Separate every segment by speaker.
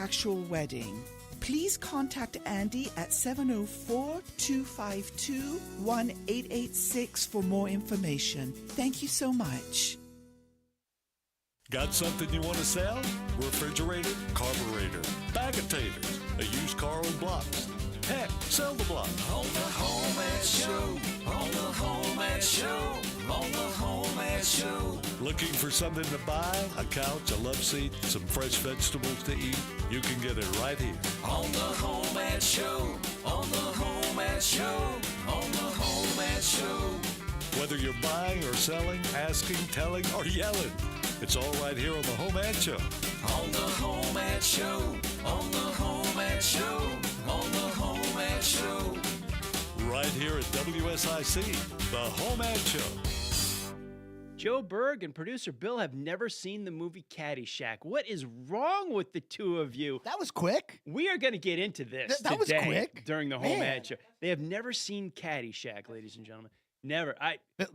Speaker 1: actual wedding. Please contact Andy at 704-252-1886 for more information. Thank you so much.
Speaker 2: Got something you want to sell? Refrigerator, carburetor, bag of taters, a used car or blocks. Heck, sell the block.
Speaker 3: On the HomeAd Show, on the HomeAd Show, on the HomeAd Show.
Speaker 2: Looking for something to buy? A couch, a love seat, some fresh vegetables to eat? You can get it right here.
Speaker 3: On the HomeAd Show, on the HomeAd Show, on the HomeAd Show.
Speaker 2: Whether you're buying or selling, asking, telling, or yelling, it's all right here on the HomeAd Show.
Speaker 3: On the HomeAd Show, on the HomeAd Show, on the HomeAd Show.
Speaker 2: Right here at WSIC, the HomeAd Show.
Speaker 4: Joe Berg and producer Bill have never seen the movie Caddyshack. What is wrong with the two of you?
Speaker 5: That was quick.
Speaker 4: We are going to get into this
Speaker 5: That was
Speaker 4: today
Speaker 5: quick.
Speaker 4: during the
Speaker 5: Man.
Speaker 4: HomeAd Show. They have never seen Caddyshack, ladies and gentlemen. Never.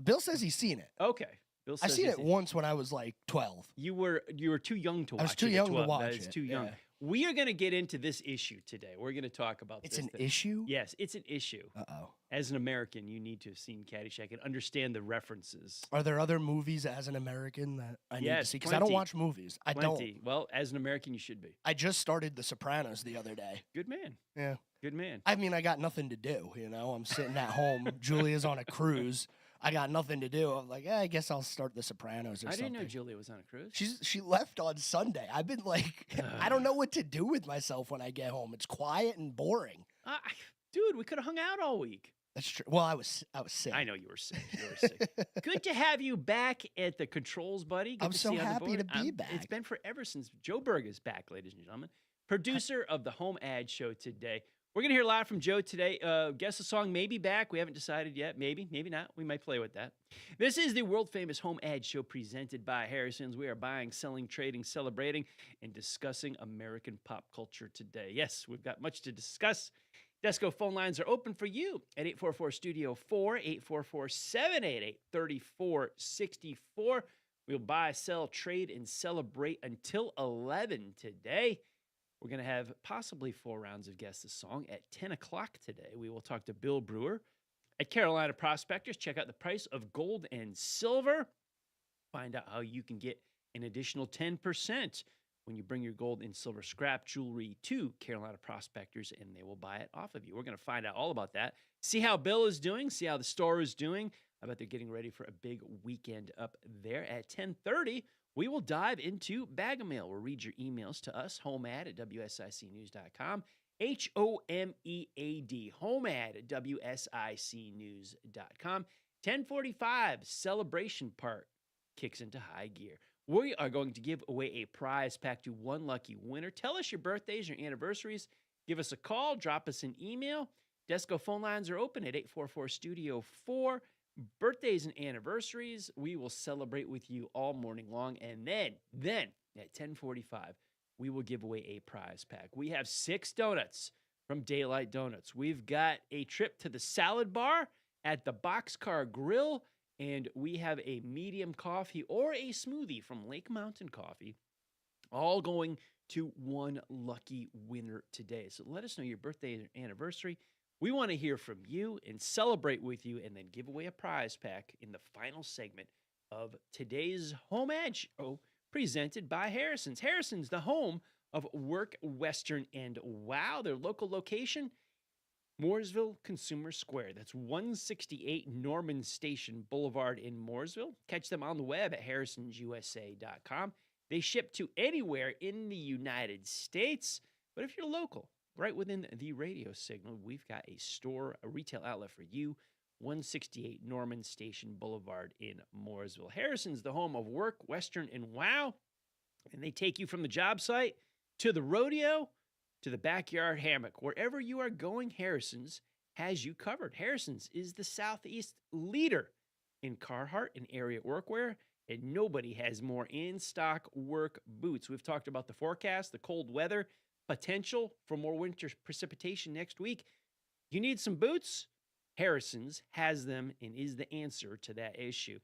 Speaker 5: Bill says he's seen it.
Speaker 4: Okay. Bill
Speaker 5: I've
Speaker 4: says
Speaker 5: seen
Speaker 4: he's
Speaker 5: it once when I was like 12.
Speaker 4: You were too young to watch it.
Speaker 5: I was too
Speaker 4: at
Speaker 5: young to
Speaker 4: 12.
Speaker 5: watch
Speaker 4: That is
Speaker 5: it,
Speaker 4: too young.
Speaker 5: yeah.
Speaker 4: We are going to get into this issue today. We're going to talk about
Speaker 5: It's
Speaker 4: this.
Speaker 5: an issue?
Speaker 4: Yes, it's an issue.
Speaker 5: Uh-oh.
Speaker 4: As an American, you need to have seen Caddyshack and understand the references.
Speaker 5: Are there other movies as an American that I need to
Speaker 4: Yes,
Speaker 5: see? Because I don't
Speaker 4: plenty.
Speaker 5: watch movies. I
Speaker 4: Plenty.
Speaker 5: don't.
Speaker 4: Well, as an American, you should be.
Speaker 5: I just started The Sopranos the other day.
Speaker 4: Good man.
Speaker 5: Yeah.
Speaker 4: Good man.
Speaker 5: I mean, I got nothing to do, you know? I'm sitting at home. Julia's on a cruise. I got nothing to do. I'm like, I guess I'll start The Sopranos or
Speaker 4: I
Speaker 5: something.
Speaker 4: didn't know Julia was on a cruise.
Speaker 5: She left on Sunday. I've been like, I don't know what to do with myself when I get home. It's quiet and boring.
Speaker 4: Dude, we could have hung out all week.
Speaker 5: That's true. Well, I was sick.
Speaker 4: I know you were sick. You were sick. Good to have you back at the controls, buddy. Good
Speaker 5: I'm
Speaker 4: to
Speaker 5: so
Speaker 4: see you on the
Speaker 5: happy
Speaker 4: board.
Speaker 5: to be back.
Speaker 4: It's been forever since Joe Berg is back, ladies and gentlemen. Producer of the HomeAd Show today. We're going to hear a lot from Joe today. Guess the song may be back. We haven't decided yet. Maybe, maybe not. We might play with that. This is the world-famous HomeAd Show presented by Harrison's. We are buying, selling, trading, celebrating, and discussing American pop culture today. Yes, we've got much to discuss. Desco phone lines are open for you at 844-STUDIO-4, 844-788-3464. We'll buy, sell, trade, and celebrate until 11 today. We're going to have possibly 4 rounds of Guess the Song at 10 o'clock today. We will talk to Bill Brewer at Carolina Prospectors. Check out the price of gold and silver. Find out how you can get an additional 10% when you bring your gold and silver scrap jewelry to Carolina Prospectors, and they will buy it off of you. We're going to find out all about that. See how Bill is doing. See how the store is doing. I bet they're getting ready for a big weekend up there at 10:30. We will dive into Bag of Mail. We'll read your emails to us, HomeAd@WSICnews.com, HomeAd, HomeAd@WSICnews.com. 10:45, Celebration Part kicks into high gear. We are going to give away a prize pack to one lucky winner. Tell us your birthdays, your anniversaries. Give us a call. Drop us an email. Desco phone lines are open at 844-STUDIO-4. Birthdays and anniversaries, we will celebrate with you all morning long. And then at 10:45, we will give away a prize pack. We have 6 donuts from Daylight Donuts. We've got a trip to the salad bar at the Boxcar Grill, and we have a medium coffee or a smoothie from Lake Mountain Coffee, all going to one lucky winner today. So let us know your birthday and anniversary. We want to hear from you and celebrate with you and then give away a prize pack in the final segment of today's HomeAd Show presented by Harrison's. Harrison's, the home of Work, Western, and Wow. Their local location, Mooresville Consumer Square. That's 168 Norman Station Boulevard in Mooresville. Catch them on the web at harrisonsusa.com. They ship to anywhere in the United States. But if you're local, right within the radio signal, we've got a store, a retail outlet for you, 168 Norman Station Boulevard in Mooresville. Harrison's the home of Work, Western, and Wow. And they take you from the job site to the rodeo to the backyard hammock. Wherever you are going, Harrison's has you covered. Harrison's is the Southeast leader in Carhartt and area workwear, and nobody has more in-stock work boots. We've talked about the forecast, the cold weather, potential for more winter precipitation next week. You need some boots? Harrison's has them and is the answer to that issue.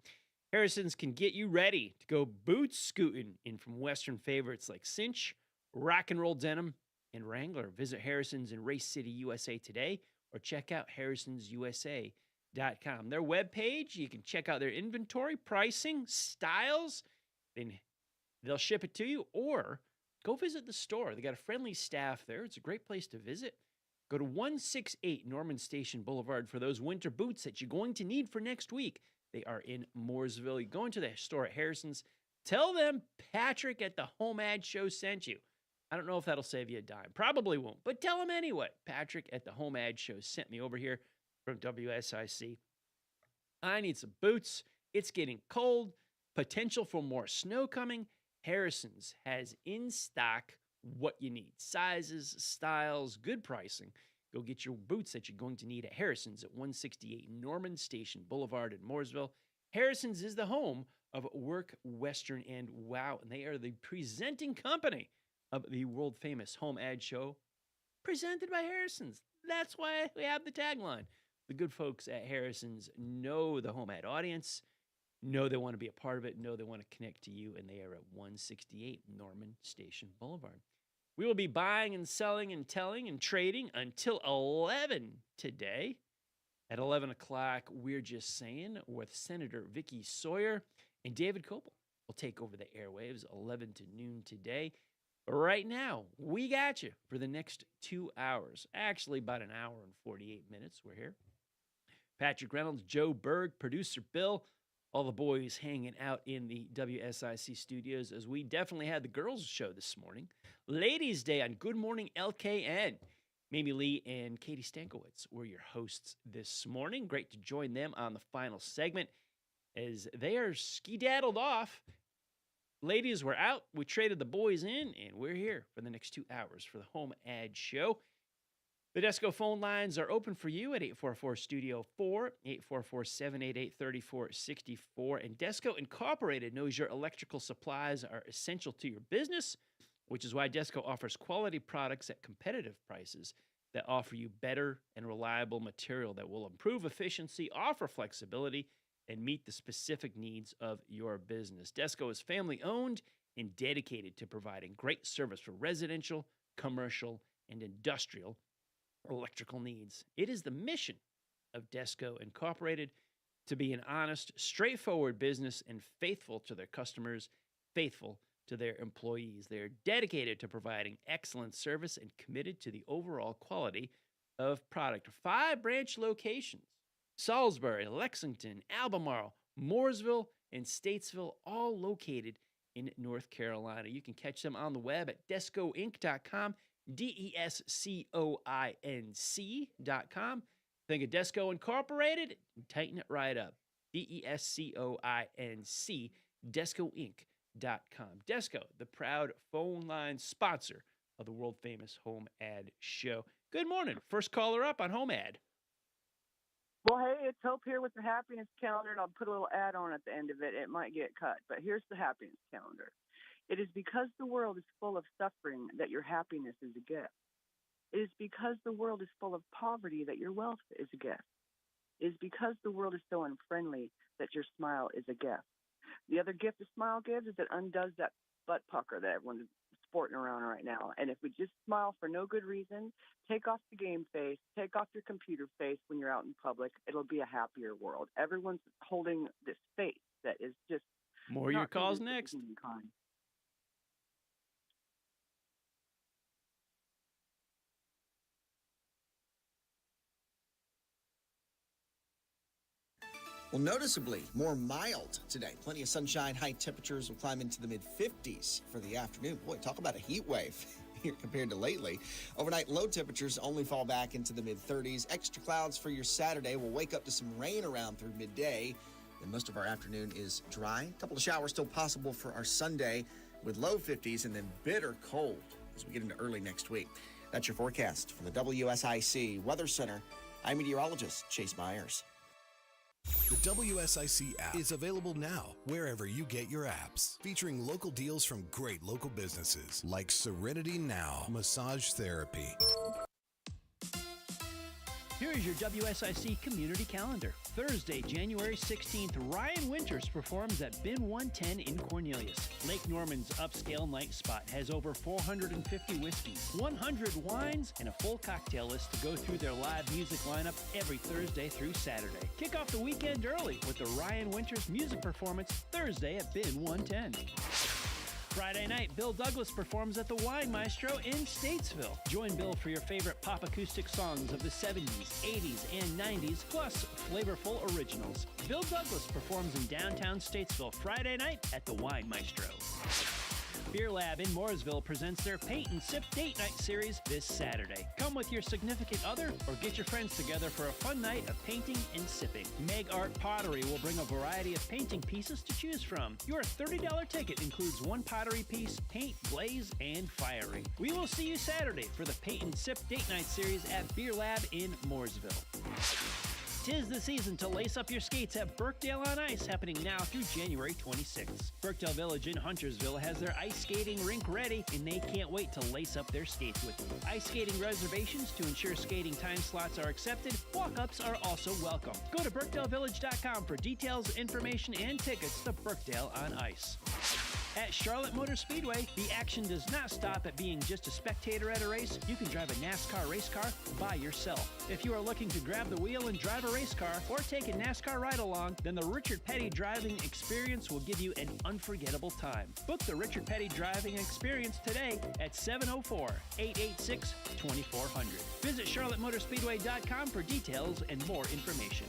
Speaker 4: Harrison's can get you ready to go boot scooting in from Western favorites like Cinch, rock and roll denim, and Wrangler. Visit Harrison's in Race City, USA today, or check out harrisonsusa.com. Their webpage, you can check out their inventory, pricing, styles, then they'll ship it to you, or go visit the store. They got a friendly staff there. It's a great place to visit. Go to 168 Norman Station Boulevard for those winter boots that you're going to need for next week. They are in Mooresville. You go into the store at Harrison's. Tell them Patrick at the HomeAd Show sent you. I don't know if that'll save you a dime. Probably won't, but tell them anyway. Patrick at the HomeAd Show sent me over here from WSIC. I need some boots. It's getting cold. Potential for more snow coming. Harrison's has in stock what you need. Sizes, styles, good pricing. Go get your boots that you're going to need at Harrison's at 168 Norman Station Boulevard in Mooresville. Harrison's is the home of Work, Western, and Wow, and they are the presenting company of the world-famous HomeAd Show, presented by Harrison's. That's why we have the tagline. The good folks at Harrison's know the HomeAd audience, know they want to be a part of it, know they want to connect to you, and they are at 168 Norman Station Boulevard. We will be buying and selling and telling and trading until 11 today. At 11 o'clock, we're just saying, with Senator Vicky Sawyer and David Coble will take over the airwaves 11 to noon today. But right now, we got you for the next 2 hours. Actually, about an hour and 48 minutes. We're here. Patrick Reynolds, Joe Berg, producer Bill, all the boys hanging out in the WSIC studios as we definitely had the girls' show this morning. Ladies' Day on Good Morning LKN. Mamie Lee and Katie Stankiewicz were your hosts this morning. Great to join them on the final segment as they are skedaddled off. Ladies were out. We traded the boys in, and we're here for the next 2 hours for the HomeAd Show. The Desco phone lines are open for you at 844-STUDIO-4, 844-788-3464. And Desco Incorporated knows your electrical supplies are essential to your business, which is why Desco offers quality products at competitive prices that offer you better and reliable material that will improve efficiency, offer flexibility, and meet the specific needs of your business. Desco is family-owned and dedicated to providing great service for residential, commercial, and industrial electrical needs. It is the mission of Desco Incorporated to be an honest, straightforward business and faithful to their customers, faithful to their employees. They are dedicated to providing excellent service and committed to the overall quality of product. 5 branch locations: Salisbury, Lexington, Albemarle, Mooresville, and Statesville, all located in North Carolina. You can catch them on the web at descoinc.com, DESCOINC.com. Think of Desco Incorporated, and tighten it right up. DESCOINC, DescoInc.com. Desco, the proud phone line sponsor of the world-famous HomeAd Show. Good morning. First caller up on HomeAd.
Speaker 6: Well, hey, it's Hope here with the happiness calendar, and I'll put a little add-on at the end of it. It might get cut, but here's the happiness calendar. It is because the world is full of suffering that your happiness is a gift. It is because the world is full of poverty that your wealth is a gift. It is because the world is so unfriendly that your smile is a gift. The other gift a smile gives is it undoes that butt pucker that everyone's sporting around right now. And if we just smile for no good reason, take off the game face, take off your computer face when you're out in public, it'll be a happier world. Everyone's holding this face that is just
Speaker 4: More your calls next.
Speaker 6: Kind.
Speaker 7: Well, noticeably more mild today. Plenty of sunshine. High temperatures will climb into the mid-50s for the afternoon. Boy, talk about a heat wave here compared to lately. Overnight low temperatures only fall back into the mid-30s. Extra clouds for your Saturday. We'll wake up to some rain around through midday. And most of our afternoon is dry. A couple of showers still possible for our Sunday with low 50s and then bitter cold as we get into early next week. That's your forecast from the WSIC Weather Center. I'm meteorologist Chase Myers.
Speaker 8: The WSIC app is available now wherever you get your apps, featuring local deals from great local businesses like Serenity Now Massage Therapy.
Speaker 4: Here's your WSIC community calendar. Thursday, January 16th, Ryan Winters performs at Bin 110 in Cornelius. Lake Norman's upscale night spot has over 450 whiskeys, 100 wines, and a full cocktail list to go through their live music lineup every Thursday through Saturday. Kick off the weekend early with the Ryan Winters music performance Thursday at Bin 110. Friday night, Bill Douglas performs at the Wine Maestro in Statesville. Join Bill for your favorite pop acoustic songs of the 70s, 80s, and 90s, plus flavorful originals. Bill Douglas performs in downtown Statesville Friday night at the Wine Maestro. Beer Lab in Mooresville presents their Paint and Sip Date Night series this Saturday. Come with your significant other or get your friends together for a fun night of painting and sipping. Meg Art Pottery will bring a variety of painting pieces to choose from. Your $30 ticket includes one pottery piece, paint, glaze, and firing. We will see you Saturday for the Paint and Sip Date Night series at Beer Lab in Mooresville. 'Tis the season to lace up your skates at Birkdale on Ice, happening now through January 26th. Birkdale Village in Huntersville has their ice skating rink ready, and they can't wait to lace up their skates with you. Ice skating reservations to ensure skating time slots are accepted. Walk-ups are also welcome. Go to BirkdaleVillage.com for details, information, and tickets to Birkdale on Ice. At Charlotte Motor Speedway, the action does not stop at being just a spectator at a race. You can drive a NASCAR race car by yourself. If you are looking to grab the wheel and drive a race car or take a NASCAR ride-along, then the Richard Petty driving experience will give you an unforgettable time. Book the Richard Petty driving experience today at 704-886-2400. Visit CharlotteMotorspeedway.com for details and more information.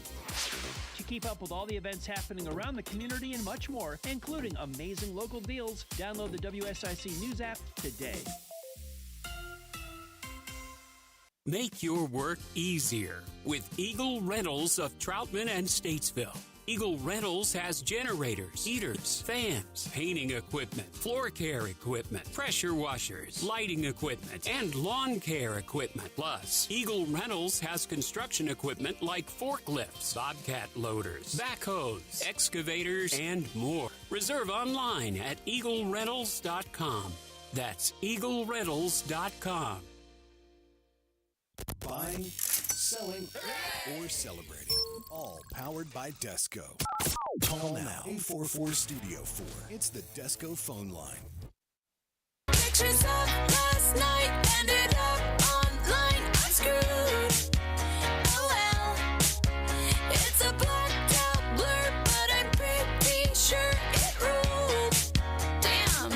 Speaker 4: To keep up with all the events happening around the community and much more, including amazing local deals, download the WSIC News app today.
Speaker 9: Make your work easier with Eagle Rentals of Troutman and Statesville. Eagle Rentals has generators, heaters, fans, painting equipment, floor care equipment, pressure washers, lighting equipment, and lawn care equipment. Plus, Eagle Rentals has construction equipment like forklifts, bobcat loaders, backhoes, excavators, and more. Reserve online at eaglerentals.com. That's eaglerentals.com.
Speaker 8: Buying, selling, or celebrating. All powered by Desco. Call now 844 Studio 4. It's the Desco phone line.
Speaker 3: Pictures of last night ended up online. I'm screwed. Oh well. It's a blacked out blur, but I'm pretty sure it ruled. Damn.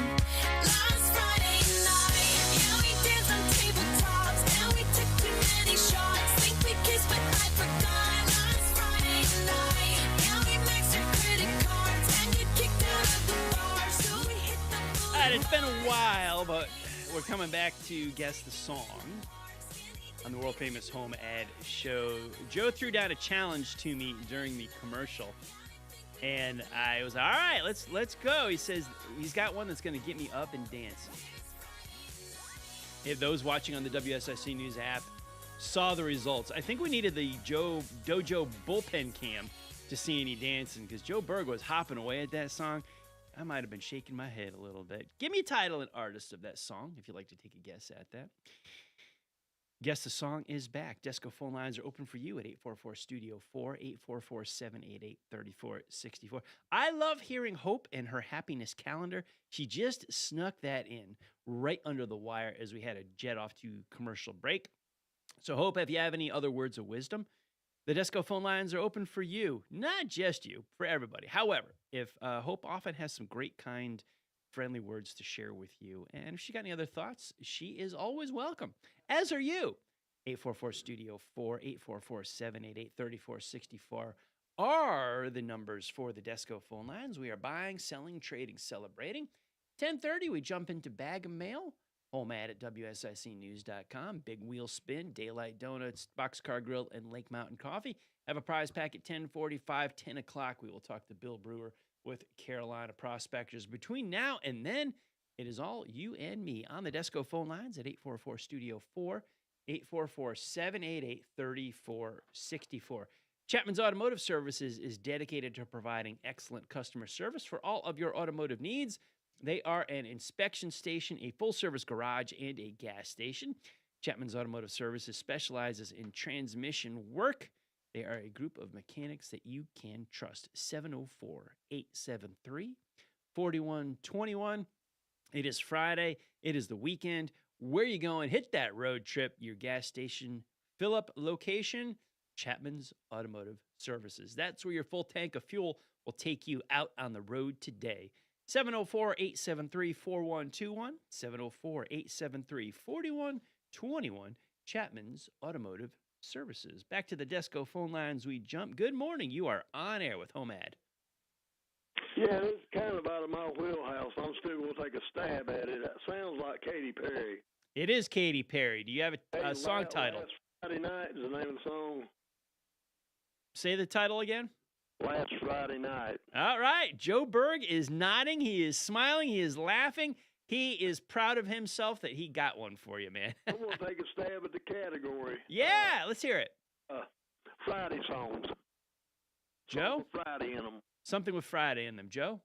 Speaker 3: Last Friday night, yeah, we danced on tabletops, and we took too many shots. Think we kissed, but I forgot. Last Friday night, yeah, we maxed our credit cards and get kicked out of the bar, so we hit the
Speaker 4: All right, it's been a while, but we're coming back to Guess the Song on the world-famous HomeAd Show. Joe threw down a challenge to me during the commercial, and I was, all right, let's go. He says he's got one that's going to get me up and dancing. If those watching on the WSIC News app saw the results, I think we needed the Dojo bullpen cam to see any dancing, because Joe Berg was hopping away at that song. I might have been shaking my head a little bit. Give me a title and artist of that song if you'd like to take a guess at that. Guess the Song is back. Desco phone lines are open for you at 844-STUDIO-4, 844-788-3464. I love hearing Hope and her happiness calendar. She just snuck that in right under the wire as we had to jet off to commercial break. So Hope, if you have any other words of wisdom, the Desco phone lines are open for you, not just you, for everybody. However, if Hope often has some great, kind, friendly words to share with you, and if she got any other thoughts, she is always welcome, as are you. 844-STUDIO-4, 844-788-3464 are the numbers for the Desco phone lines. We are buying, selling, trading, celebrating. 10:30, we jump into Bag of Mail. HomeAd at WSICnews.com. Big Wheel Spin, Daylight Donuts, Boxcar Grill, and Lake Mountain Coffee. Have a prize pack at 10:45, 10 o'clock. We will talk to Bill Brewer with Carolina Prospectors. Between now and then, it is all you and me on the Desco phone lines at 844-STUDIO-4, 844-788-3464. Chapman's Automotive Services is dedicated to providing excellent customer service for all of your automotive needs. They are an inspection station, a full-service garage, and a gas station. Chapman's Automotive Services specializes in transmission work. They are a group of mechanics that you can trust. 704-873-4121. It is Friday. It is the weekend. Where you going? Hit that road trip. Your gas station fill-up location, Chapman's Automotive Services. That's where your full tank of fuel will take you out on the road today. 704-873-4121. 704-873-4121. Chapman's Automotive Services. Back to the Desco phone lines we jump. Good morning. You are on air with HomeAd.
Speaker 10: Yeah, this is kind of out of my wheelhouse. I'm still going to take a stab at it. It sounds like Katy Perry.
Speaker 4: It is Katy Perry. Do you have a song title?
Speaker 10: Last Friday Night is the name of the song.
Speaker 4: Say the title again.
Speaker 10: Last Friday Night.
Speaker 4: All right. Joe Berg is nodding. He is smiling. He is laughing. He is proud of himself that he got one for you, man.
Speaker 10: I'm going to take a stab at the category.
Speaker 4: Yeah, let's hear it.
Speaker 10: Friday songs.
Speaker 4: Joe?
Speaker 10: Friday in them.
Speaker 4: Something with Friday in them. Joe?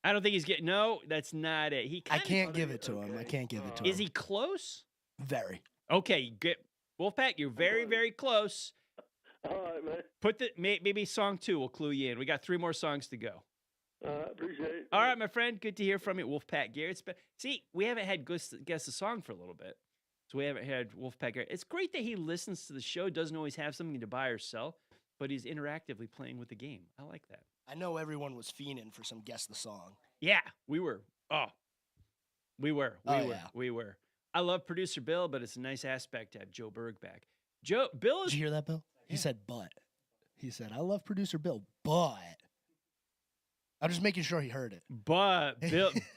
Speaker 4: I don't think he's getting. No, that's not it.
Speaker 5: I can't give it to him. I can't give it to him.
Speaker 4: Is he close?
Speaker 5: Very.
Speaker 4: Okay, get Wolfpack. You're very, very close.
Speaker 10: All right, man.
Speaker 4: Maybe song 2 will clue you in. We got 3 more songs to go.
Speaker 10: Appreciate it.
Speaker 4: All right, my friend. Good to hear from you, Wolfpack Garrett. See, we haven't had guess the song for a little bit, so we haven't had Wolfpack Garrett. It's great that he listens to the show. Doesn't always have something to buy or sell, but he's interactively playing with the game. I like that.
Speaker 5: I know everyone was fiending for some guess the song.
Speaker 4: Yeah, we were. We were. I love producer Bill, but it's a nice aspect to have Joe Berg back. Bill is.
Speaker 5: Did you hear that, Bill? He said, but. He said, I love producer Bill, but. I'm just making sure he heard it.
Speaker 4: But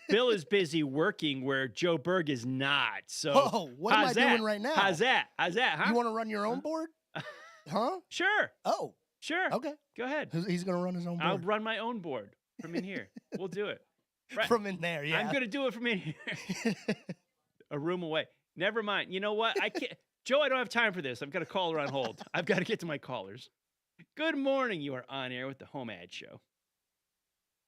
Speaker 4: Bill is busy working where Joe Berg is not. So
Speaker 5: what am I doing right now?
Speaker 4: How's that? Huh?
Speaker 5: You want to run your own board? Huh?
Speaker 4: Sure.
Speaker 5: Oh.
Speaker 4: Sure.
Speaker 5: Okay.
Speaker 4: Go ahead.
Speaker 5: He's going to run his own board.
Speaker 4: I'll run my own board from in here. We'll do it. Right.
Speaker 5: From in there, yeah.
Speaker 4: I'm going to do it from in here. A room away. Never mind. You know what? I can't. Joe, I don't have time for this. I've got a caller on hold. I've got to get to my callers. Good morning. You are on air with the HomeAd Show.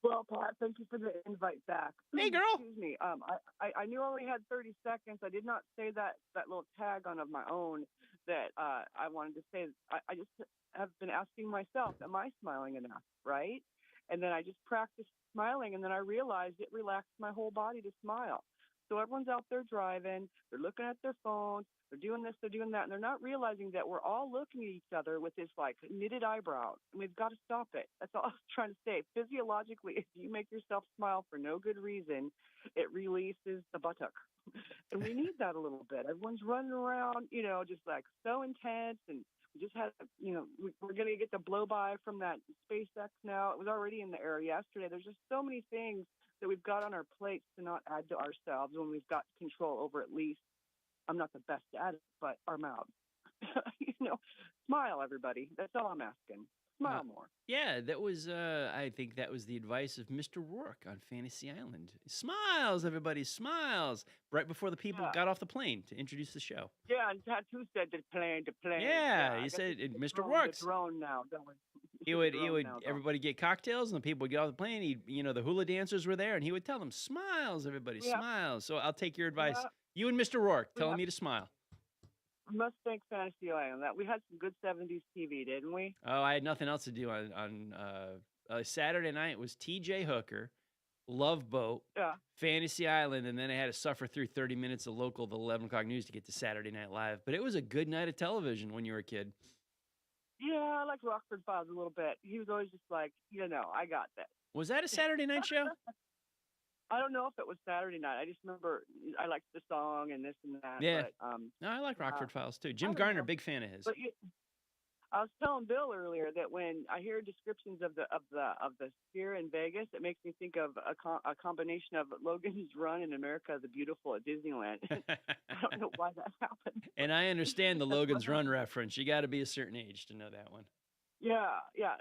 Speaker 6: Well, Pat, thank you for the invite back.
Speaker 4: Hey, girl.
Speaker 6: Excuse me. I knew I only had 30 seconds. I did not say that little tag on of my own that I wanted to say. I just have been asking myself, am I smiling enough, right? And then I just practiced smiling, and then I realized it relaxed my whole body to smile. So everyone's out there driving, they're looking at their phones, they're doing this, they're doing that, and they're not realizing that we're all looking at each other with this like knitted eyebrows, and we've got to stop it. That's all I was trying to say. Physiologically, if you make yourself smile for no good reason, it releases the buttock. And we need that a little bit. Everyone's running around, just like so intense, and we just had, we're going to get the blow by from that SpaceX now. It was already in the air yesterday. There's just so many things that we've got on our plates to not add to ourselves when we've got control over at least, I'm not the best at it, but our mouths. Smile, everybody. That's all I'm asking. Smile more.
Speaker 4: Yeah, that was, I think that was the advice of Mr. Rourke on Fantasy Island. Smiles, everybody, smiles. Right before the people got off the plane to introduce the show.
Speaker 6: Yeah, and Tattoo said to plane.
Speaker 4: Yeah, he said, Mr. Rourke.
Speaker 6: Drone now, don't we?
Speaker 4: He would everybody get cocktails, and the people would get off the plane. The hula dancers were there, and he would tell them, smiles, everybody, smiles. So I'll take your advice. You and Mr. Rourke telling me to smile.
Speaker 6: We must thank Fantasy Island. That we had some good 70s TV, didn't we?
Speaker 4: Oh, I had nothing else to do on Saturday night. It was T.J. Hooker, Love Boat, Fantasy Island, and then I had to suffer through 30 minutes of local, the 11 o'clock news to get to Saturday Night Live. But it was a good night of television when you were a kid.
Speaker 6: Yeah, I liked Rockford Files a little bit. He was always just like, I got that.
Speaker 4: Was that a Saturday night show?
Speaker 6: I don't know if it was Saturday night. I just remember I liked the song and this and that.
Speaker 4: Yeah.
Speaker 6: But,
Speaker 4: no, I like Rockford Files too. Jim Garner, big fan of his.
Speaker 6: But I was telling Bill earlier that when I hear descriptions of the Sphere in Vegas, it makes me think of a combination of Logan's Run and America the Beautiful at Disneyland. I don't know why that happened.
Speaker 4: And I understand the Logan's Run reference. You got to be a certain age to know that one.
Speaker 6: Yeah.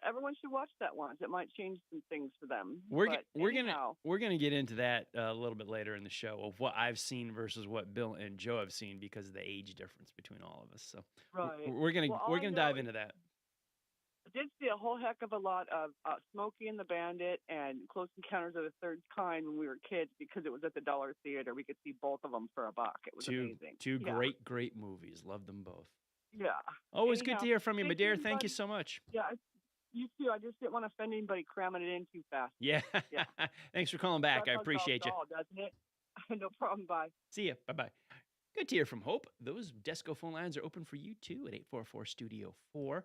Speaker 6: Everyone should watch that once. It might change some things for them.
Speaker 4: We're gonna get into that a little bit later in the show of what I've seen versus what Bill and Joe have seen because of the age difference between all of us. So we're gonna dive into that.
Speaker 6: I did see a whole heck of a lot of Smokey and the Bandit and Close Encounters of the Third Kind when we were kids because it was at the Dollar Theater. We could see both of them for $1. It was amazing.
Speaker 4: Two
Speaker 6: Yeah.
Speaker 4: great movies. Love them both.
Speaker 6: Yeah.
Speaker 4: Always good to
Speaker 6: Anyhow,
Speaker 4: hear from you, my
Speaker 6: thank
Speaker 4: dear.
Speaker 6: you,
Speaker 4: Thank you
Speaker 6: buddy.
Speaker 4: so much.
Speaker 6: Yeah, you too. I just didn't want to offend anybody cramming it in too fast.
Speaker 4: Yeah.
Speaker 6: Yeah.
Speaker 4: Thanks for calling back.
Speaker 6: That
Speaker 4: I
Speaker 6: does
Speaker 4: appreciate you.
Speaker 6: all, doesn't it? No problem. Bye.
Speaker 4: See ya. Bye-bye. Good to hear from Hope. Those Desco phone lines are open for you, too, at 844-STUDIO-4,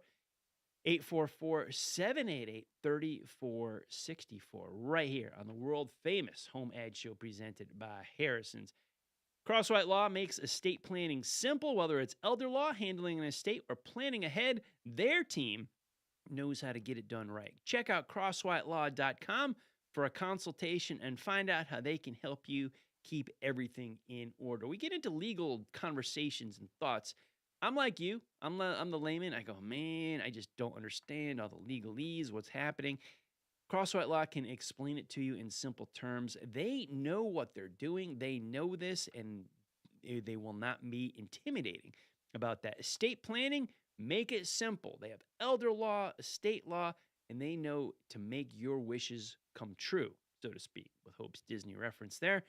Speaker 4: 844-788-3464, right here on the world-famous HomeAd Show presented by Harrison's. Crosswhite Law makes estate planning simple, whether it's elder law, handling an estate, or planning ahead. Their team knows how to get it done right. Check out crosswhitelaw.com for a consultation and find out how they can help you keep everything in order. We get into legal conversations and thoughts. I'm like you. I'm the layman. I go, man, I just don't understand all the legalese, what's happening. Crosswhite Law can explain it to you in simple terms. They know what they're doing. They know this, and they will not be intimidating about that. Estate planning, make it simple. They have elder law, estate law, and they know to make your wishes come true, so to speak, with Hope's Disney reference there.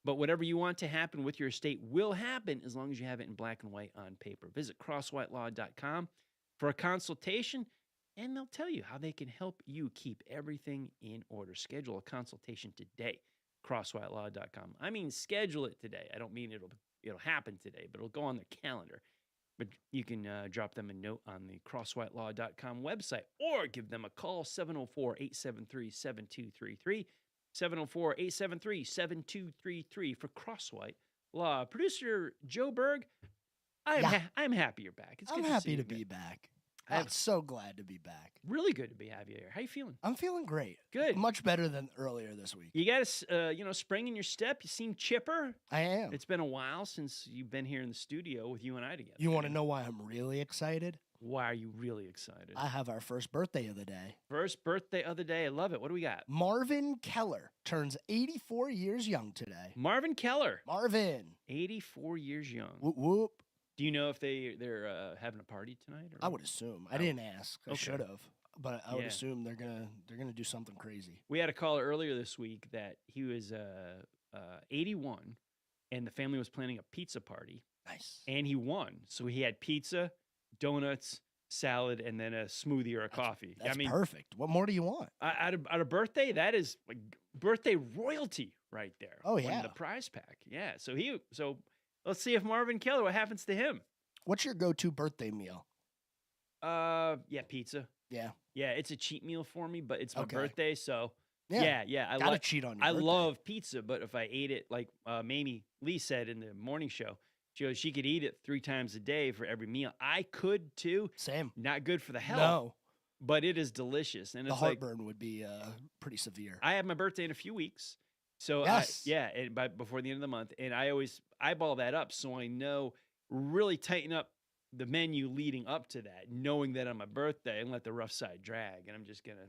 Speaker 4: But whatever you want to happen with your estate will happen as long as you have it in black and white on paper. Visit crosswhitelaw.com for a consultation, and they'll tell you how they can help you keep everything in order. Schedule a consultation today, crosswhitelaw.com. I mean, schedule it today. I don't mean it'll happen today, but it'll go on their calendar. But you can drop them a note on the crosswhitelaw.com website or give them a call, 704-873-7233, 704-873-7233 for Crosswhite Law. Producer Joe Berg, I'm happy you're back. It's
Speaker 5: I'm
Speaker 4: good
Speaker 5: happy
Speaker 4: to
Speaker 5: to
Speaker 4: see you
Speaker 5: be
Speaker 4: again.
Speaker 5: back.
Speaker 4: I'm
Speaker 5: I'm so glad to be back.
Speaker 4: really good to have you here. How you feeling?
Speaker 5: I'm feeling great.
Speaker 4: Good.
Speaker 5: Much better than earlier this week.
Speaker 4: You got spring in your step. You seem chipper.
Speaker 5: I am.
Speaker 4: It's been a while since you've been here in the studio with you and I together.
Speaker 5: You want to know why I'm really excited?
Speaker 4: Why are you really excited?
Speaker 5: I have our first birthday of the day.
Speaker 4: First birthday of the day. I love it. What do we got?
Speaker 5: Marvin Keller turns 84 years young today.
Speaker 4: Marvin Keller.
Speaker 5: Marvin.
Speaker 4: 84 years young.
Speaker 5: Whoop, whoop.
Speaker 4: Do you know if they're having a party tonight? Or?
Speaker 5: I would assume. I didn't ask. I
Speaker 4: Okay.
Speaker 5: should have. But I would
Speaker 4: Yeah.
Speaker 5: assume they're gonna do something crazy.
Speaker 4: We had a caller earlier this week that he was 81, and the family was planning a pizza party,
Speaker 5: Nice.
Speaker 4: and he won. So he had pizza, donuts, salad, and then a smoothie or a coffee.
Speaker 5: That's perfect. What more do you want?
Speaker 4: Out of birthday, that is like birthday royalty right there.
Speaker 5: Oh,
Speaker 4: Winning
Speaker 5: yeah.
Speaker 4: the prize pack. Yeah. So let's see if Marvin Keller, what happens to him?
Speaker 5: What's your go-to birthday meal?
Speaker 4: Yeah, pizza.
Speaker 5: Yeah.
Speaker 4: Yeah, it's a cheat meal for me, but it's my
Speaker 5: Okay.
Speaker 4: birthday, so
Speaker 5: Yeah.
Speaker 4: yeah. I
Speaker 5: Gotta
Speaker 4: like
Speaker 5: cheat on your
Speaker 4: I
Speaker 5: birthday.
Speaker 4: love pizza, but if I ate it like Mamie Lee said in the morning show, she goes, she could eat it 3 times a day for every meal. I could too.
Speaker 5: Same.
Speaker 4: Not good for the health.
Speaker 5: No.
Speaker 4: But it is delicious, and
Speaker 5: The
Speaker 4: it's like
Speaker 5: heartburn would be pretty severe.
Speaker 4: I have my birthday in a few weeks, so
Speaker 5: Yes.
Speaker 4: before the end of the month, and I always eyeball that up so I know really tighten up the menu leading up to that, knowing that on my birthday and let the rough side drag, and I'm just gonna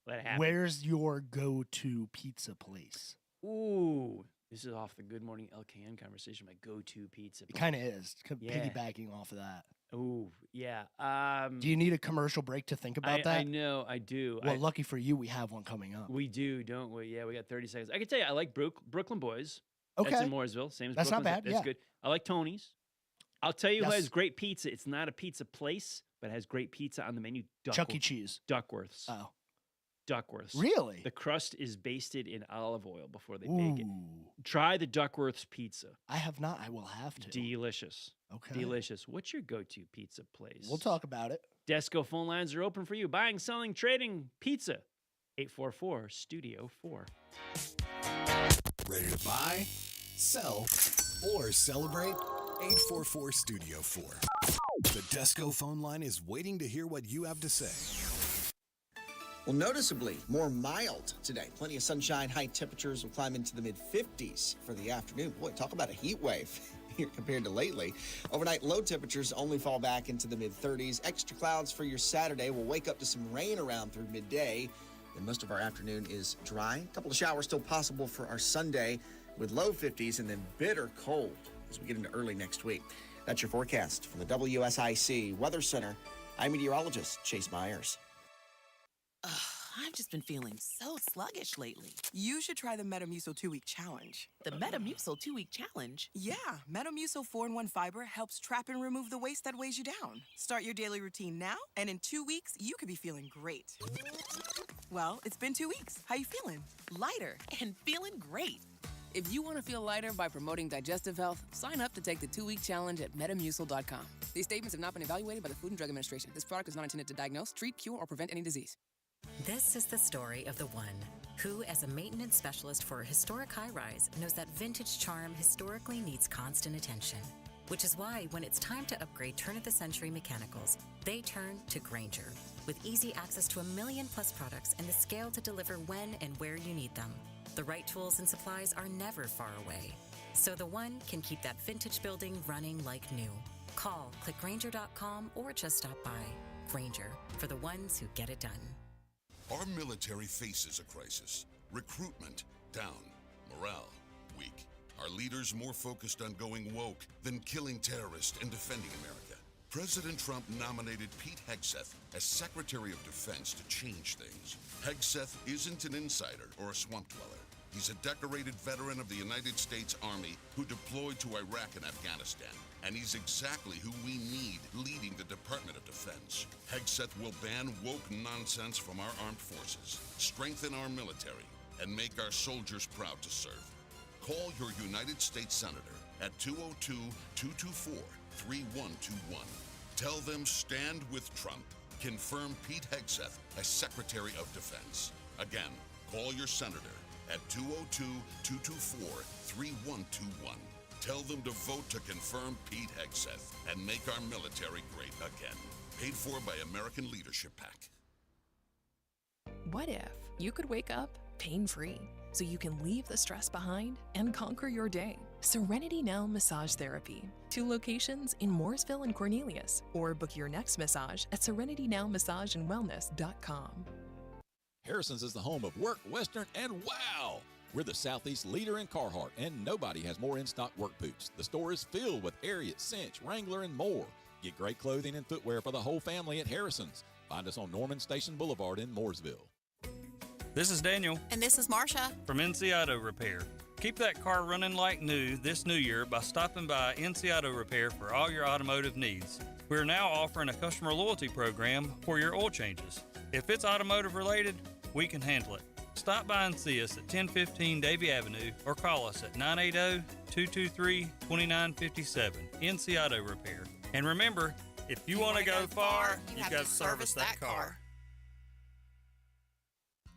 Speaker 4: let it happen.
Speaker 5: Where's your go-to pizza place?
Speaker 4: Ooh, this is off the Good Morning LKN conversation. My go-to pizza.
Speaker 5: It kind of is.
Speaker 4: Yeah.
Speaker 5: Piggybacking off of that.
Speaker 4: Ooh, yeah.
Speaker 5: Do you need a commercial break to think about that?
Speaker 4: I know, I do.
Speaker 5: Well, lucky for you, we have one coming up.
Speaker 4: We do, don't we? Yeah, we got 30 seconds. I can tell you, I like Brooklyn Boys.
Speaker 5: Okay.
Speaker 4: That's in Mooresville, same as
Speaker 5: That's not
Speaker 4: Brooklyn's.
Speaker 5: bad,
Speaker 4: That's
Speaker 5: yeah.
Speaker 4: good. I like Tony's. I'll tell you who
Speaker 5: Yes.
Speaker 4: has great pizza. It's not a pizza place, but it has great pizza on the menu.
Speaker 5: Chuck E. Cheese.
Speaker 4: Duckworth's.
Speaker 5: Oh.
Speaker 4: Duckworth's.
Speaker 5: Really?
Speaker 4: The crust is basted in olive oil before they bake it.
Speaker 5: Ooh.
Speaker 4: Try the Duckworth's pizza.
Speaker 5: I have not. I will have to.
Speaker 4: Delicious.
Speaker 5: Okay.
Speaker 4: Delicious. What's your go-to pizza place?
Speaker 5: We'll talk about it.
Speaker 4: Desco phone lines are open for you. Buying, selling, trading pizza. 844-STUDIO-4.
Speaker 8: Ready to buy, sell, or celebrate? 844 Studio 4. The Desco phone line is waiting to hear what you have to say.
Speaker 7: Well, noticeably more mild today. Plenty of sunshine. High temperatures will climb into the mid-50s for the afternoon. Boy, talk about a heat wave here compared to lately. Overnight low temperatures only fall back into the mid-30s. Extra clouds for your Saturday. We'll wake up to some rain around through midday. And most of our afternoon is dry. A couple of showers still possible for our Sunday with low 50s and then bitter cold as we get into early next week. That's your forecast from the WSIC Weather Center. I'm meteorologist Chase Myers.
Speaker 11: Ugh, I've just been feeling so sluggish lately. You should try the Metamucil 2-Week Challenge. The Metamucil 2-Week Challenge? Yeah, Metamucil 4-in-1 Fiber helps trap and remove the waste that weighs you down. Start your daily routine now, and in 2 weeks, you could be feeling great. Well, it's been 2 weeks. How you feeling? Lighter and feeling great.
Speaker 12: If you want to feel lighter by promoting digestive health, sign up to take the 2-week challenge at Metamucil.com. These statements have not been evaluated by the Food and Drug Administration. This product is not intended to diagnose, treat, cure, or prevent any disease.
Speaker 13: This is the story of the one who, as a maintenance specialist for a historic high-rise, knows that vintage charm historically needs constant attention. Which is why, when it's time to upgrade turn-of-the-century mechanicals, they turn to Grainger. With easy access to 1 million-plus products and the scale to deliver when and where you need them. The right tools and supplies are never far away. So the one can keep that vintage building running like new. Call, click Grainger.com, or just stop by. Grainger, for the ones who get it done.
Speaker 14: Our military faces a crisis. Recruitment down. Morale weak. Our leaders more focused on going woke than killing terrorists and defending America. President Trump nominated Pete Hegseth as Secretary of Defense to change things. Hegseth isn't an insider or a swamp dweller. He's a decorated veteran of the United States Army who deployed to Iraq and Afghanistan. And he's exactly who we need leading the Department of Defense. Hegseth will ban woke nonsense from our armed forces, strengthen our military, and make our soldiers proud to serve. Call your United States Senator at 202-224-3121. Tell them stand with Trump. Confirm Pete Hegseth as Secretary of Defense. Again, call your senator at 202-224-3121. Tell them to vote to confirm Pete Hegseth and make our military great again. Paid for by American Leadership PAC.
Speaker 15: What if you could wake up pain-free so you can leave the stress behind and conquer your day? Serenity Now Massage Therapy. 2 locations in Mooresville and Cornelius. Or book your next massage at serenitynowmassageandwellness.com.
Speaker 16: Harrison's is the home of Work, Western, and Wow! We're the Southeast leader in Carhartt, and nobody has more in-stock work boots. The store is filled with Harriet, Cinch, Wrangler, and more. Get great clothing and footwear for the whole family at Harrison's. Find us on Norman Station Boulevard in Mooresville.
Speaker 17: This is Daniel.
Speaker 11: And this is Marsha.
Speaker 17: From NC Auto Repair. Keep that car running like new this new year by stopping by NC Auto Repair for all your automotive needs. We are now offering a customer loyalty program for your oil changes. If it's automotive related, we can handle it. Stop by and see us at 1015 Davie Avenue or call us at 980-223-2957, NC Auto Repair. And remember, if you want to go far, you've got to service that car.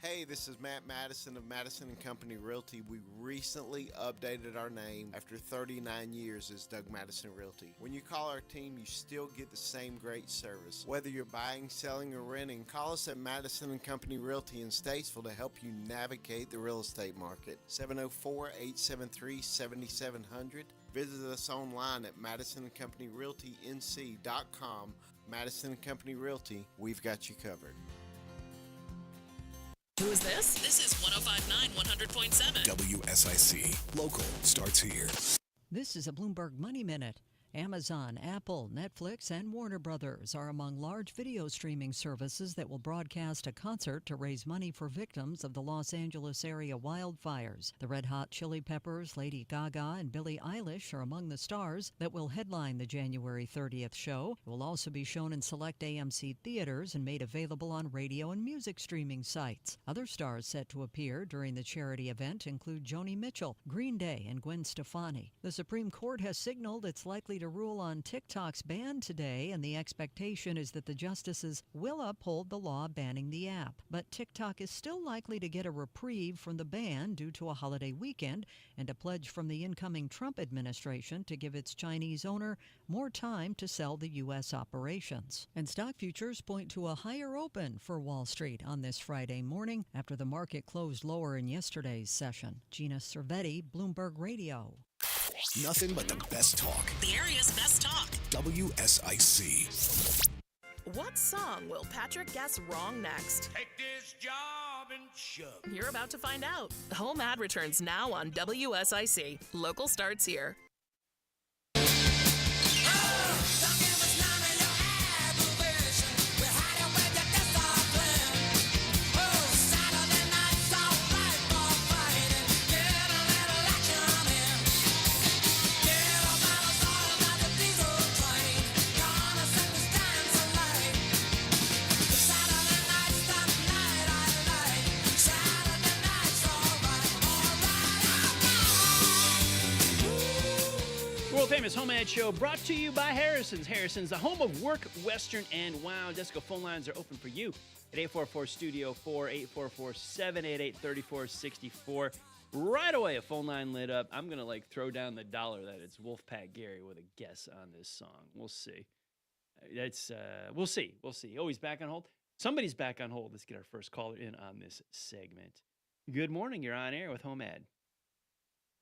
Speaker 18: Hey, this is Matt Madison of Madison & Company Realty. We recently updated our name after 39 years as Doug Madison Realty. When you call our team, you still get the same great service. Whether you're buying, selling, or renting, call us at Madison & Company Realty in Statesville to help you navigate the real estate market. 704-873-7700. Visit us online at MadisonandCompanyRealtyNC.com. Madison & Company Realty, we've got you covered.
Speaker 15: Who is this?
Speaker 19: This is 105.9 100.7.
Speaker 8: WSIC. Local starts here.
Speaker 20: This is a Bloomberg Money Minute. Amazon, Apple, Netflix, and Warner Brothers are among large video streaming services that will broadcast a concert to raise money for victims of the Los Angeles area wildfires. The Red Hot Chili Peppers, Lady Gaga, and Billie Eilish are among the stars that will headline the January 30th show. It will also be shown in select AMC theaters and made available on radio and music streaming sites. Other stars set to appear during the charity event include Joni Mitchell, Green Day, and Gwen Stefani. The Supreme Court has signaled it's likely to rule on TikTok's ban today, and the expectation is that the justices will uphold the law banning the app. But TikTok is still likely to get a reprieve from the ban due to a holiday weekend and a pledge from the incoming Trump administration to give its Chinese owner more time to sell the U.S. operations. And stock futures point to a higher open for Wall Street on this Friday morning after the market closed lower in yesterday's session. Gina Cervetti, Bloomberg Radio.
Speaker 8: Nothing but the best talk.
Speaker 19: The area's best talk.
Speaker 8: WSIC.
Speaker 15: What song will Patrick guess wrong next?
Speaker 21: Take this job and shove.
Speaker 15: You're about to find out. HomeAd returns now on WSIC. Local starts here.
Speaker 4: world-famous HomeAd Show brought to you by Harrison's. Harrison's, the home of work, Western, and wow. Desco phone lines are open for you at 844-STUDIO-4, 844-788-3464. Right away, a phone line lit up. I'm going to, throw down the dollar that it's Wolfpack Gary with a guess on this song. We'll see. We'll see. Oh, he's back on hold? Somebody's back on hold. Let's get our first caller in on this segment. Good morning. You're on air with HomeAd.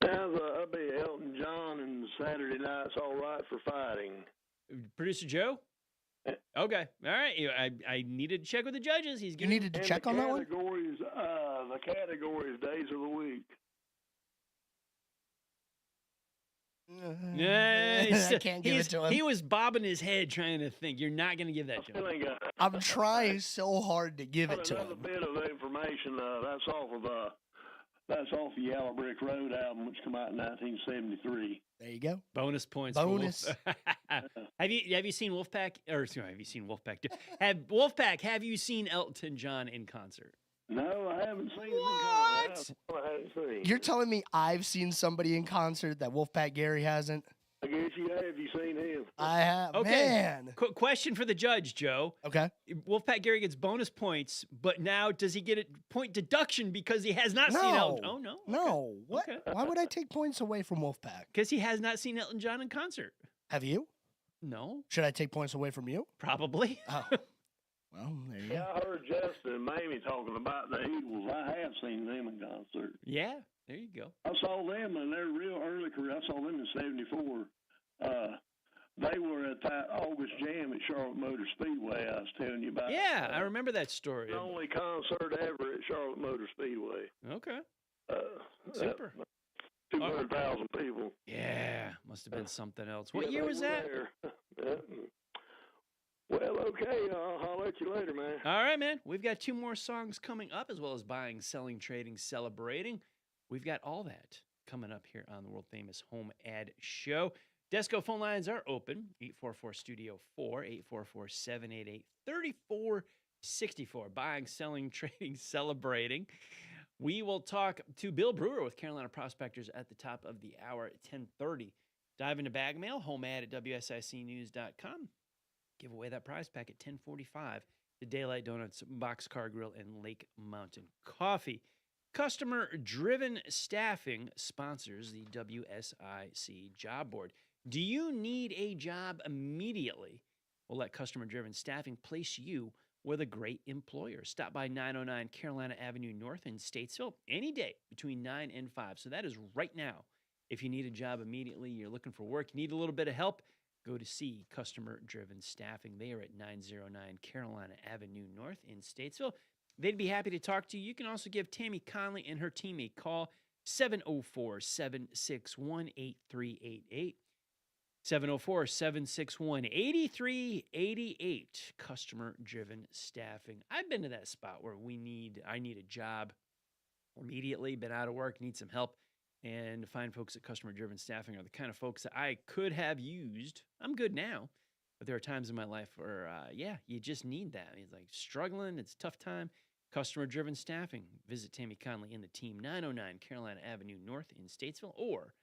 Speaker 10: I'll be Elton John and Saturday Night's All Right for Fighting.
Speaker 4: Producer Joe? Okay. All right. I needed to check with the judges.
Speaker 5: You needed to check on that one?
Speaker 10: The category is days of the week.
Speaker 5: I can't give it to him.
Speaker 4: He was bobbing his head trying to think. You're not going to give that to him.
Speaker 5: I'm trying so hard to give it to him.
Speaker 10: Another bit of information. That's off the Yellow Brick Road album, which came out in 1973.
Speaker 5: There you go.
Speaker 4: Bonus points.
Speaker 5: Bonus.
Speaker 4: Have you seen Wolfpack? Or sorry, have you seen Wolfpack? Have you seen Elton John in concert?
Speaker 10: No, I haven't seen him in concert. I haven't seen.
Speaker 5: You're telling me I've seen somebody in concert that Wolfpack Gary hasn't?
Speaker 10: I guess you have. You seen him?
Speaker 5: I have.
Speaker 4: Okay.
Speaker 5: Man.
Speaker 4: Question for the judge, Joe.
Speaker 5: Okay.
Speaker 4: Wolfpack Gary gets bonus points, but now does he get a point deduction because he has not seen Elton? Oh, no.
Speaker 5: No. What?
Speaker 4: Okay.
Speaker 5: Why would I take points away from Wolfpack?
Speaker 4: Because he has not seen Elton John in concert.
Speaker 5: Have you?
Speaker 4: No.
Speaker 5: Should I take points away from you?
Speaker 4: Probably.
Speaker 5: Oh. Well, there you
Speaker 10: Yeah,
Speaker 5: go.
Speaker 10: I heard Justin and Mamie talking about the Eagles. I have seen them in concert.
Speaker 4: Yeah, there you go.
Speaker 10: I saw them in their real early career. I saw them in '74. They were at that August Jam at Charlotte Motor Speedway I was telling you about.
Speaker 4: Yeah, I remember that story.
Speaker 10: The only concert ever at Charlotte Motor Speedway.
Speaker 4: Okay. Super.
Speaker 10: 200,000 people.
Speaker 4: Yeah, must have been something else. What
Speaker 10: Yeah,
Speaker 4: year
Speaker 10: they
Speaker 4: was
Speaker 10: were
Speaker 4: that?
Speaker 10: there. Well, okay. I'll let you later, man.
Speaker 4: All right, man. We've got 2 more songs coming up, as well as buying, selling, trading, celebrating. We've got all that coming up here on the world-famous HomeAd Show. Desco phone lines are open, 844-STUDIO-4, 844-788-3464. Buying, selling, trading, celebrating. We will talk to Bill Brewer with Carolina Prospectors at the top of the hour at 10:30. Dive into bag mail, HomeAd at WSICnews.com. Give away that prize pack at 10:45. The Daylight Donuts, Boxcar Grill, and Lake Mountain Coffee. Customer-driven staffing sponsors the WSIC job board. Do you need a job immediately? We'll let customer-driven staffing place you with a great employer. Stop by 909 Carolina Avenue North in Statesville any day between 9 and 5. So that is right now. If you need a job immediately, you're looking for work, you need a little bit of help, go to see Customer-Driven Staffing. They are at 909 Carolina Avenue North in Statesville. They'd be happy to talk to you. You can also give Tammy Conley and her team a call, 704-761-8388. 704-761-8388. Customer-Driven Staffing. I've been to that spot where I need a job immediately, been out of work, need some help. And fine folks at Customer-Driven Staffing are the kind of folks that I could have used. I'm good now, but there are times in my life where, you just need that. It's like struggling, it's a tough time. Customer-Driven Staffing. Visit Tammy Conley and the team, 909 Carolina Avenue North in Statesville, or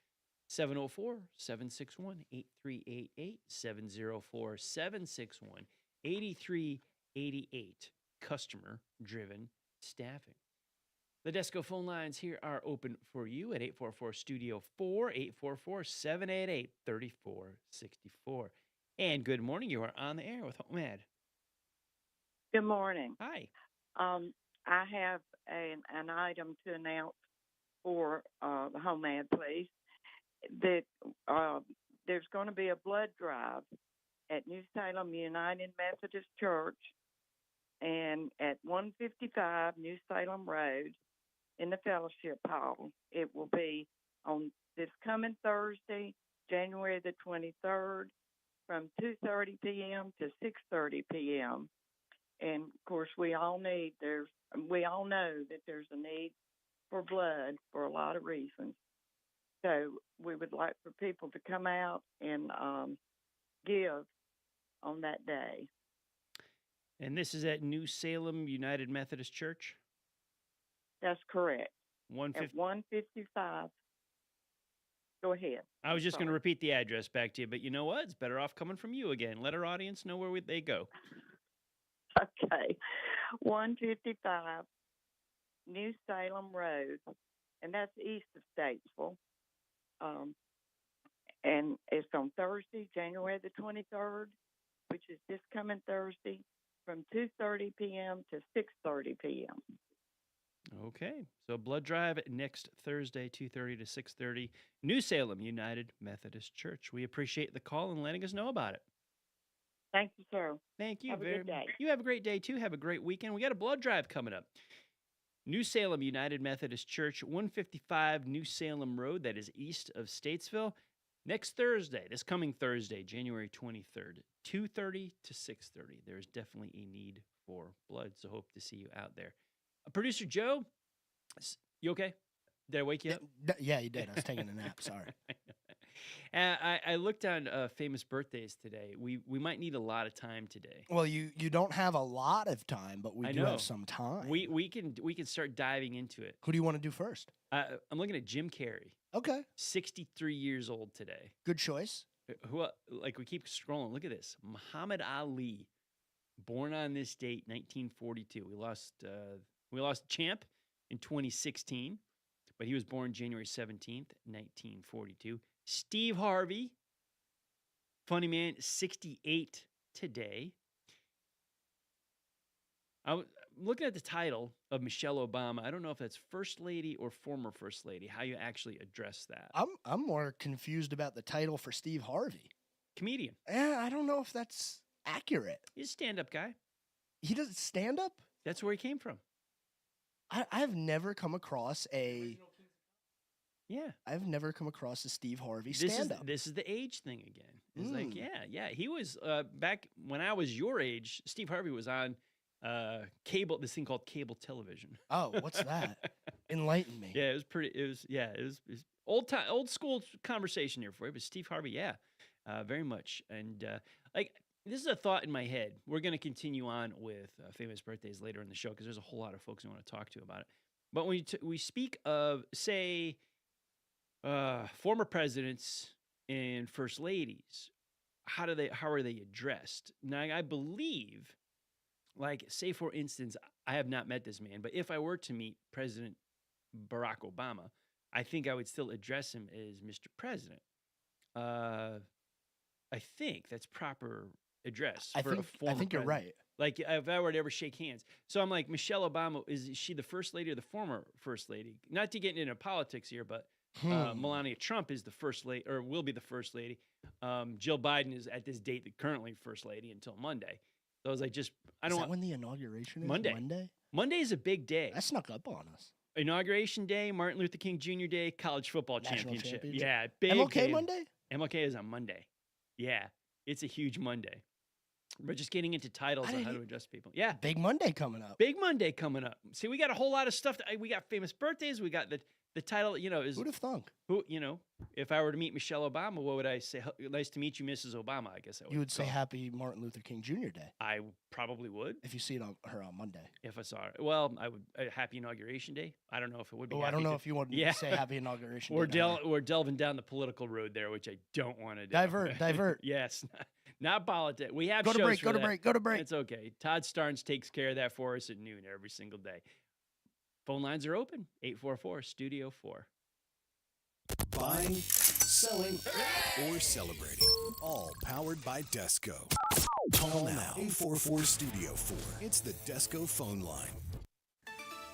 Speaker 4: 704-761-8388, 704-761-8388. Customer-Driven Staffing. The Desco phone lines here are open for you at 844-STUDIO-4, 844-788-3464. And good morning. You are on the air with HomeAd.
Speaker 1: Good morning.
Speaker 4: Hi.
Speaker 1: I have an item to announce for the HomeAd, please. That there's going to be a blood drive at New Salem United Methodist Church and at 155 New Salem Road in the Fellowship Hall. It will be on this coming Thursday, January the 23rd, from 2:30 p.m. to 6:30 p.m. And of course, we all know that there's a need for blood for a lot of reasons. So we would like for people to come out and give on that day.
Speaker 4: And this is at New Salem United Methodist Church?
Speaker 1: That's correct.
Speaker 4: 150.
Speaker 1: At 155 Go ahead.
Speaker 4: I was just going to
Speaker 1: Sorry.
Speaker 4: repeat the address back to you, but you know what? It's better off coming from you again. Let our audience know where they go.
Speaker 1: Okay. 155 New Salem Road, and that's east of Statesville. And it's on Thursday, January the 23rd, which is this coming Thursday, from 2:30 p.m. to 6:30 p.m.
Speaker 4: Okay. So blood drive next Thursday, 2:30 to 6:30, New Salem United Methodist Church. We appreciate the call and letting us know about it.
Speaker 1: Thank you, sir.
Speaker 4: Thank you
Speaker 1: Have a
Speaker 4: very
Speaker 1: good day.
Speaker 4: much. You have a great day, too. Have a great weekend. We got a blood drive coming up. New Salem United Methodist Church, 155 New Salem Road, that is east of Statesville. Next Thursday, this coming Thursday, January 23rd, 2:30 to 6:30. There's definitely a need for blood, so hope to see you out there. Producer Joe, you okay? Did I wake you up?
Speaker 5: Yeah, you did. I was taking a nap. Sorry.
Speaker 4: I looked on famous birthdays today. We might need a lot of time today.
Speaker 5: Well, you don't have a lot of time, but we
Speaker 4: I
Speaker 5: do
Speaker 4: know.
Speaker 5: have some time.
Speaker 4: We can start diving into it.
Speaker 5: Who do you want to do first?
Speaker 4: I'm looking at Jim Carrey.
Speaker 5: Okay.
Speaker 4: 63 years old today.
Speaker 5: Good choice.
Speaker 4: Who like we keep scrolling. Look at this. Muhammad Ali, born on this date, 1942. We lost champ in 2016, but he was born January 17th, 1942. Steve Harvey, funny man, 68 today. I'm looking at the title of Michelle Obama. I don't know if that's First Lady or former First Lady, how you actually address that.
Speaker 5: I'm more confused about the title for Steve Harvey.
Speaker 4: Comedian.
Speaker 5: I don't know if that's accurate.
Speaker 4: He's a stand-up guy.
Speaker 5: He does stand up?
Speaker 4: That's where he came from.
Speaker 5: I've never come across a
Speaker 4: Yeah.
Speaker 5: I've never come across a Steve Harvey
Speaker 4: This
Speaker 5: stand up.
Speaker 4: is the age thing again. It's like,
Speaker 5: Mm.
Speaker 4: yeah. He was back when I was your age. Steve Harvey was on cable. This thing called cable television.
Speaker 5: Oh, what's that? Enlighten me.
Speaker 4: Yeah, it was pretty. It was old school conversation here for you. But Steve Harvey, yeah, very much. And like this is a thought in my head. We're going to continue on with famous birthdays later in the show because there's a whole lot of folks we want to talk to about it. But when we speak of, say, former presidents and first ladies, how are they addressed? Now, I believe, like, say for instance, I have not met this man, but if I were to meet President Barack Obama, I think I would still address him as Mr. President. I think that's proper address for a former
Speaker 5: I think you're
Speaker 4: president.
Speaker 5: right.
Speaker 4: Like, if I were to ever shake hands. So I'm like, Michelle Obama, is she the first lady or the former first lady? Not to get into politics here, but Melania Trump is the first lady, or will be the first lady. Jill Biden is at this date the currently first lady until Monday. So I was like, I don't
Speaker 5: Is that
Speaker 4: want
Speaker 5: when the inauguration is?
Speaker 4: Monday. Monday is a big day.
Speaker 5: That snuck up on us.
Speaker 4: Inauguration Day, Martin Luther King Jr. Day, college football
Speaker 5: National
Speaker 4: championship.
Speaker 5: championship.
Speaker 4: Yeah, big
Speaker 5: MLK
Speaker 4: day.
Speaker 5: Monday?
Speaker 4: MLK is on Monday. Yeah, it's a huge Monday. We're just getting into titles on how to address people. Yeah.
Speaker 5: Big Monday coming up.
Speaker 4: Big Monday coming up. See, we got a whole lot of stuff. We got famous birthdays. We got the title, is...
Speaker 5: Who'd have thunk?
Speaker 4: Who, if I were to meet Michelle Obama, what would I say? Nice to meet you, Mrs. Obama, I guess I would.
Speaker 5: You would say
Speaker 4: call.
Speaker 5: Happy Martin Luther King Jr. Day.
Speaker 4: I probably would.
Speaker 5: If you see her on Monday.
Speaker 4: If I saw her. Well, I would. Happy Inauguration Day. I don't know if it would be.
Speaker 5: Oh, I don't know if you want to say Happy Inauguration Day.
Speaker 4: We're delving down the political road there, which I don't want to do.
Speaker 5: Divert.
Speaker 4: Yes. Not politics. We have
Speaker 5: Go to
Speaker 4: shows
Speaker 5: break,
Speaker 4: for
Speaker 5: go to
Speaker 4: that.
Speaker 5: break, go to break.
Speaker 4: It's okay. Todd Starnes takes care of that for us at noon every single day. Phone lines are open. 844-STUDIO 4.
Speaker 8: Buying, selling, or celebrating. All powered by Desco. Call now. 844-STUDIO 4. It's the Desco phone line.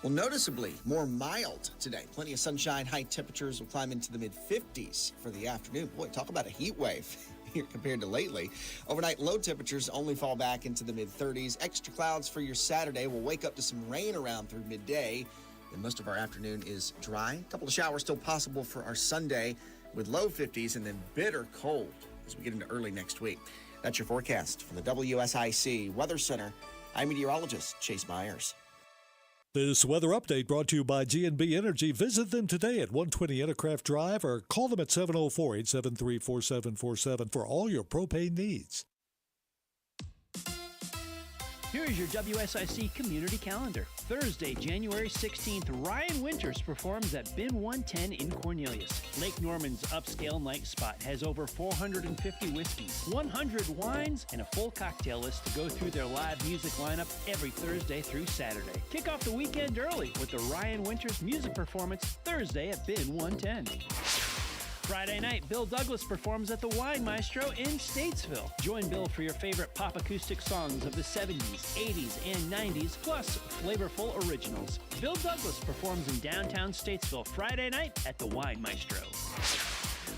Speaker 7: Well, noticeably more mild today. Plenty of sunshine. High temperatures will climb into the mid-50s for the afternoon. Boy, talk about a heat wave here compared to lately. Overnight, low temperatures only fall back into the mid-30s. Extra clouds for your Saturday. We'll wake up to some rain around through midday. And most of our afternoon is dry. A couple of showers still possible for our Sunday with low 50s and then bitter cold as we get into early next week. That's your forecast from the WSIC Weather Center. I'm meteorologist Chase Myers.
Speaker 2: This weather update brought to you by G&B Energy. Visit them today at 120 Intercraft Drive or call them at 704-873-4747 for all your propane needs.
Speaker 4: Here's your WSIC community calendar. Thursday, January 16th, Ryan Winters performs at Bin 110 in Cornelius. Lake Norman's upscale night spot has over 450 whiskeys, 100 wines, and a full cocktail list to go through their live music lineup every Thursday through Saturday. Kick off the weekend early with the Ryan Winters music performance Thursday at Bin 110. Friday night, Bill Douglas performs at the Wine Maestro in Statesville. Join Bill for your favorite pop acoustic songs of the 70s, 80s, and 90s, plus flavorful originals. Bill Douglas performs in downtown Statesville Friday night at the Wine Maestro.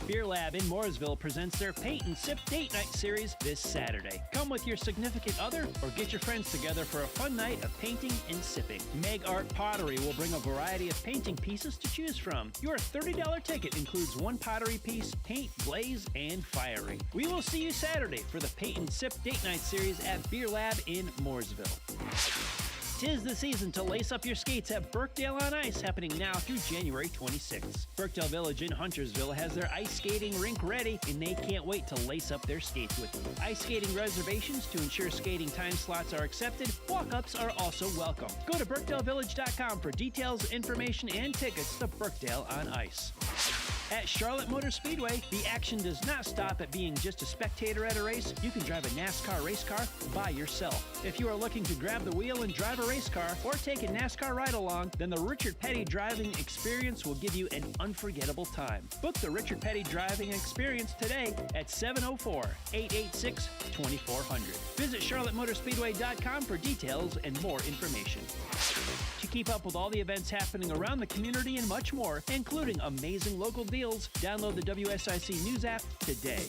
Speaker 4: Beer Lab in Mooresville presents their Paint and Sip Date Night series this Saturday. Come with your significant other or get your friends together for a fun night of painting and sipping. Meg Art Pottery will bring a variety of painting pieces to choose from. Your $30 ticket includes one pottery piece, paint, glaze, and firing. We will see you Saturday for the Paint and Sip Date Night series at Beer Lab in Mooresville. 'Tis the season to lace up your skates at Birkdale on Ice, happening now through January 26th. Birkdale Village in Huntersville has their ice skating rink ready, and they can't wait to lace up their skates with you. Ice skating reservations to ensure skating time slots are accepted. Walk-ups are also welcome. Go to BirkdaleVillage.com for details, information, and tickets to Birkdale on Ice. At Charlotte Motor Speedway, the action does not stop at being just a spectator at a race. You can drive a NASCAR race car by yourself. If you are looking to grab the wheel and drive a race car or take a NASCAR ride-along, then the Richard Petty driving experience will give you an unforgettable time. Book the Richard Petty driving experience today at 704-886-2400. Visit charlottemotorspeedway.com for details and more information. To keep up with all the events happening around the community and much more, including amazing local deals, download the WSIC News app today.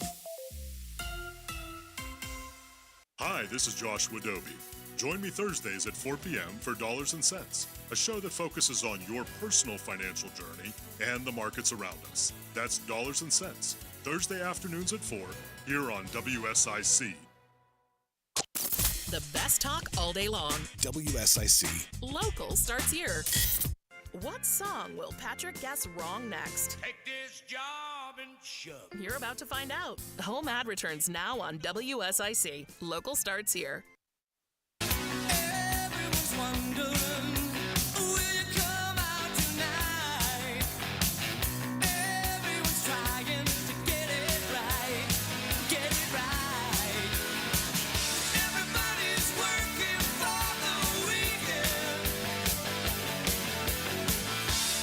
Speaker 9: Hi, this is Joshua Dobie. Join me Thursdays at 4 p.m. for Dollars and Cents, a show that focuses on your personal financial journey and the markets around us. That's Dollars and Cents, Thursday afternoons at 4, here on WSIC.
Speaker 19: The best talk all day long.
Speaker 8: WSIC.
Speaker 19: Local starts here. What song will Patrick guess wrong next?
Speaker 21: Take this job and shove.
Speaker 19: You're about to find out. HomeAd returns now on WSIC. Local starts here.
Speaker 21: Everyone's wondering, will you come out tonight? Everyone's trying to get it right. Get it right. Everybody's working for the weekend.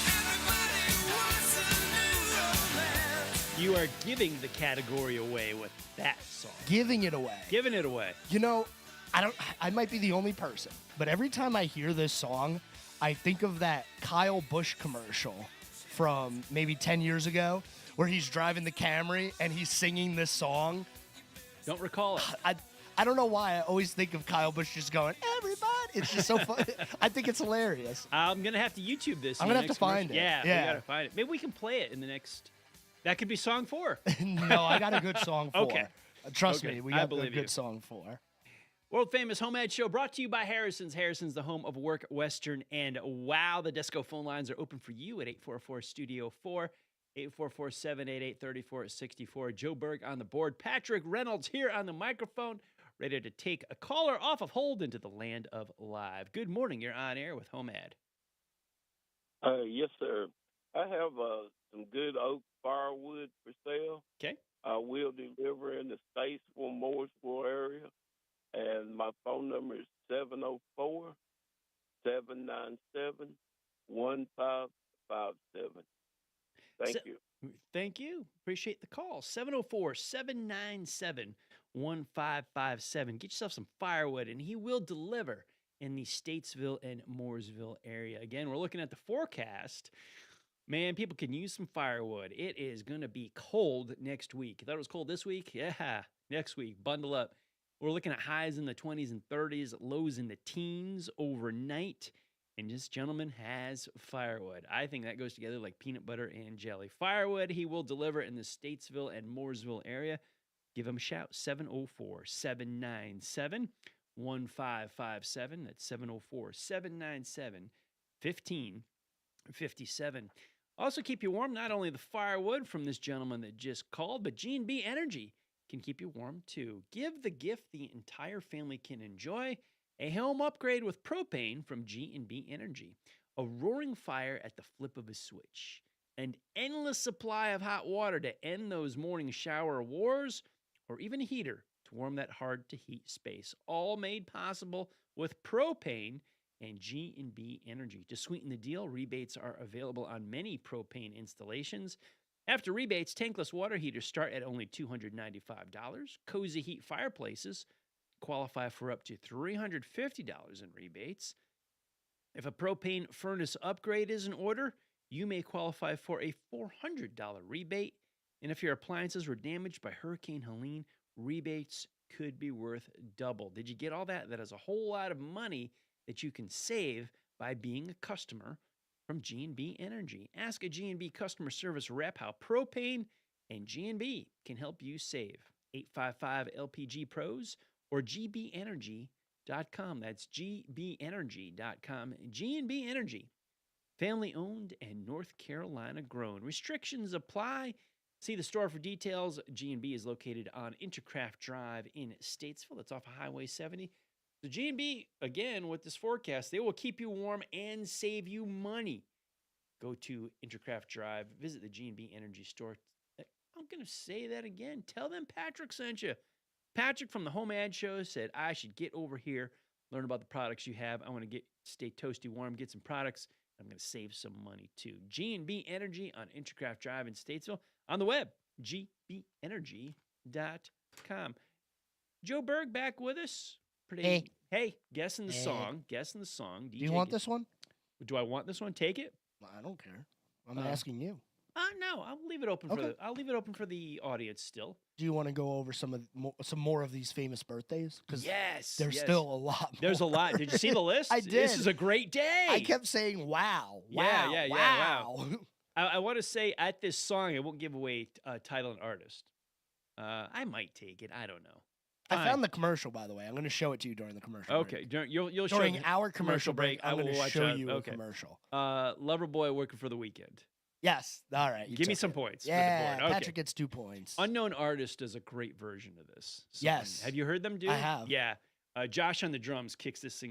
Speaker 21: Everybody wants a new romance.
Speaker 4: You are giving the category away with that song.
Speaker 5: Giving it away.
Speaker 4: Giving it away.
Speaker 5: You know, I might be the only person, but every time I hear this song, I think of that Kyle Busch commercial from maybe 10 years ago where he's driving the Camry and he's singing this song.
Speaker 4: Don't recall it.
Speaker 5: I don't know why. I always think of Kyle Busch just going, everybody. It's just so fun. I think it's hilarious.
Speaker 4: I'm going to have to YouTube this.
Speaker 5: I'm going to have to find it.
Speaker 4: Yeah, we got to find it. Maybe we can play it in the next. That could be song 4.
Speaker 5: No, I got a good song 4.
Speaker 4: Okay.
Speaker 5: Trust
Speaker 4: Okay,
Speaker 5: me, we
Speaker 4: I
Speaker 5: got a
Speaker 4: believe
Speaker 5: good
Speaker 4: you.
Speaker 5: song 4.
Speaker 4: World famous HomeAd Show brought to you by Harrison's. Harrison's, the home of work, Western, and wow. The Desco phone lines are open for you at 844-STUDIO-4, 844-788-3464. Joe Berg on the board. Patrick Reynolds here on the microphone, ready to take a caller off of hold into the land of live. Good morning. You're on air with HomeAd.
Speaker 22: Yes, sir. I have some good oak firewood for sale.
Speaker 4: Okay.
Speaker 22: I will deliver in the Statesville, Mooresville area. And my phone number is 704-797-1557. Thank you.
Speaker 4: Thank you. Appreciate the call. 704-797-1557. Get yourself some firewood, and he will deliver in the Statesville and Mooresville area. Again, we're looking at the forecast. Man, people can use some firewood. It is going to be cold next week. You thought it was cold this week? Yeah, next week. Bundle up. We're looking at highs in the 20s and 30s, lows in the teens overnight. And this gentleman has firewood. I think that goes together like peanut butter and jelly. Firewood, he will deliver in the Statesville and Mooresville area. Give him a shout, 704-797-1557. That's 704-797-1557. Also keep you warm, not only the firewood from this gentleman that just called, but G&B Energy can keep you warm too. Give the gift the entire family can enjoy. A home upgrade with propane from G&B Energy. A roaring fire at the flip of a switch. An endless supply of hot water to end those morning shower wars, or even a heater to warm that hard-to-heat space. All made possible with propane and G&B Energy. To sweeten the deal, rebates are available on many propane installations. After rebates, tankless water heaters start at only $295. Cozy heat fireplaces qualify for up to $350 in rebates. If a propane furnace upgrade is in order, you may qualify for a $400 rebate. And if your appliances were damaged by Hurricane Helene, rebates could be worth double. Did you get all that? That is a whole lot of money that you can save by being a customer from G&B Energy. Ask a G&B customer service rep how propane and G&B can help you save. 855-LPG-PROS or gbenergy.com. That's gbenergy.com. G&B Energy, family owned and North Carolina grown. Restrictions apply. See the store for details. G&B is located on Intercraft Drive in Statesville. It's off of Highway 70. So G&B, again, with this forecast, they will keep you warm and save you money. Go to Intercraft Drive. Visit the G&B Energy store. I'm going to say that again. Tell them Patrick sent you. Patrick from the HomeAd Show said, I should get over here, learn about the products you have. I want to stay toasty warm, get some products. I'm going to save some money, too. G&B Energy on Intercraft Drive in Statesville. On the web, gbeenergy.com. Joe Berg back with us. Hey, guessing the song. Guessing the song.
Speaker 5: Do you want this one?
Speaker 4: Do I want this one? Take it.
Speaker 5: I don't care. I'm asking you.
Speaker 4: No, I'll leave it open for the audience still.
Speaker 5: Do you want to go over some more of these famous birthdays? Because there's
Speaker 4: yes.
Speaker 5: still a lot more.
Speaker 4: There's a lot. Did you see the list?
Speaker 5: I did.
Speaker 4: This is a great day.
Speaker 5: I kept saying, wow.
Speaker 4: Wow. I want to say at this song, I won't give away title and artist. I might take it. I don't know.
Speaker 5: I found the commercial, by the way. I'm going to show it to you during the commercial
Speaker 4: break.
Speaker 5: You'll
Speaker 4: show
Speaker 5: during our commercial break. I'm going to show you a
Speaker 4: Okay.
Speaker 5: commercial.
Speaker 4: Loverboy working for the weekend.
Speaker 5: Yes. All right.
Speaker 4: Give me some points.
Speaker 5: Yeah.
Speaker 4: For the board.
Speaker 5: Patrick gets 2 points.
Speaker 4: Unknown Artist does a great version of this song.
Speaker 5: Yes.
Speaker 4: Have you heard them do?
Speaker 5: I have.
Speaker 4: Yeah. Josh on the drums kicks this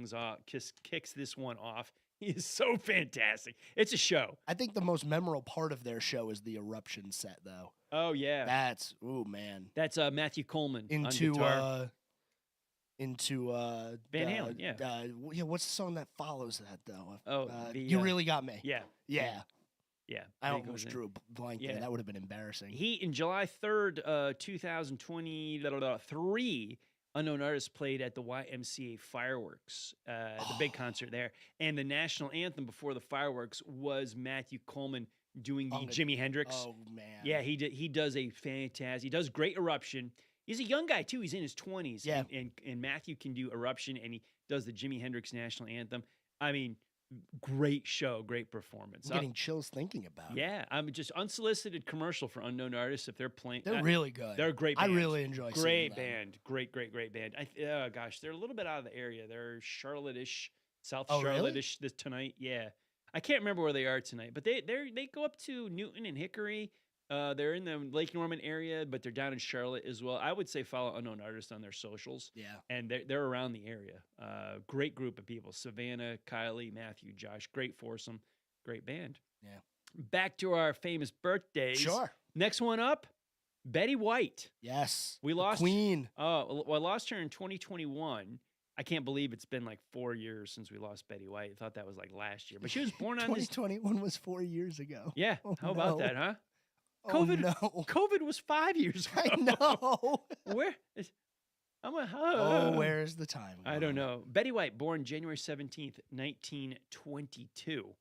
Speaker 4: one off. He is so fantastic. It's a show.
Speaker 5: I think the most memorable part of their show is the eruption set, though.
Speaker 4: Oh yeah.
Speaker 5: That's
Speaker 4: That's Matthew Coleman
Speaker 5: into
Speaker 4: on guitar. Van
Speaker 5: Halen.
Speaker 4: Yeah.
Speaker 5: What's the song that follows that though?
Speaker 4: You
Speaker 5: Really Got Me.
Speaker 4: Yeah.
Speaker 5: I almost drew a blank there. That would have been embarrassing.
Speaker 4: He, in July 3rd, 2023, Unknown Artist played at the YMCA Fireworks, the big concert there. And the national anthem before the fireworks was Matthew Coleman doing the Jimi Hendrix.
Speaker 5: Oh, man.
Speaker 4: Yeah, he does a fantastic, he does great Eruption. He's a young guy, too. He's in his 20s.
Speaker 5: Yeah.
Speaker 4: And Matthew can do Eruption, and he does the Jimi Hendrix national anthem. I mean, great show, great performance.
Speaker 5: I'm getting chills thinking about it.
Speaker 4: Yeah, I'm just unsolicited commercial for Unknown Artists. If they're playing,
Speaker 5: They're really good.
Speaker 4: They're a great band.
Speaker 5: I really enjoy seeing
Speaker 4: Great
Speaker 5: them.
Speaker 4: band. Great band. Oh gosh, they're a little bit out of the area. They're Charlotte-ish, South
Speaker 5: Oh, really?
Speaker 4: Charlotte-ish this tonight. Yeah, I can't remember where they are tonight, but they go up to Newton and Hickory. They're in the Lake Norman area, but they're down in Charlotte as well. I would say follow Unknown Artists on their socials.
Speaker 5: Yeah.
Speaker 4: And they're around the area. Great group of people. Savannah, Kylie, Matthew, Josh. Great foursome. Great band.
Speaker 5: Yeah.
Speaker 4: Back to our famous birthdays.
Speaker 5: Sure.
Speaker 4: Next one up, Betty White.
Speaker 5: Yes.
Speaker 4: We lost
Speaker 5: Queen.
Speaker 4: Oh, well, I lost her in 2021. I can't believe it's been like 4 years since we lost Betty White. I thought that was like last year. But she was born on this.
Speaker 5: 2021 was 4 years ago.
Speaker 4: Yeah. How about that, huh?
Speaker 5: COVID,
Speaker 4: COVID was 5 years ago.
Speaker 5: I know.
Speaker 4: Where
Speaker 5: where's the time?
Speaker 4: I don't know. Betty White, born January 17th, 1922.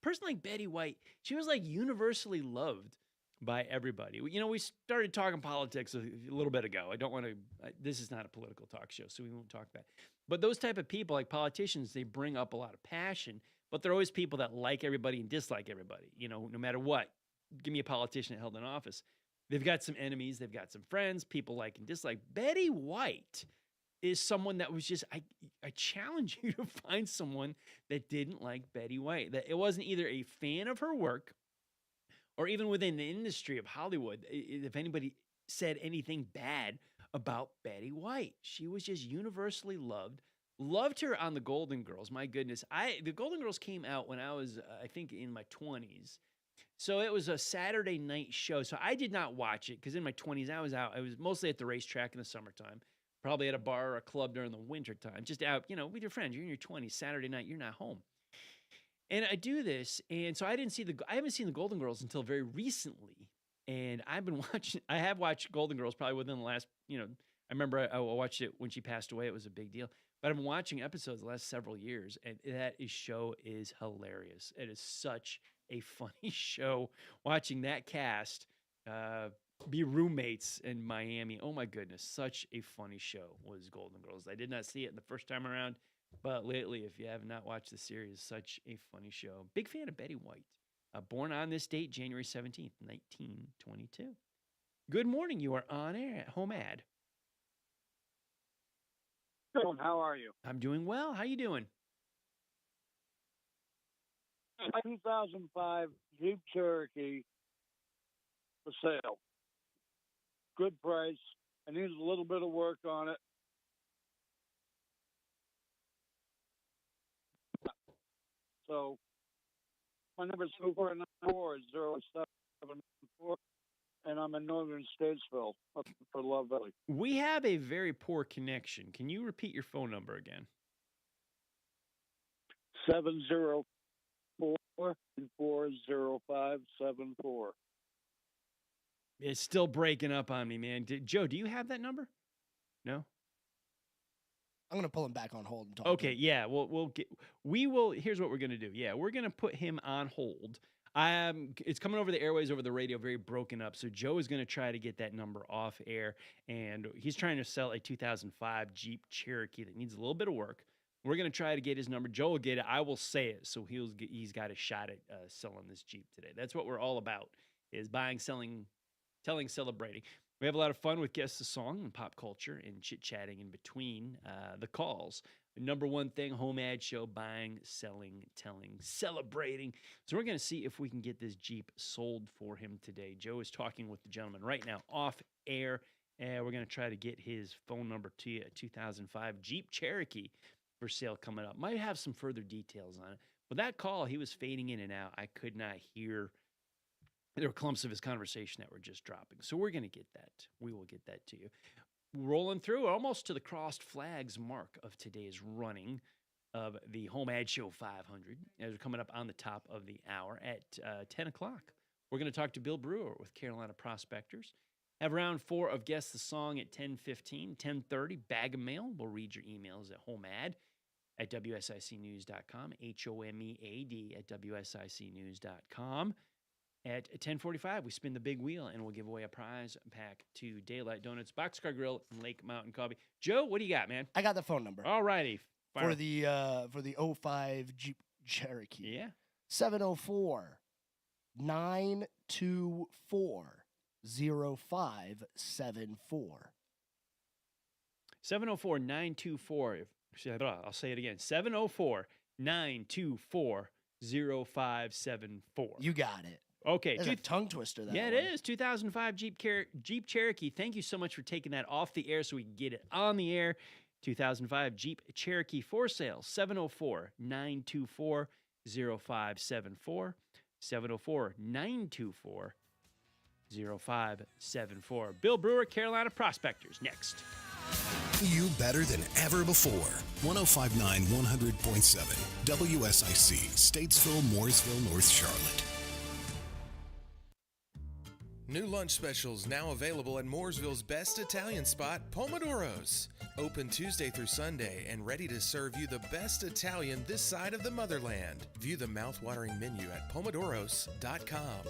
Speaker 4: Person like Betty White, she was like universally loved by everybody. You know, we started talking politics a little bit ago. I don't want to, this is not a political talk show, so we won't talk about it. But those type of people, like politicians, they bring up a lot of passion, but they're always people that like everybody and dislike everybody, you know, no matter what. Give me a politician that held an office. They've got some enemies. They've got some friends, people like and dislike. Betty White is someone that was just, I challenge you to find someone that didn't like Betty White, that it wasn't either a fan of her work or even within the industry of Hollywood. If anybody said anything bad about Betty White. She was just universally loved. Loved her on the Golden Girls. My goodness. The Golden Girls came out when I was, I think, in my 20s. So it was a Saturday night show. So I did not watch it because in my 20s, I was out. I was mostly at the racetrack in the summertime, probably at a bar or a club during the wintertime, just out, with your friends. You're in your 20s, Saturday night, you're not home. And I do this, and so I haven't seen the Golden Girls until very recently. And I have watched Golden Girls probably within the last, I remember I watched it when she passed away. It was a big deal. But I've been watching episodes the last several years, and show is hilarious. It is such a funny show. Watching that cast be roommates in Miami. Oh my goodness, such a funny show was Golden Girls. I did not see it the first time around, but lately, if you have not watched the series, such a funny show. Big fan of Betty White. Born on this date, January 17th, 1922. Good morning. You are on air at HomeAd.
Speaker 3: How are you?
Speaker 4: I'm doing well. How you doing?
Speaker 3: 2005 Jeep Cherokee for sale. Good price. I need a little bit of work on it. So my number is 2494074, and I'm in northern Statesville, up for Love Valley.
Speaker 4: We have a very poor connection. Can you repeat your phone number again?
Speaker 3: 704-40574.
Speaker 4: It's still breaking up on me, man. Joe, do you have that number? No?
Speaker 5: I'm gonna pull him back on hold and talk.
Speaker 4: Okay, yeah. We will. Here's what we're gonna do. Yeah, we're gonna put him on hold. It's coming over the airways, over the radio, very broken up. So Joe is gonna try to get that number off air, and he's trying to sell a 2005 Jeep Cherokee that needs a little bit of work. We're gonna try to get his number. Joe will get it. I will say it, so he's got a shot at selling this Jeep today. That's what we're all about: is buying, selling, telling, celebrating. We have a lot of fun with Guess the Song and pop culture and chit-chatting in between the calls. The number one thing, HomeAd Show, buying, selling, telling, celebrating. So we're going to see if we can get this Jeep sold for him today. Joe is talking with the gentleman right now off air, and we're going to try to get his phone number to you, a 2005 Jeep Cherokee for sale coming up. Might have some further details on it. But that call, he was fading in and out. I could not hear. There were clumps of his conversation that were just dropping. So we're going to get that. We will get that to you. Rolling through almost to the crossed flags mark of today's running of the HomeAd Show 500. As we're coming up on the top of the hour at 10 o'clock. We're going to talk to Bill Brewer with Carolina Prospectors. Have round 4 of Guess the Song at 10:15. 10:30, Bag of Mail. We'll read your emails at HomeAd at WSICnews.com. HomeAD at WSICnews.com. At 10:45, we spin the big wheel, and we'll give away a prize pack to Daylight Donuts, Boxcar Grill, and Lake Mountain Coffee. Joe, what do you got, man?
Speaker 5: I got the phone number.
Speaker 4: All righty.
Speaker 5: For the 05 Jeep Cherokee.
Speaker 4: Yeah.
Speaker 5: 704-924-0574.
Speaker 4: 704-924. I'll say it again. 704-924-0574.
Speaker 5: You got it.
Speaker 4: Okay.
Speaker 5: That's a tongue twister, that
Speaker 4: Yeah,
Speaker 5: one.
Speaker 4: it is. 2005 Jeep Cherokee. Thank you so much for taking that off the air so we can get it on the air. 2005 Jeep Cherokee for sale. 704-924-0574. 704-924-0574. Bill Brewer, Carolina Prospectors. Next.
Speaker 8: You better than ever before. 1059 100.7 WSIC, Statesville, Mooresville, North Charlotte.
Speaker 6: New lunch specials now available at Mooresville's best Italian spot, Pomodoro's. Open Tuesday through Sunday and ready to serve you the best Italian this side of the motherland. View the mouth-watering menu at pomodoros.com.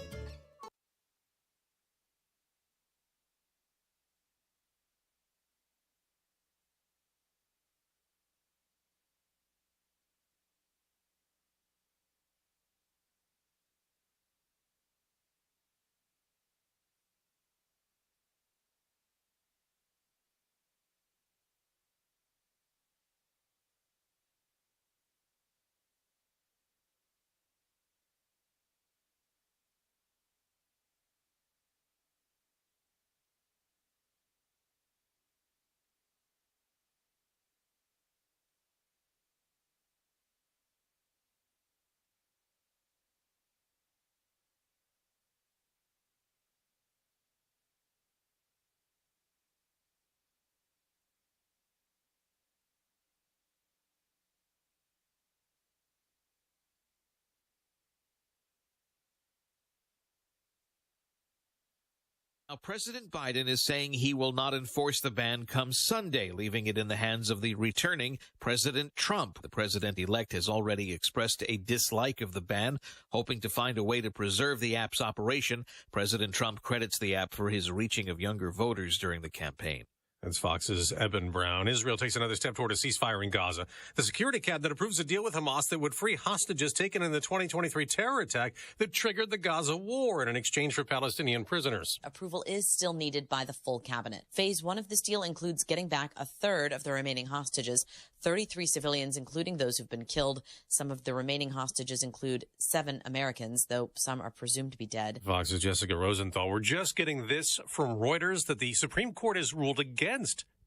Speaker 12: Now, President Biden is saying he will not enforce the ban come Sunday, leaving it in the hands of the returning President Trump. The president-elect has already expressed a dislike of the ban, hoping to find a way to preserve the app's operation. President Trump credits the app for his reaching of younger voters during the campaign.
Speaker 13: That's Fox's Eben Brown. Israel takes another step toward a ceasefire in Gaza. The security cabinet approves a deal with Hamas that would free hostages taken in the 2023 terror attack that triggered the Gaza war in an exchange for Palestinian prisoners.
Speaker 23: Approval is still needed by the full cabinet. Phase 1 of this deal includes getting back a third of the remaining hostages, 33 civilians, including those who've been killed. Some of the remaining hostages include 7 Americans, though some are presumed to be dead.
Speaker 13: Fox's Jessica Rosenthal. We're just getting this from Reuters that the Supreme Court has ruled against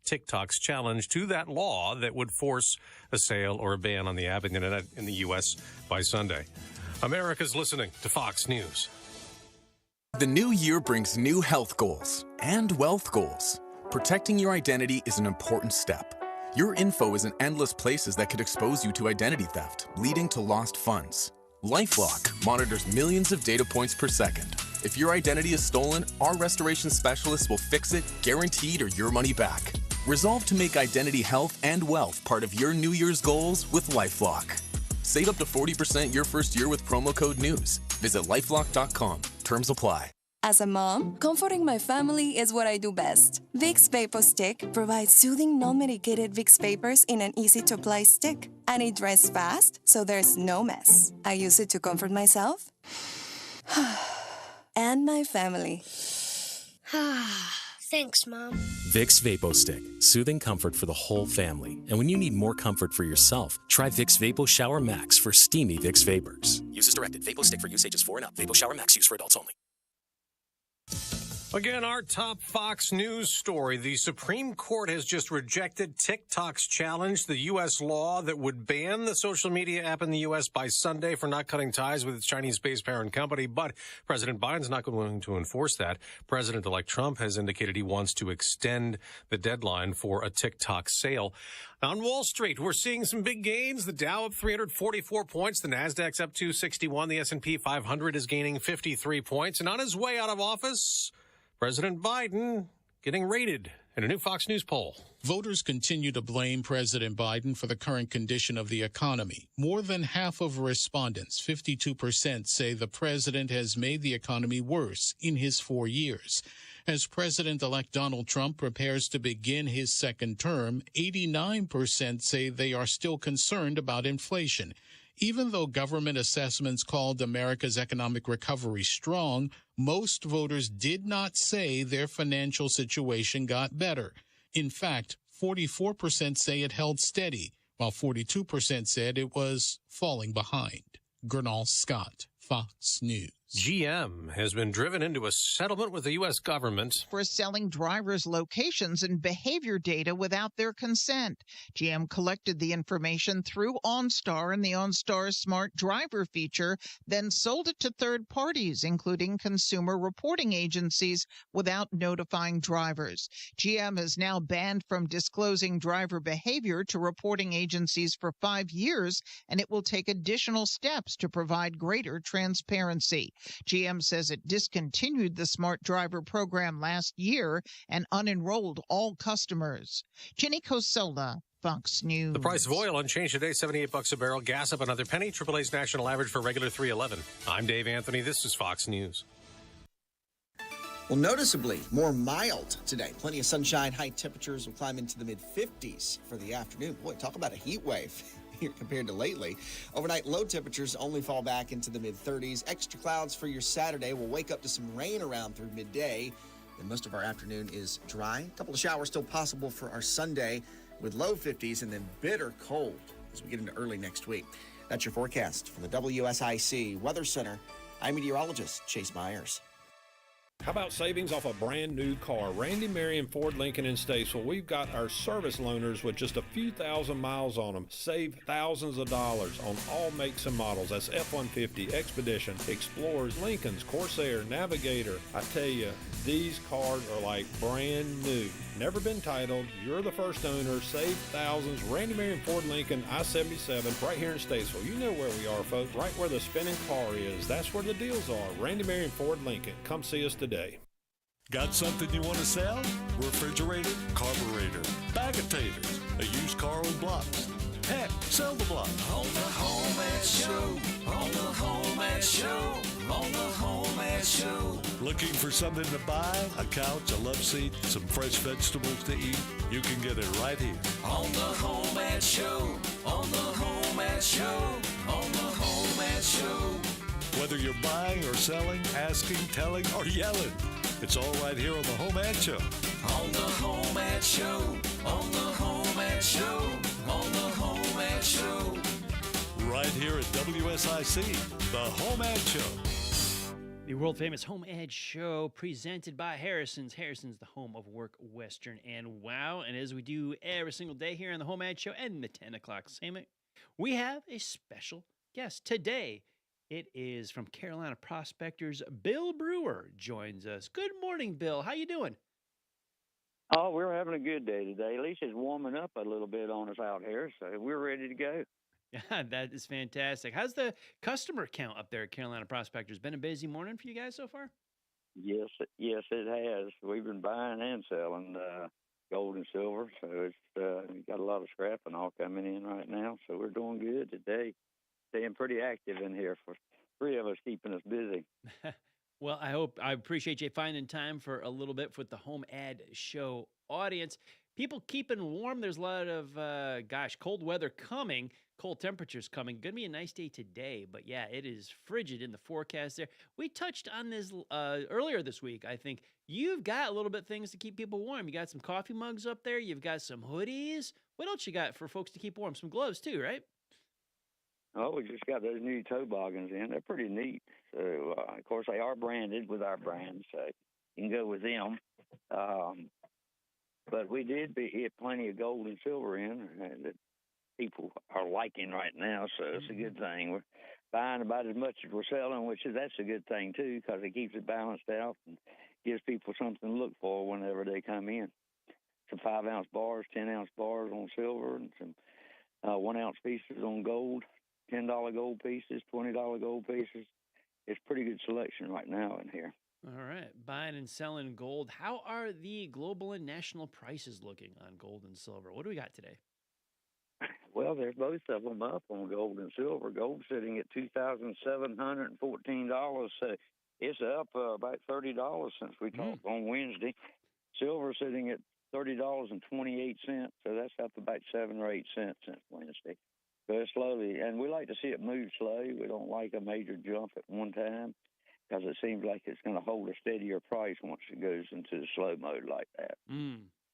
Speaker 13: TikTok's challenge to that law that would force a sale or a ban on the app in the U.S. by Sunday. America's listening to Fox News.
Speaker 24: The new year brings new health goals and wealth goals. Protecting your identity is an important step. Your info is in endless places that could expose you to identity theft, leading to lost funds. LifeLock monitors millions of data points per second. If your identity is stolen, our restoration specialists will fix it, guaranteed, or your money back. Resolve to make identity health and wealth part of your New Year's goals with LifeLock. Save up to 40% your first year with promo code NEWS. Visit LifeLock.com. Terms apply.
Speaker 25: As a mom, comforting my family is what I do best. Vicks Vapor Stick provides soothing, non-medicated Vicks vapors in an easy-to-apply stick. And it dries fast, so there's no mess. I use it to comfort myself and my family.
Speaker 26: Thanks, Mom.
Speaker 27: Vicks Vapo Stick. Soothing comfort for the whole family. And when you need more comfort for yourself, try Vicks Vapo Shower Max for steamy Vicks Vapors. Use as directed. Vapo Stick for use ages 4 and up. Vapo Shower Max use for adults only.
Speaker 13: Again, our top Fox News story. The Supreme Court has just rejected TikTok's challenge, the U.S. law that would ban the social media app in the U.S. by Sunday for not cutting ties with its Chinese-based parent company. But President Biden's not going to enforce that. President-elect Trump has indicated he wants to extend the deadline for a TikTok sale. On Wall Street, we're seeing some big gains. The Dow up 344 points. The Nasdaq's up 261. The S&P 500 is gaining 53 points. And on his way out of office, President Biden getting rated in a new Fox News poll.
Speaker 28: Voters continue to blame President Biden for the current condition of the economy. More than half of respondents, 52%, say the president has made the economy worse in his 4 years. As President-elect Donald Trump prepares to begin his second term, 89% say they are still concerned about inflation. Even though government assessments called America's economic recovery strong, most voters did not say their financial situation got better. In fact, 44% say it held steady, while 42% said it was falling behind. Gernal Scott, Fox News.
Speaker 13: GM has been driven into a settlement with the U.S. government
Speaker 29: for selling drivers' locations and behavior data without their consent. GM collected the information through OnStar and the OnStar Smart Driver feature, then sold it to third parties, including consumer reporting agencies, without notifying drivers. GM is now banned from disclosing driver behavior to reporting agencies for 5 years, and it will take additional steps to provide greater transparency. GM says it discontinued the Smart Driver program last year and unenrolled all customers. Jenny Cosola, Fox News.
Speaker 13: The price of oil unchanged today, $78 a barrel. Gas up another penny. AAA's national average for regular $3.11. I'm Dave Anthony. This is Fox News.
Speaker 7: Well, noticeably more mild today. Plenty of sunshine. High temperatures will climb into the mid-50s for the afternoon. Boy, talk about a heat wave here compared to lately. Overnight low temperatures only fall back into the mid-30s. Extra clouds for your Saturday. We'll wake up to some rain around through midday. And most of our afternoon is dry. A couple of showers still possible for our Sunday with low 50s and then bitter cold as we get into early next week. That's your forecast from the WSIC Weather Center. I'm meteorologist Chase Myers.
Speaker 30: How about savings off a brand new car? Randy Marion Ford Lincoln in Statesville. We've got our service loaners with just a few thousand miles on them. Save thousands of dollars on all makes and models. That's F-150, Expedition, Explorers, Lincolns, Corsair, Navigator. I tell you, these cars are like brand new. Never been titled. You're the first owner. Save thousands. Randy Marion Ford Lincoln, I-77, right here in Statesville. You know where we are, folks. Right where the spinning car is. That's where the deals are. Randy Marion Ford Lincoln. Come see us today.
Speaker 2: Got something you want to sell? Refrigerator, carburetor, bag of taters, a used car on blocks. Heck, sell the block.
Speaker 21: On the HomeAd Show, on the HomeAd Show, on the HomeAd Show.
Speaker 2: Looking for something to buy? A couch, a love seat, some fresh vegetables to eat? You can get it right here.
Speaker 21: On the HomeAd Show, on the HomeAd Show, on the HomeAd Show.
Speaker 2: Whether you're buying or selling, asking, telling, or yelling, it's all right here on the HomeAd Show.
Speaker 21: On the HomeAd Show, on the HomeAd Show, on the HomeAd Show.
Speaker 2: Right here at WSIC, the HomeAd Show.
Speaker 4: The world famous HomeAd Show presented by Harrison's. Harrison's, the home of work, Western, and wow. And as we do every single day here on the HomeAd Show and the 10 o'clock segment, we have a special guest today. It is from Carolina Prospectors. Bill Brewer joins us. Good morning, Bill. How you doing?
Speaker 1: Oh, we're having a good day today. At least it's warming up a little bit on us out here, so we're ready to go.
Speaker 4: Yeah, that is fantastic. How's the customer count up there at Carolina Prospectors? Been a busy morning for you guys so far?
Speaker 1: Yes, it has. We've been buying and selling gold and silver, so it's got a lot of scrap and all coming in right now. So we're doing good today. Staying pretty active in here for three of us, keeping us busy.
Speaker 4: Well, I appreciate you finding time for a little bit with the HomeAd Show audience. People keeping warm. There's a lot of, cold weather coming, cold temperatures coming. Going to be a nice day today, but yeah, it is frigid in the forecast there. We touched on this earlier this week, I think. You've got a little bit of things to keep people warm. You got some coffee mugs up there. You've got some hoodies. What else you got for folks to keep warm? Some gloves too, right?
Speaker 1: Oh, we just got those new toboggans in. They're pretty neat. So, of course, they are branded with our brand, so you can go with them. But we did hit plenty of gold and silver in that people are liking right now, so it's a good thing. We're buying about as much as we're selling, that's a good thing, too, because it keeps it balanced out and gives people something to look for whenever they come in. Some 5-ounce bars, 10-ounce bars on silver, and some 1-ounce pieces on gold. $10 gold pieces, $20 gold pieces. It's pretty good selection right now in here.
Speaker 4: All right. Buying and selling gold. How are the global and national prices looking on gold and silver? What do we got today?
Speaker 1: Well, there's both of them up on gold and silver. Gold sitting at $2,714, so it's up about $30 since we talked on Wednesday. Silver sitting at $30.28, so that's up about 7 or 8 cents since Wednesday. So it's slowly, and we like to see it move slow. We don't like a major jump at one time because it seems like it's going to hold a steadier price once it goes into the slow mode like that.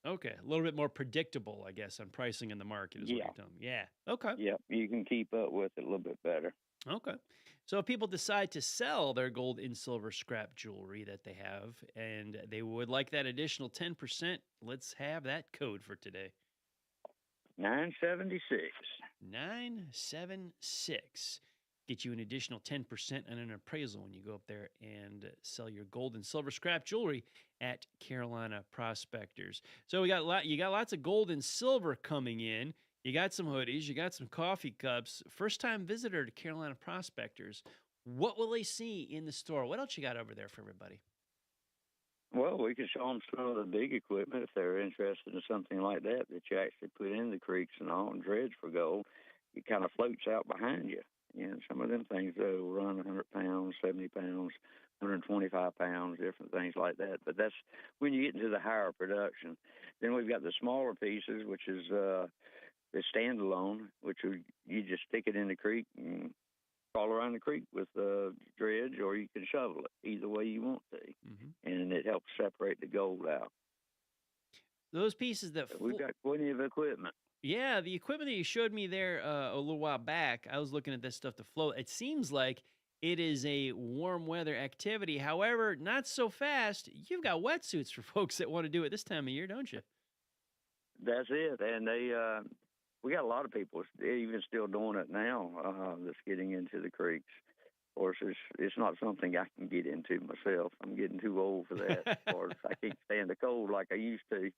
Speaker 4: Okay, a little bit more predictable, I guess, on pricing in the market is what you're telling me. Yeah, okay.
Speaker 1: Yep, you can keep up with it a little bit better.
Speaker 4: Okay. So if people decide to sell their gold and silver scrap jewelry that they have and they would like that additional 10%, let's have that code for today.
Speaker 1: 976.
Speaker 4: 976. Get you an additional 10% on an appraisal when you go up there and sell your gold and silver scrap jewelry at Carolina Prospectors. So you got lots of gold and silver coming in. You got some hoodies, you got some coffee cups. First-time visitor to Carolina Prospectors. What will they see in the store? What else you got over there for everybody?
Speaker 1: Well, we can show them some of the big equipment if they're interested in something like that you actually put in the creeks and all and dredge for gold. It kind of floats out behind you. And some of them things, though, run 100 pounds, 70 pounds, 125 pounds, different things like that. But that's when you get into the higher production. Then we've got the smaller pieces, which is the standalone, which you just stick it in the creek and crawl around the creek with dredge, or you can shovel it, either way you want to. And it helps separate the gold out.
Speaker 4: Those pieces that
Speaker 1: we've got plenty of equipment.
Speaker 4: Yeah, the equipment that you showed me there a little while back, I was looking at this stuff to float. It seems like it is a warm weather activity. However, not so fast. You've got wetsuits for folks that want to do it this time of year, don't you?
Speaker 1: That's it. And we got a lot of people even still doing it now that's getting into the creeks. Of course, it's not something I can get into myself. I'm getting too old for that. Or I can't stand the cold like I used to.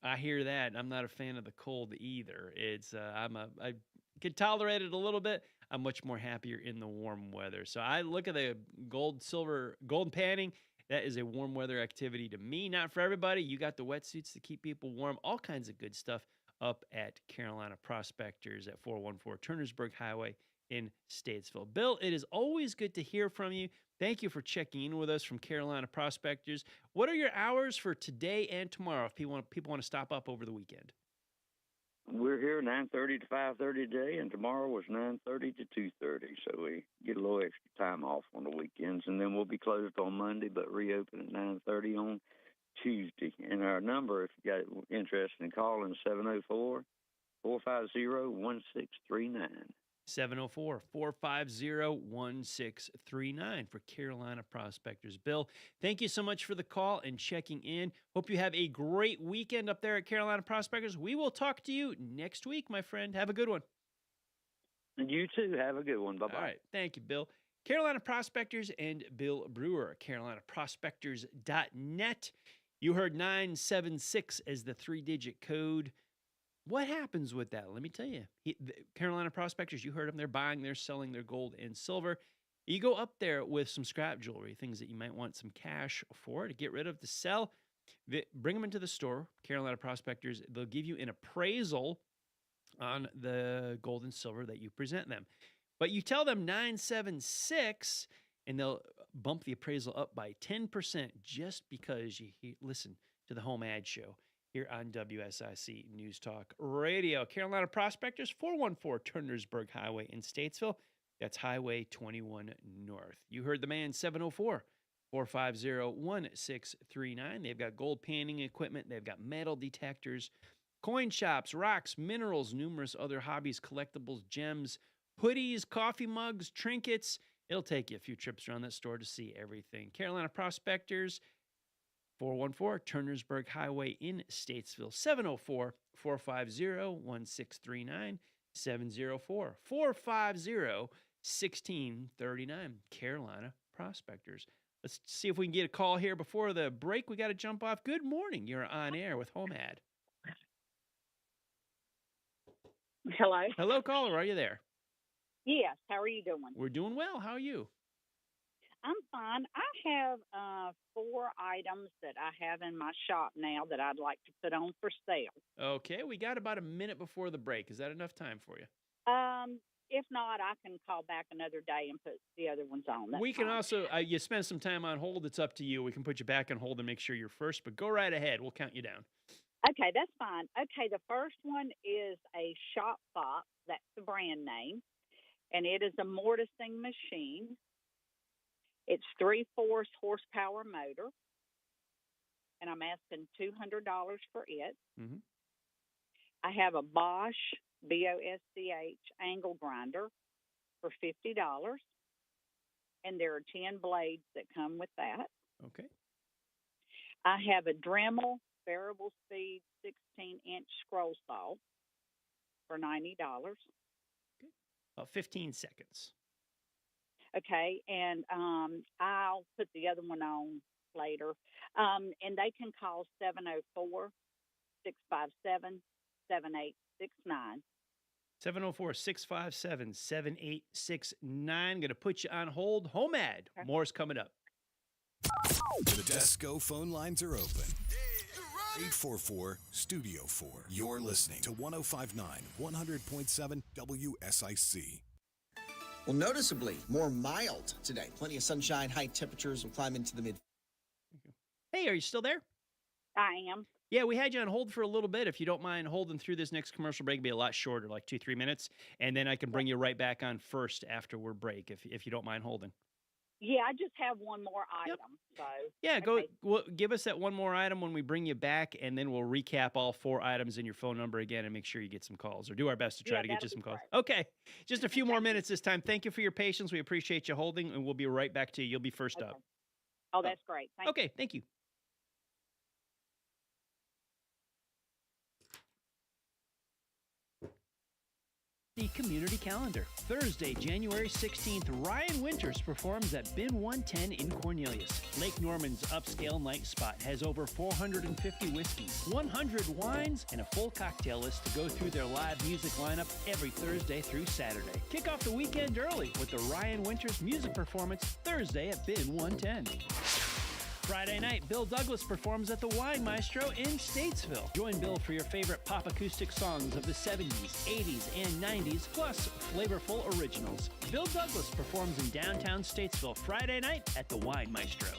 Speaker 4: I hear that. I'm not a fan of the cold either. It's I can tolerate it a little bit. I'm much more happier in the warm weather. So I look at the gold, silver, gold panning. That is a warm weather activity to me, not for everybody. You got the wetsuits to keep people warm, all kinds of good stuff up at Carolina Prospectors at 414 Turnersburg Highway in Statesville. Bill, it is always good to hear from you. Thank you for checking in with us from Carolina Prospectors. What are your hours for today and tomorrow if people want to stop up over the weekend?
Speaker 1: We're here 9:30 to 5:30 today, and tomorrow was 9:30 to 2:30. So we get a little extra time off on the weekends, and then we'll be closed on Monday, but reopen at 9:30 on Tuesday. And our number, if you got interested in calling, 704-450-1639.
Speaker 4: 704-450-1639 for Carolina Prospectors. Bill, thank you so much for the call and checking in. Hope you have a great weekend up there at Carolina Prospectors. We will talk to you next week, my friend. Have a good one.
Speaker 1: And you too. Have a good one. Bye-bye.
Speaker 4: All right. Thank you, Bill. Carolina Prospectors and Bill Brewer, carolinaprospectors.net. You heard 976 as the 3-digit code. What happens with that? Let me tell you. Carolina Prospectors, you heard them. They're buying, they're selling their gold and silver. You go up there with some scrap jewelry, things that you might want some cash for to get rid of, to sell. Bring them into the store, Carolina Prospectors. They'll give you an appraisal on the gold and silver that you present them. But you tell them 976, and they'll bump the appraisal up by 10% just because you listen to the HomeAd Show here on WSIC News Talk Radio. Carolina Prospectors, 414 Turnersburg Highway in Statesville. That's Highway 21 North. You heard the man, 704-450-1639. They've got gold panning equipment. They've got metal detectors, coin shops, rocks, minerals, numerous other hobbies, collectibles, gems, hoodies, coffee mugs, trinkets. It'll take you a few trips around that store to see everything. Carolina Prospectors, 414 Turnersburg Highway in Statesville, 704-450-1639, 704-450-1639, Carolina Prospectors. Let's see if we can get a call here before the break. We got to jump off. Good morning. You're on air with HomeAd.
Speaker 9: Hello.
Speaker 4: Hello, caller. Are you there?
Speaker 9: Yes. How are you doing?
Speaker 4: We're doing well. How are you?
Speaker 9: I'm fine. I have 4 items that I have in my shop now that I'd like to put on for sale.
Speaker 4: Okay, we got about a minute before the break. Is that enough time for you?
Speaker 9: If not, I can call back another day and put the other ones on. That's
Speaker 4: we can
Speaker 9: fine.
Speaker 4: also, you spend some time on hold. It's up to you. We can put you back on hold and make sure you're first, but go right ahead. We'll count you down.
Speaker 9: Okay, that's fine. Okay, the first one is a Shop Fox. That's the brand name. And it is a mortising machine. It's 3/4 horsepower motor, and I'm asking $200 for it.
Speaker 4: Mm-hmm.
Speaker 9: I have a Bosch, B-O-S-C-H, angle grinder for $50, and there are 10 blades that come with that.
Speaker 4: Okay.
Speaker 9: I have a Dremel variable speed 16-inch scroll saw for $90.
Speaker 4: Okay. About 15 seconds.
Speaker 9: Okay, and I'll put the other one on later. And they can call 704-657-7869.
Speaker 4: 704-657-7869. Going to put you on hold. HomeAd. Okay. More's coming up.
Speaker 8: The Desco phone lines are open. 844-STUDIO-4. You're listening to 105.9, 100.7 WSIC.
Speaker 7: Well, noticeably more mild today. Plenty of sunshine. High temperatures will climb into the mid.
Speaker 4: Hey, are you still there?
Speaker 9: I am.
Speaker 4: Yeah, we had you on hold for a little bit. If you don't mind holding through this next commercial break, it'll be a lot shorter, like 2-3 minutes. And then I can bring you right back on first after we're break, if you don't mind holding.
Speaker 9: Yeah, I just have one more item. So
Speaker 4: yeah, give us that one more item when we bring you back, and then we'll recap all 4 items and your phone number again and make sure you get some calls, or do our best to try to get you some calls. Okay, just a few more minutes this time. Thank you for your patience. We appreciate you holding, and we'll be right back to you. You'll be first up.
Speaker 9: Oh, that's great.
Speaker 4: Okay, thank you. The community calendar. Thursday, January 16th, Ryan Winters performs at Bin 110 in Cornelius. Lake Norman's upscale night spot has over 450 whiskeys, 100 wines, and a full cocktail list to go through their live music lineup every Thursday through Saturday. Kick off the weekend early with the Ryan Winters music performance Thursday at Bin 110. Friday night, Bill Douglas performs at the Wine Maestro in Statesville. Join Bill for your favorite pop acoustic songs of the 70s, 80s, and 90s, plus flavorful originals. Bill Douglas performs in downtown Statesville Friday night at the Wine Maestro.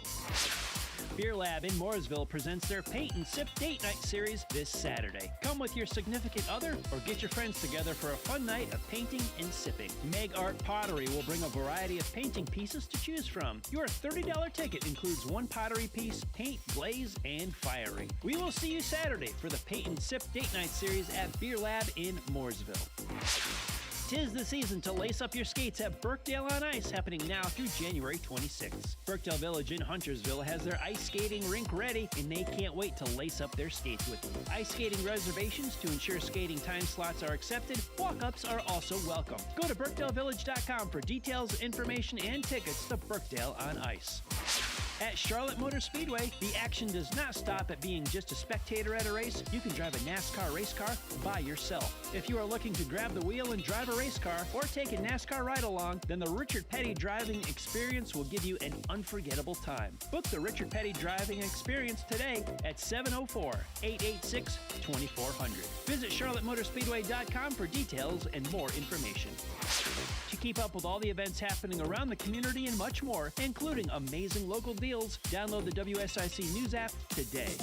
Speaker 4: Beer Lab in Mooresville presents their Paint and Sip Date Night series this Saturday. Come with your significant other or get your friends together for a fun night of painting and sipping. Meg Art Pottery will bring a variety of painting pieces to choose from. Your $30 ticket includes one pottery piece, paint, glaze, and firing. We will see you Saturday for the Paint and Sip Date Night series at Beer Lab in Mooresville. 'Tis the season to lace up your skates at Birkdale on Ice, happening now through January 26th. Birkdale Village in Huntersville has their ice skating rink ready, and they can't wait to lace up their skates with you. Ice skating reservations to ensure skating time slots are accepted. Walk-ups are also welcome. Go to BirkdaleVillage.com for details, information, and tickets to Birkdale on Ice. At Charlotte Motor Speedway, the action does not stop at being just a spectator at a race. You can drive a NASCAR race car by yourself. If you are looking to grab the wheel and drive a race car or take a NASCAR ride-along, then the Richard Petty driving experience will give you an unforgettable time. Book the Richard Petty driving experience today at 704-886-2400. Visit charlottemotorspeedway.com for details and more information. To keep up with all the events happening around the community and much more, including amazing local deals, download the WSIC News app today.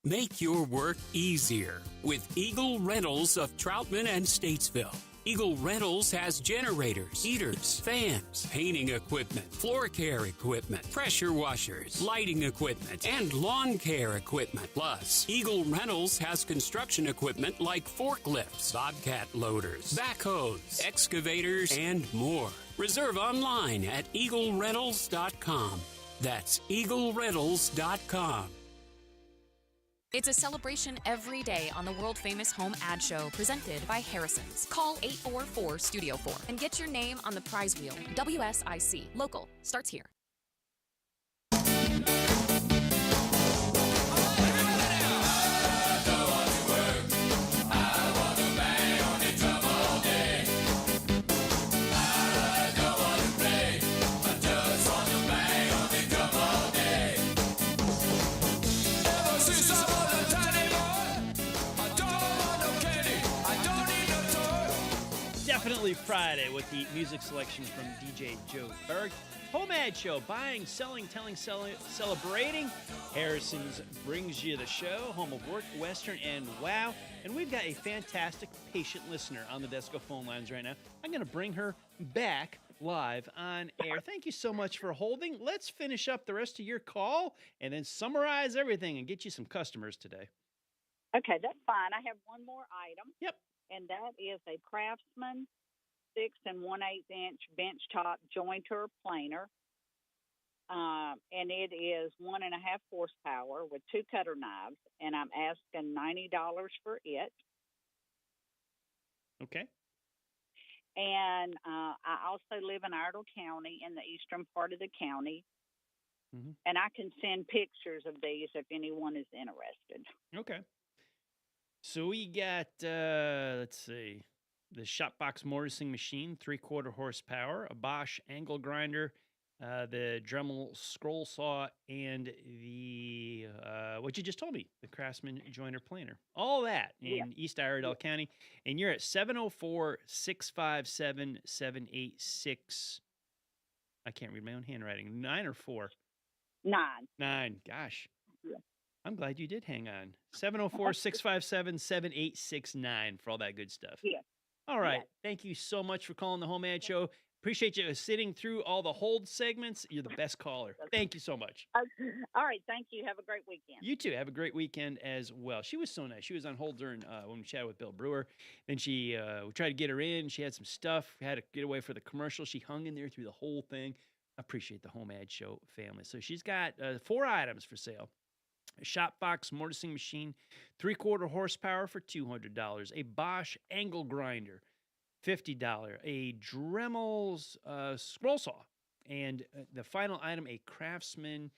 Speaker 10: Make your work easier with Eagle Rentals of Troutman and Statesville. Eagle Rentals has generators, heaters, fans, painting equipment, floor care equipment, pressure washers, lighting equipment, and lawn care equipment. Plus, Eagle Rentals has construction equipment like forklifts, bobcat loaders, backhoes, excavators, and more. Reserve online at eaglerentals.com. That's eaglerentals.com.
Speaker 11: It's a celebration every day on the world-famous HomeAd Show, presented by Harrison's. Call 844-STUDIO-4 and get your name on the prize wheel. WSIC. Local. Starts here.
Speaker 4: Definitely Friday with the music selection from DJ Joe Berg. HomeAd Show, buying, selling, telling, celebrating. Harrison's brings you the show, home of work, Western, and wow. And we've got a fantastic patient listener on the Desco phone lines right now. I'm going to bring her back live on air. Thank you so much for holding. Let's finish up the rest of your call and then summarize everything and get you some customers today.
Speaker 9: Okay, that's fine. I have one more item.
Speaker 4: Yep.
Speaker 9: And that is a Craftsman 6 1/8 inch benchtop jointer planer. And it is 1.5 horsepower with 2 cutter knives. And I'm asking $90 for it.
Speaker 4: Okay.
Speaker 9: And I also live in Iredell County, in the eastern part of the county.
Speaker 4: Mm-hmm.
Speaker 9: And I can send pictures of these if anyone is interested.
Speaker 4: Okay. So we got, let's see, the Shopbox mortising machine, 3/4 horsepower, a Bosch angle grinder, the Dremel scroll saw, and the, what you just told me, the Craftsman joiner planer. All that in East Iredell County. And you're at 704-657-786. I can't read my own handwriting. 9 or 4?
Speaker 9: 9.
Speaker 4: 9. Gosh.
Speaker 9: Yeah.
Speaker 4: I'm glad you did hang on. 704-657-7869 for all that good stuff.
Speaker 9: Yeah.
Speaker 4: All right. Yeah. Thank you so much for calling the HomeAd Show. Appreciate you sitting through all the hold segments. You're the best caller. Thank you so much.
Speaker 9: All right. Thank you. Have a great weekend.
Speaker 4: You too. Have a great weekend as well. She was so nice. She was on hold during when we chatted with Bill Brewer. Then we tried to get her in. She had some stuff. We had to get away for the commercial. She hung in there through the whole thing. I appreciate the HomeAd Show family. So she's got 4 items for sale. A Shopbox mortising machine, 3/4 horsepower for $200. A Bosch angle grinder, $50. A Dremel's scroll saw. And the final item, a Craftsman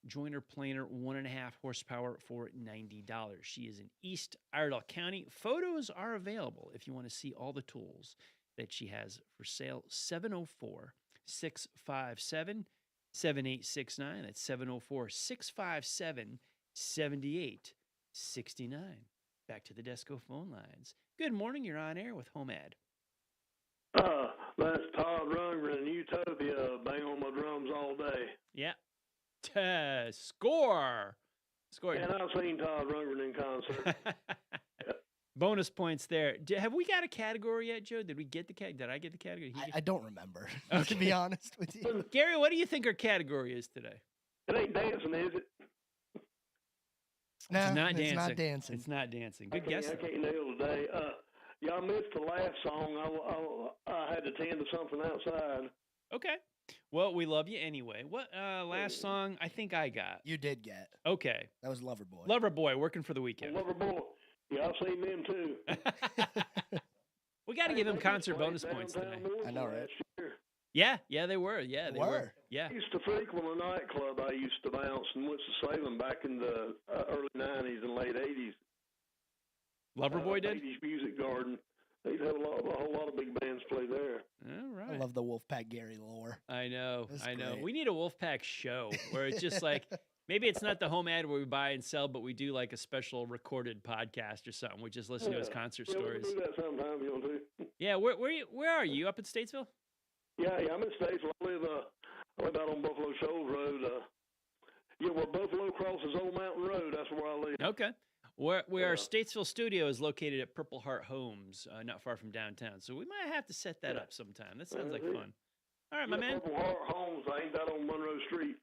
Speaker 4: joiner planer, 1.5 horsepower for $90. She is in East Iredell County. Photos are available if you want to see all the tools that she has for sale. 704 657 7869. That's 704 657 7869. Back to the Desco phone lines. Good morning. You're on air with HomeAd.
Speaker 3: That's Todd Rundgren, Utopia. Bang on my drums all day.
Speaker 4: Yeah. Score.
Speaker 3: And I've seen Todd Rundgren in concert.
Speaker 4: Bonus points there. Have we got a category yet, Joe? Did we get the Did I get the category?
Speaker 5: I don't remember,
Speaker 4: Okay.
Speaker 5: to be honest with you.
Speaker 4: Gary, what do you think our category is today?
Speaker 3: It ain't dancing, is it?
Speaker 5: No,
Speaker 4: it's not dancing.
Speaker 5: It's not dancing.
Speaker 4: It's not dancing. Good guess.
Speaker 3: I can't nail today. Y'all missed the last song. I had to tend to something outside.
Speaker 4: Okay. Well, we love you anyway. What last song I think I got?
Speaker 5: You did get.
Speaker 4: Okay.
Speaker 5: That was Loverboy.
Speaker 4: Loverboy, working for the weekend.
Speaker 3: Loverboy. Yeah, I've seen them too.
Speaker 4: We got to give him concert bonus points today.
Speaker 5: I know, right?
Speaker 4: Yeah, they were. Yeah, they were. Yeah.
Speaker 3: I used to frequent a nightclub I used to bounce in Winston-Salem back in the early 90s and late 80s.
Speaker 4: Loverboy did?
Speaker 3: 80s Music Garden. They'd have a whole lot of big bands play there.
Speaker 4: All right.
Speaker 5: I love the Wolfpack Gary lore.
Speaker 4: I know.
Speaker 5: That's
Speaker 4: I know.
Speaker 5: great.
Speaker 4: We need a Wolfpack show where it's just like, maybe it's not the home ad where we buy and sell, but we do like a special recorded podcast or something. We just listen to his concert stories.
Speaker 3: We can do that sometime if you want to.
Speaker 4: Yeah, where are you? Up in Statesville?
Speaker 3: Yeah, I'm in Statesville. I live out on Buffalo Shoals Road. Where Buffalo crosses Old Mountain Road. That's where I live.
Speaker 4: Okay. Where our Statesville studio is located at Purple Heart Homes, not far from downtown. So we might have to set that up sometime. That sounds like fun. All right, my man.
Speaker 3: Purple Heart Homes. Ain't that on Monroe Street?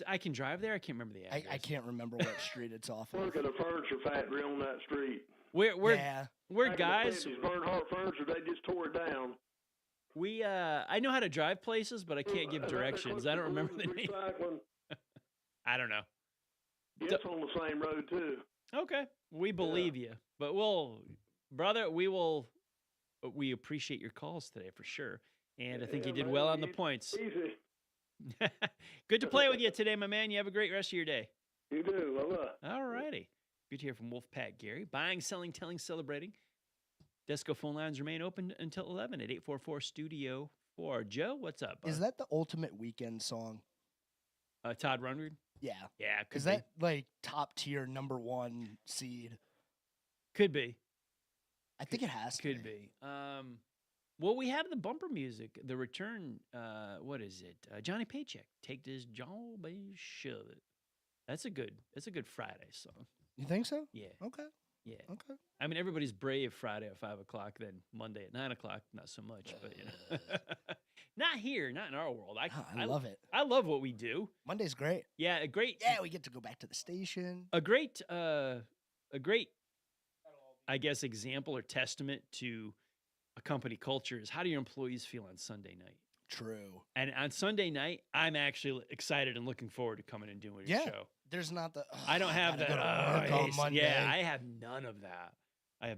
Speaker 4: I can drive there? I can't remember the address.
Speaker 5: I can't remember what street it's off of.
Speaker 3: Work at a furniture factory on that street.
Speaker 4: We're guys.
Speaker 3: Bernhardt Furniture, they just tore it down.
Speaker 4: I know how to drive places, but I can't give directions. I don't remember the name. I don't know.
Speaker 3: It's on the same road too.
Speaker 4: Okay, we believe you, but we appreciate your calls today for sure, and I think you did well on the points.
Speaker 3: Easy.
Speaker 4: Good to play with you today, my man. You have a great rest of your day.
Speaker 3: You do. Bye-bye.
Speaker 4: All righty. Good to hear from Wolfpack Gary. Buying, selling, telling, celebrating. Desco phone lines remain open until 11 at 844-STUDIO-4. Joe, what's up, bud?
Speaker 5: Is that the Ultimate Weekend song?
Speaker 4: Todd Rundgren?
Speaker 5: Yeah.
Speaker 4: Yeah, could
Speaker 5: Is
Speaker 4: be.
Speaker 5: that like top tier #1 seed?
Speaker 4: Could be.
Speaker 5: I think it has to
Speaker 4: Could be. Well, we have the bumper music, the return, what is it? Johnny Paycheck. Take this job and shove it. That's a good Friday song.
Speaker 5: You think so?
Speaker 4: Yeah.
Speaker 5: Okay.
Speaker 4: Yeah.
Speaker 5: Okay.
Speaker 4: I mean, everybody's brave Friday at 5 o'clock, then Monday at 9 o'clock, not so much, but not here, not in our world.
Speaker 5: I love it.
Speaker 4: I love what we do.
Speaker 5: Monday's great.
Speaker 4: Yeah, a great.
Speaker 5: Yeah, we get to go back to the station.
Speaker 4: A great, I guess, example or testament to a company culture is how do your employees feel on Sunday night?
Speaker 5: True.
Speaker 4: And on Sunday night, I'm actually excited and looking forward to coming and doing your show.
Speaker 5: There's not the.
Speaker 4: I don't have that.
Speaker 5: On Monday.
Speaker 4: Yeah, I have none of that. I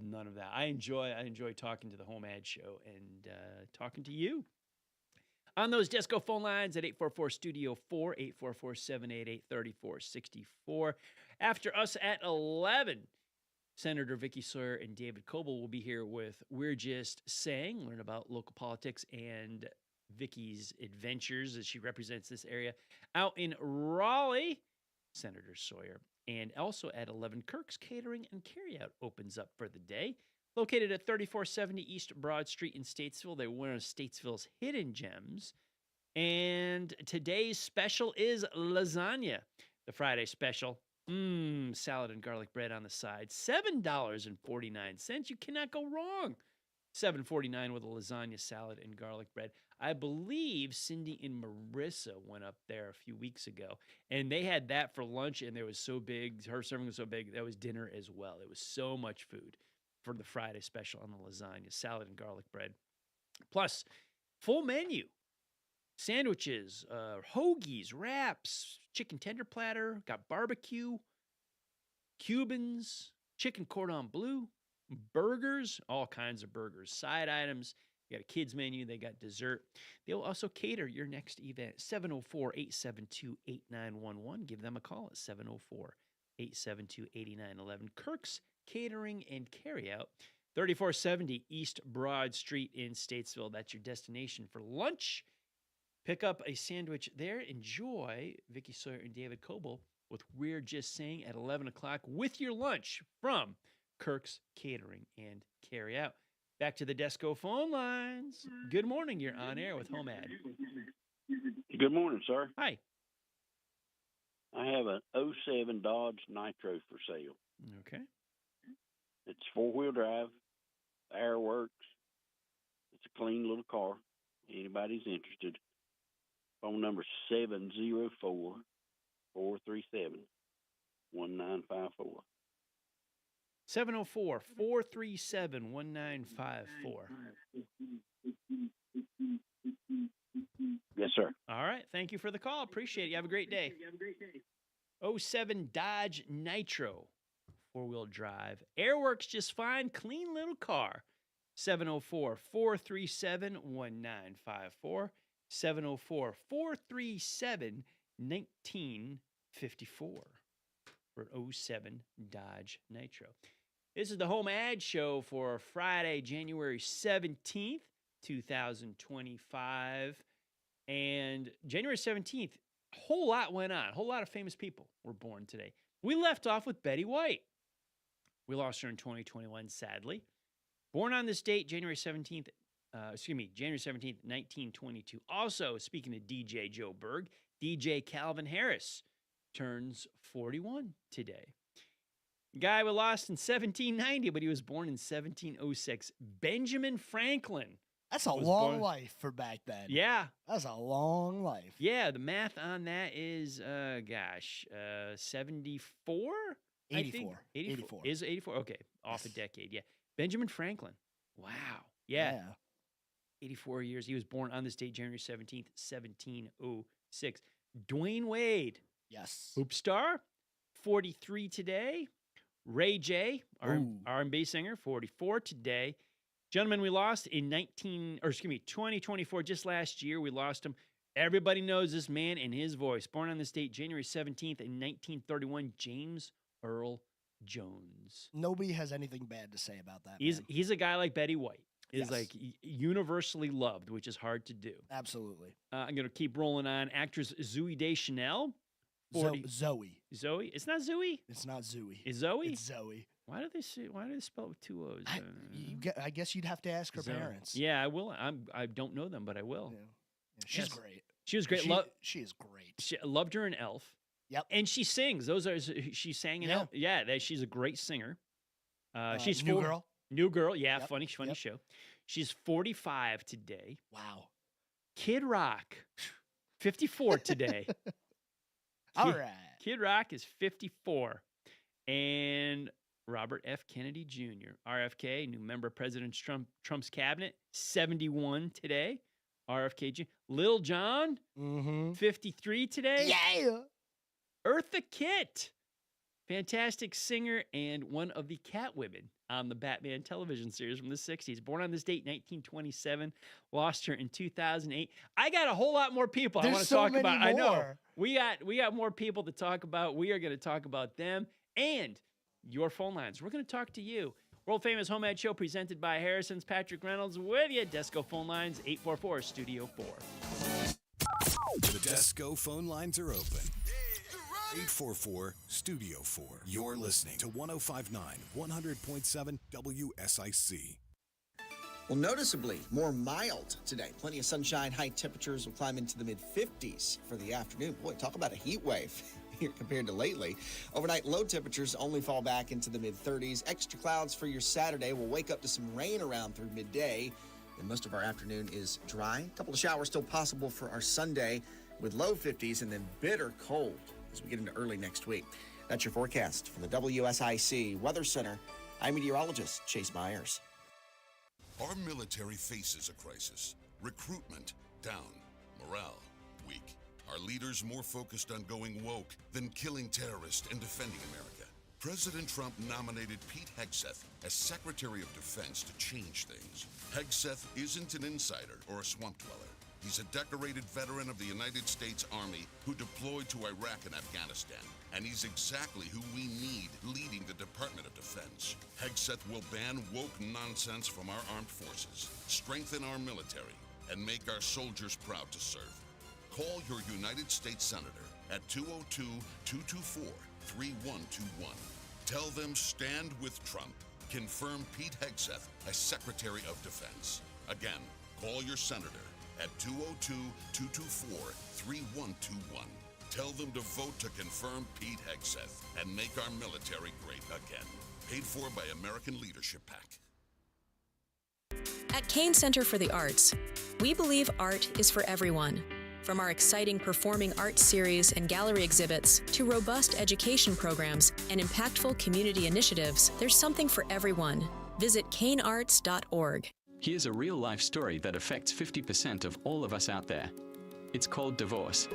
Speaker 4: enjoy talking to the HomeAd Show and talking to you. On those Desco phone lines at 844-STUDIO-4, 844-788-3464. After us at 11, Senator Vicky Sawyer and David Coble will be here with We're Just Saying, learn about local politics and Vicky's adventures as she represents this area out in Raleigh. Senator Sawyer. And also at 11, Kirk's Catering and Carryout opens up for the day. Located at 3470 East Broad Street in Statesville. They're one of Statesville's hidden gems. And today's special is lasagna. The Friday special, salad and garlic bread on the side. $7.49. You cannot go wrong. $7.49 with a lasagna, salad, and garlic bread. I believe Cindy and Marissa went up there a few weeks ago, and they had that for lunch, and it was so big. Her serving was so big. That was dinner as well. It was so much food for the Friday special on the lasagna, salad, and garlic bread. Plus, full menu. Sandwiches, hoagies, wraps, chicken tender platter, got barbecue, Cubans, chicken cordon bleu, burgers, all kinds of burgers, side items. You got a kids menu. They got dessert. They'll also cater your next event. 704-872-8911. Give them a call at 704-872-8911. Kirk's Catering and Carryout. 3470 East Broad Street in Statesville. That's your destination for lunch. Pick up a sandwich there. Enjoy Vicky Sawyer and David Coble with We're Just Saying at 11 o'clock with your lunch from Kirk's Catering and Carry Out. Back to the Desco phone lines. Good morning. You're on air with HomeAd.
Speaker 6: Good morning, sir.
Speaker 4: Hi.
Speaker 6: I have an 07 Dodge Nitro for sale.
Speaker 4: Okay.
Speaker 6: It's four-wheel drive, air works. It's a clean little car. Anybody's interested. Phone number 704-437-1954.
Speaker 4: 704-437-1954.
Speaker 6: Yes, sir.
Speaker 4: All right. Thank you for the call. Appreciate it. You have a great day. 07 Dodge Nitro. Four-wheel drive. Air works just fine. Clean little car. 704-437-1954. 704-437-1954 for 07 Dodge Nitro. This is the HomeAd Show for Friday, January 17th, 2025. And January 17th, a whole lot went on. A whole lot of famous people were born today. We left off with Betty White. We lost her in 2021, sadly. Born on this date, January 17th, January 17th, 1922. Also, speaking of DJ Joe Berg, DJ Calvin Harris turns 41 today. Guy we lost in 1790, but he was born in 1706. Benjamin Franklin.
Speaker 5: That's a long life for back then.
Speaker 4: Yeah.
Speaker 5: That's a long life.
Speaker 4: Yeah, the math on that is, 74?
Speaker 5: 84.
Speaker 4: 84. Is it 84? Okay, off a decade, yeah. Benjamin Franklin. Wow. Yeah. 84 years. He was born on this date, January 17th, 1706. Dwayne Wade.
Speaker 5: Yes.
Speaker 4: Hoop star, 43 today. Ray J, R&B singer, 44 today. Gentlemen, we lost in 2024, just last year. We lost him. Everybody knows this man and his voice. Born on this date, January 17th, in 1931, James Earl Jones.
Speaker 5: Nobody has anything bad to say about that.
Speaker 4: He's a guy like Betty White. Is like universally loved, which is hard to do.
Speaker 5: Absolutely.
Speaker 4: I'm going to keep rolling on. Actress Zooey Deschanel.
Speaker 5: Zoe.
Speaker 4: Zoe? It's not Zooey?
Speaker 5: It's not Zooey.
Speaker 4: Is Zoe?
Speaker 5: It's Zoe.
Speaker 4: Why do they spell it with two O's?
Speaker 5: I guess you'd have to ask her
Speaker 4: Zoe.
Speaker 5: parents.
Speaker 4: Yeah, I will. I don't know them, but I will.
Speaker 5: Yeah. She's great.
Speaker 4: She was great.
Speaker 5: She is great.
Speaker 4: Loved her in Elf.
Speaker 5: Yep.
Speaker 4: And she sings. She sang in Elf. Yeah, she's a great singer. She's
Speaker 5: New Girl.
Speaker 4: New Girl. Yeah, funny show. She's 45 today.
Speaker 5: Wow.
Speaker 4: Kid Rock, 54 today.
Speaker 5: All right.
Speaker 4: Kid Rock is 54. And Robert F. Kennedy Jr., RFK, new member of President Trump's cabinet, 71 today. RFK Jr. Lil Jon, 53 today.
Speaker 5: Yeah.
Speaker 4: Eartha Kitt, fantastic singer and one of the Catwomen on the Batman television series from the 60s. Born on this date, 1927. Lost her in 2008. I got a whole lot more people I want to talk about. I know. We got more people to talk about. We are going to talk about them and your phone lines. We're going to talk to you. World famous HomeAd Show presented by Harrison's. Patrick Reynolds with you. Desco phone lines 844 Studio 4.
Speaker 8: The Desco phone lines are open. 844 Studio 4. You're listening to 105.9, 100.7 WSIC.
Speaker 7: Well, noticeably more mild today. Plenty of sunshine. High temperatures will climb into the mid-50s for the afternoon. Boy, talk about a heat wave here compared to lately. Overnight low temperatures only fall back into the mid-30s. Extra clouds for your Saturday. We'll wake up to some rain around through midday. And most of our afternoon is dry. A couple of showers still possible for our Sunday with low 50s and then bitter cold as we get into early next week. That's your forecast from the WSIC Weather Center. I'm meteorologist Chase Myers.
Speaker 14: Our military faces a crisis. Recruitment down. Morale weak. Our leaders more focused on going woke than killing terrorists and defending America. President Trump nominated Pete Hegseth as Secretary of Defense to change things. Hegseth isn't an insider or a swamp dweller. He's a decorated veteran of the United States Army who deployed to Iraq and Afghanistan, and he's exactly who we need leading the Department of Defense. Hegseth will ban woke nonsense from our armed forces, strengthen our military, and make our soldiers proud to serve. Call your United States Senator at 202-224-3121. Tell them stand with Trump. Confirm Pete Hegseth as Secretary of Defense. Again, call your senator at 202-224-3121. Tell them to vote to confirm Pete Hegseth and make our military great again. Paid for by American Leadership PAC.
Speaker 12: At Kane Center for the Arts, we believe art is for everyone. From our exciting performing arts series and gallery exhibits to robust education programs and impactful community initiatives, there's something for everyone. Visit kanearts.org.
Speaker 15: Here's a real-life story that affects 50% of all of us out there. It's called divorce.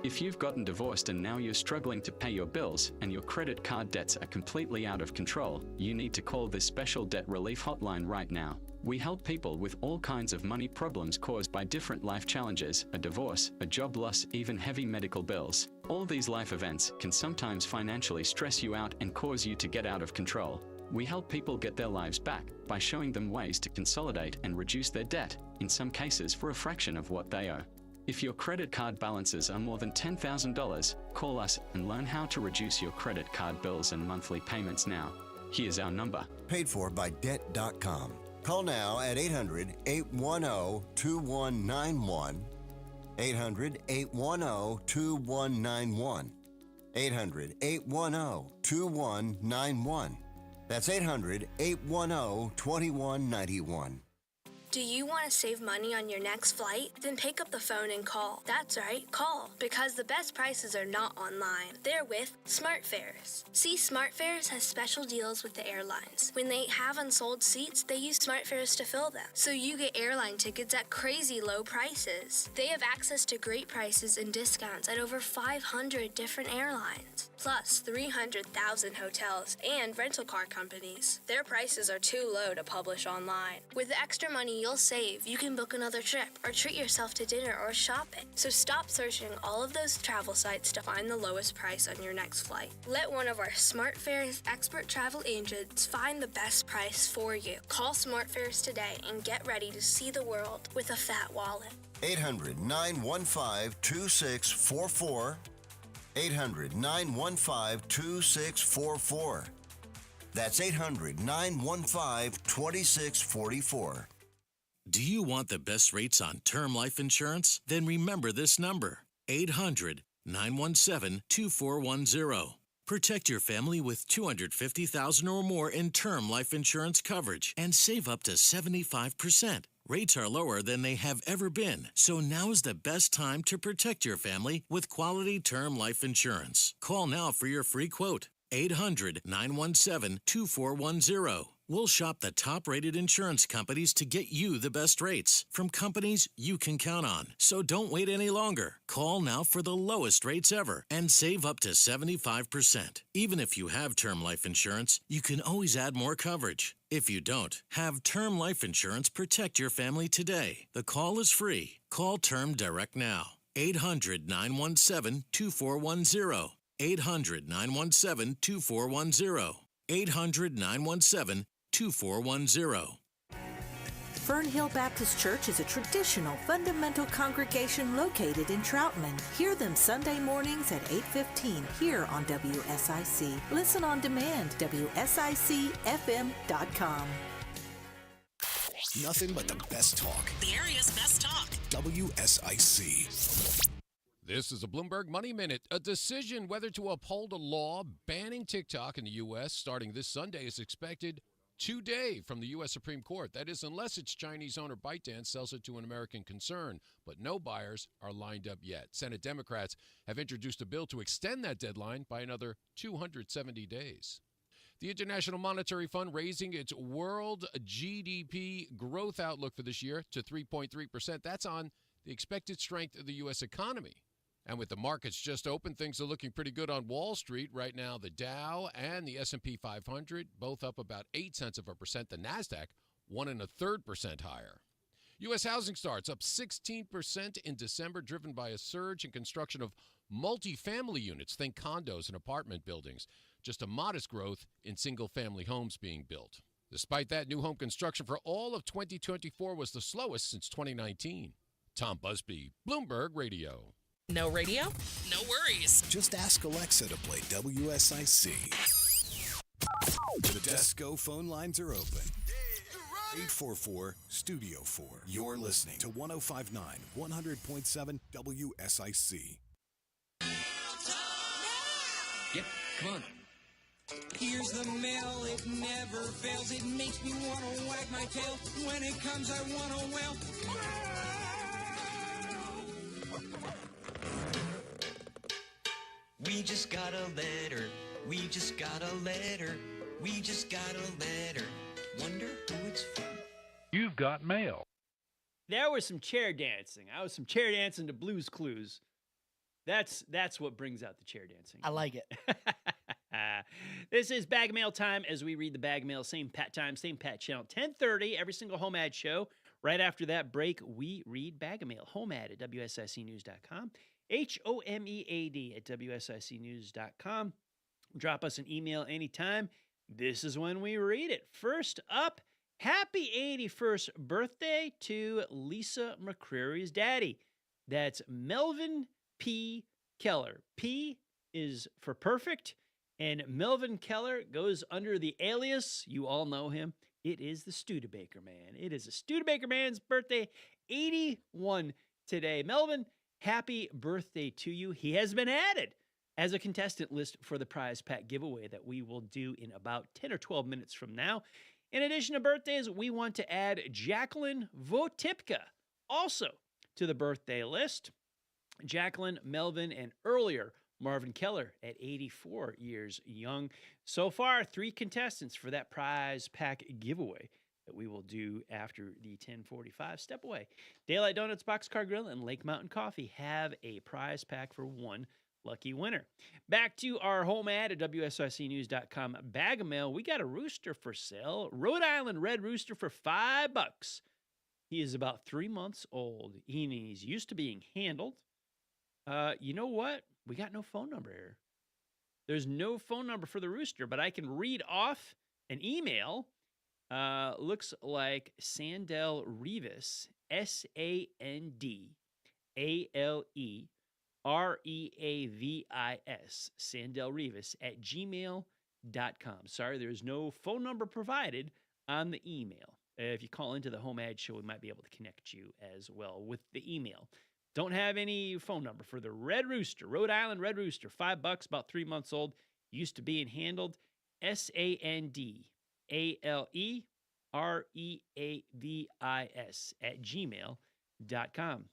Speaker 15: If you've gotten divorced and now you're struggling to pay your bills and your credit card debts are completely out of control, you need to call this special debt relief hotline right now. We help people with all kinds of money problems caused by different life challenges, a divorce, a job loss, even heavy medical bills. All these life events can sometimes financially stress you out and cause you to get out of control. We help people get their lives back by showing them ways to consolidate and reduce their debt, in some cases for a fraction of what they owe. If your credit card balances are more than $10,000, call us and learn how to reduce your credit card bills and monthly payments now. Here's our number.
Speaker 16: Paid for by Debt.com. Call now at 800-810-2191. 800-810-2191. 800-810-2191. That's 800-810-2191.
Speaker 17: Do you want to save money on your next flight? Then pick up the phone and call. That's right, call. Because the best prices are not online. They're with SmartFares. See, SmartFares has special deals with the airlines. When they have unsold seats, they use SmartFares to fill them. So you get airline tickets at crazy low prices. They have access to great prices and discounts at over 500 different airlines. Plus 300,000 hotels and rental car companies. Their prices are too low to publish online. With the extra money you'll save, you can book another trip or treat yourself to dinner or shopping. So stop searching all of those travel sites to find the lowest price on your next flight. Let one of our SmartFares expert travel agents find the best price for you. Call SmartFares today and get ready to see the world with a fat wallet.
Speaker 16: 800-915-2644. 800-915-2644. That's 800-915-2644.
Speaker 18: Do you want the best rates on term life insurance? Then remember this number, 800-917-2410. Protect your family with $250,000 or more in term life insurance coverage and save up to 75%. Rates are lower than they have ever been, so now is the best time to protect your family with quality term life insurance. Call now for your free quote, 800-917-2410. We'll shop the top-rated insurance companies to get you the best rates from companies you can count on. So don't wait any longer. Call now for the lowest rates ever and save up to 75%. Even if you have term life insurance, you can always add more coverage. If you don't, have term life insurance protect your family today. The call is free. Call Term Direct now. 800-917-2410. 800-917-2410. 800-917-2410.
Speaker 19: Fernhill Baptist Church is a traditional fundamental congregation located in Troutman. Hear them Sunday mornings at 8:15 here on WSIC. Listen on demand, WSICFM.com.
Speaker 8: Nothing but the best talk.
Speaker 20: The area's best talk.
Speaker 8: WSIC.
Speaker 22: This is a Bloomberg Money Minute. A decision whether to uphold a law banning TikTok in the U.S. starting this Sunday is expected today from the U.S. Supreme Court. That is, unless its Chinese owner ByteDance sells it to an American concern. But no buyers are lined up yet. Senate Democrats have introduced a bill to extend that deadline by another 270 days. The International Monetary Fund raising its world GDP growth outlook for this year to 3.3%. That's on the expected strength of the U.S. economy. And with the markets just open, things are looking pretty good on Wall Street. Right now, the Dow and the S&P 500 both up about 0.8%. The NASDAQ 1 1/3% higher. U.S. housing starts up 16% in December, driven by a surge in construction of multifamily units. Think condos and apartment buildings. Just a modest growth in single-family homes being built. Despite that, new home construction for all of 2024 was the slowest since 2019. Tom Busby, Bloomberg Radio.
Speaker 13: No radio? No worries.
Speaker 8: Just ask Alexa to play WSIC. The Desco phone lines are open. 844-STUDIO-4. You're listening to 105.9, 100.7 WSIC.
Speaker 21: Yep, come on.
Speaker 20: Here's the mail, it never fails. It makes me want to wag my tail. When it comes, I want to wail. We just got a letter. We just got a letter. We just got a letter. Wonder who it's from.
Speaker 23: You've got mail.
Speaker 4: There was some chair dancing. I was some chair dancing to Blue's Clues. That's what brings out the chair dancing.
Speaker 5: I like it.
Speaker 4: This is Bag Mail time as we read the Bag Mail. Same Pat time, same Pat channel. 10:30, every single HomeAd show. Right after that break, we read Bag Mail. HomeAd at WSICnews.com. HomeAd at WSICnews.com. Drop us an email anytime. This is when we read it. First up, happy 81st birthday to Lisa McCreary's daddy. That's Melvin P. Keller. P is for perfect, and Melvin Keller goes under the alias, you all know him, it is the Studebaker Man. It is a Studebaker Man's birthday, 81 today. Melvin, happy birthday to you. He has been added as a contestant list for the prize pack giveaway that we will do in about 10 or 12 minutes from now. In addition to birthdays, we want to add Jacqueline Votipka also to the birthday list. Jacqueline, Melvin, and earlier Marvin Keller at 84 years young. So far, 3 contestants for that prize pack giveaway that we will do after the 10:45 step away. Daylight Donuts, Boxcar Grill, and Lake Mountain Coffee have a prize pack for one lucky winner. Back to our home ad at WSICnews.com. Bag of mail. We got a rooster for sale. Rhode Island red rooster for $5. He is about 3 months old. He's used to being handled. You know what? We got no phone number here. There's no phone number for the rooster, but I can read off an email. Looks like Sandell Revis, SandaleReavis, Sandell Revis at gmail.com. Sorry, there's no phone number provided on the email. If you call into the HomeAd Show, we might be able to connect you as well with the email. Don't have any phone number for the red rooster, Rhode Island red rooster, $5, about 3 months old, used to being handled, SandaleReavis at gmail.com.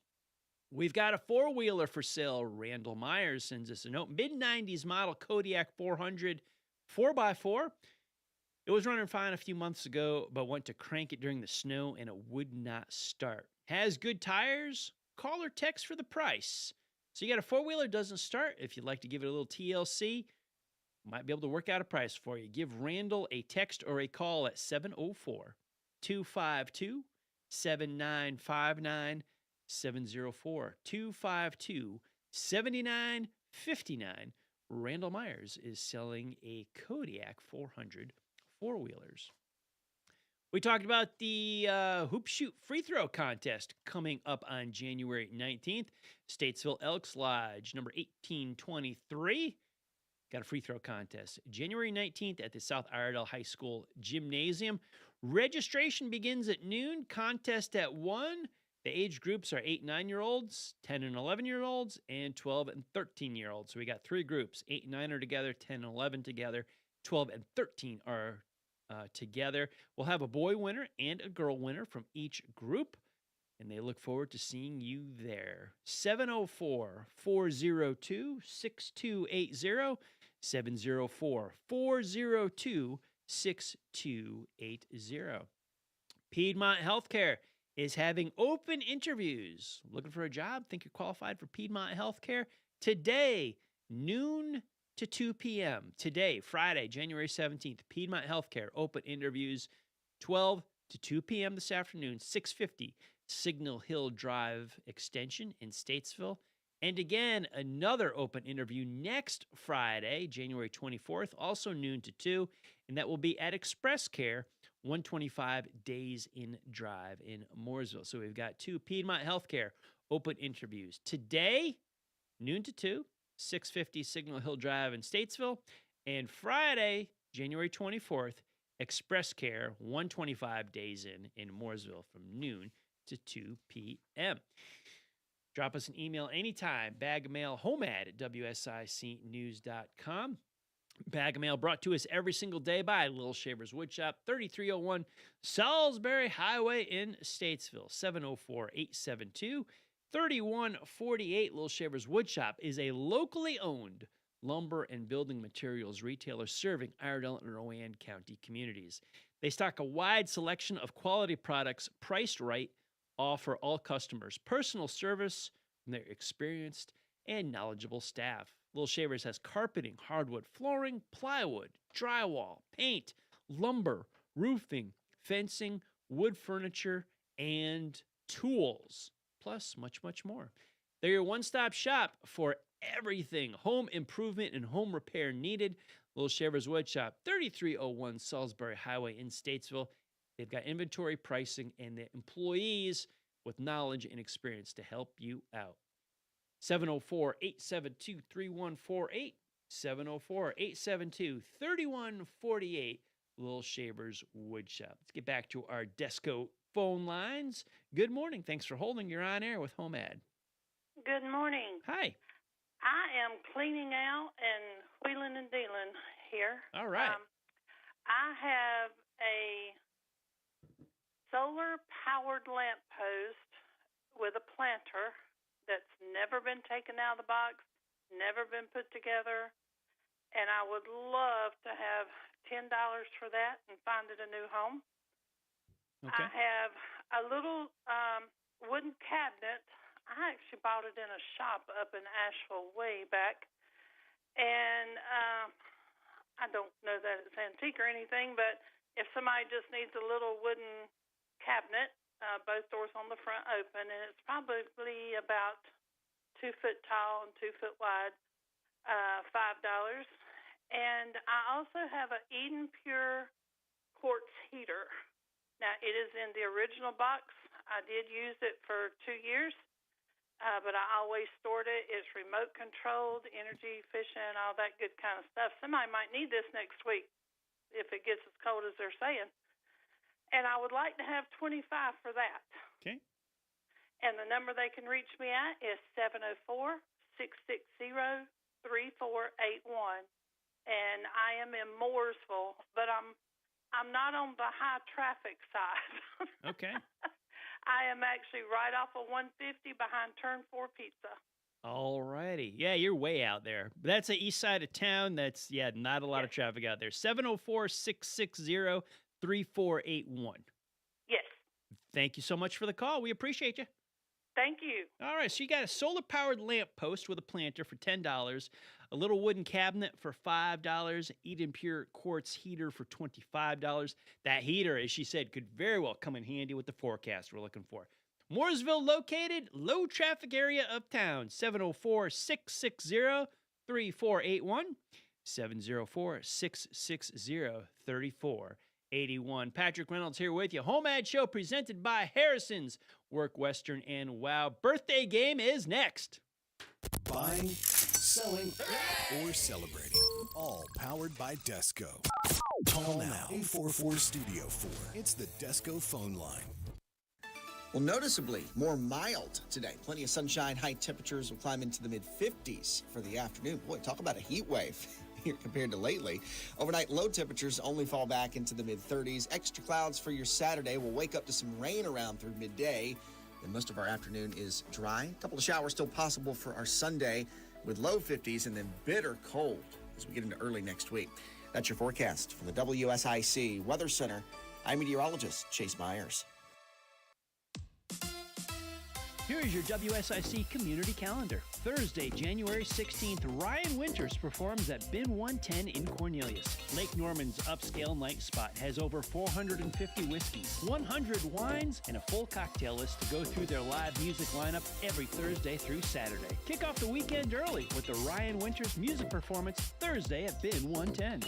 Speaker 4: We've got a 4-wheeler for sale. Randall Myers sends us a note. Mid-90s model Kodiak 400 4x4. It was running fine a few months ago, but went to crank it during the snow and it would not start. Has good tires. Call or text for the price. So you got a 4-wheeler, doesn't start. If you'd like to give it a little TLC, might be able to work out a price for you. Give Randall a text or a call at 704-252-7959, 704-252-7959. Randall Myers is selling a Kodiak 400 4-wheelers. We talked about the Hoop Shoot Free Throw Contest coming up on January 19th. Statesville Elks Lodge, number 1823. Got a free throw contest. January 19th at the South Iredell High School Gymnasium. Registration begins at noon. Contest at 1. The age groups are 8 and 9-year-olds, 10 and 11-year-olds, and 12 and 13-year-olds. So we got 3 groups. 8 and 9 are together, 10 and 11 together, 12 and 13 are together. We'll have a boy winner and a girl winner from each group, and they look forward to seeing you there. 704-402-6280, 704-402-6280. Piedmont Healthcare is having open interviews. Looking for a job? Think you're qualified for Piedmont Healthcare? Today, noon to 2 p.m. Today, Friday, January 17th, Piedmont Healthcare, open interviews, 12 to 2 p.m. this afternoon, 650 Signal Hill Drive Extension in Statesville. And again, another open interview next Friday, January 24th, also noon to 2, and that will be at Express Care, 125 Days Inn Drive in Mooresville. So we've got 2 Piedmont Healthcare open interviews. Today, noon to 2, 650 Signal Hill Drive in Statesville, and Friday, January 24th, Express Care, 125 Days in Mooresville from noon to 2 p.m. Drop us an email anytime, bag of mail, HomeAd at WSICnews.com. Bag of mail brought to us every single day by Little Shavers Woodshop, 3301 Salisbury Highway in Statesville, 704-872-3148. Little Shavers Woodshop is a locally owned lumber and building materials retailer serving Iredell and Rowan County communities. They stock a wide selection of quality products priced right, all for all customers. Personal service from their experienced and knowledgeable staff. Little Shavers has carpeting, hardwood, flooring, plywood, drywall, paint, lumber, roofing, fencing, wood furniture, and tools, plus much, much more. They're your one-stop shop for everything home improvement and home repair needed. Little Shavers Woodshop, 3301 Salisbury Highway in Statesville. They've got inventory, pricing, and the employees with knowledge and experience to help you out. 704-872-3148, 704-872-3148, Little Shavers Woodshop. Let's get back to our Desco phone lines. Good morning. Thanks for holding. You're on air with HomeAd.
Speaker 1: Good morning.
Speaker 4: Hi.
Speaker 1: I am cleaning out and wheeling and dealing here.
Speaker 4: All right.
Speaker 1: I have a solar-powered lamp post with a planter that's never been taken out of the box, never been put together, and I would love to have $10 for that and find it a new home. Okay. I have a little wooden cabinet. I actually bought it in a shop up in Asheville way back, and I don't know that it's antique or anything, but if somebody just needs a little wooden cabinet, both doors on the front open, and it's probably about 2 foot tall and 2 foot wide, $5. And I also have an Eden Pure quartz heater. Now, it is in the original box. I did use it for 2 years, but I always stored it. It's remote controlled, energy efficient, all that good kind of stuff. Somebody might need this next week if it gets as cold as they're saying. And I would like to have 25 for that.
Speaker 4: Okay.
Speaker 1: And the number they can reach me at is 704-660-3481. And I am in Mooresville, but I'm not on the high traffic side.
Speaker 4: Okay.
Speaker 1: I am actually right off of 150 behind Turn 4 Pizza.
Speaker 4: All righty. Yeah, you're way out there. That's the east side of town. That's, not a lot of traffic out there. 704-660-3481.
Speaker 1: Yes.
Speaker 4: Thank you so much for the call. We appreciate you.
Speaker 1: Thank you.
Speaker 4: All right, so you got a solar-powered lamp post with a planter for $10, a little wooden cabinet for $5, Eden Pure quartz heater for $25. That heater, as she said, could very well come in handy with the forecast we're looking for. Mooresville located, low traffic area of town, 704-660-3481, 704-660-3481. Patrick Reynolds here with you. HomeAd Show presented by Harrison's. Work Western and Wow. Birthday game is next.
Speaker 8: Buying, selling, or celebrating. All powered by Desco. Call now 844 Studio 4. It's the Desco phone line.
Speaker 7: Well, noticeably more mild today. Plenty of sunshine. High temperatures will climb into the mid-50s for the afternoon. Boy, talk about a heat wave here compared to lately. Overnight low temperatures only fall back into the mid-30s. Extra clouds for your Saturday. We'll wake up to some rain around through midday. Then most of our afternoon is dry. A couple of showers still possible for our Sunday with low 50s and then bitter cold as we get into early next week. That's your forecast from the WSIC Weather Center. I'm meteorologist Chase Myers.
Speaker 4: Here is your WSIC community calendar. Thursday, January 16th, Ryan Winters performs at Bin 110 in Cornelius. Lake Norman's upscale night spot has over 450 whiskeys, 100 wines, and a full cocktail list to go through their live music lineup every Thursday through Saturday. Kick off the weekend early with the Ryan Winters music performance Thursday at Bin 110.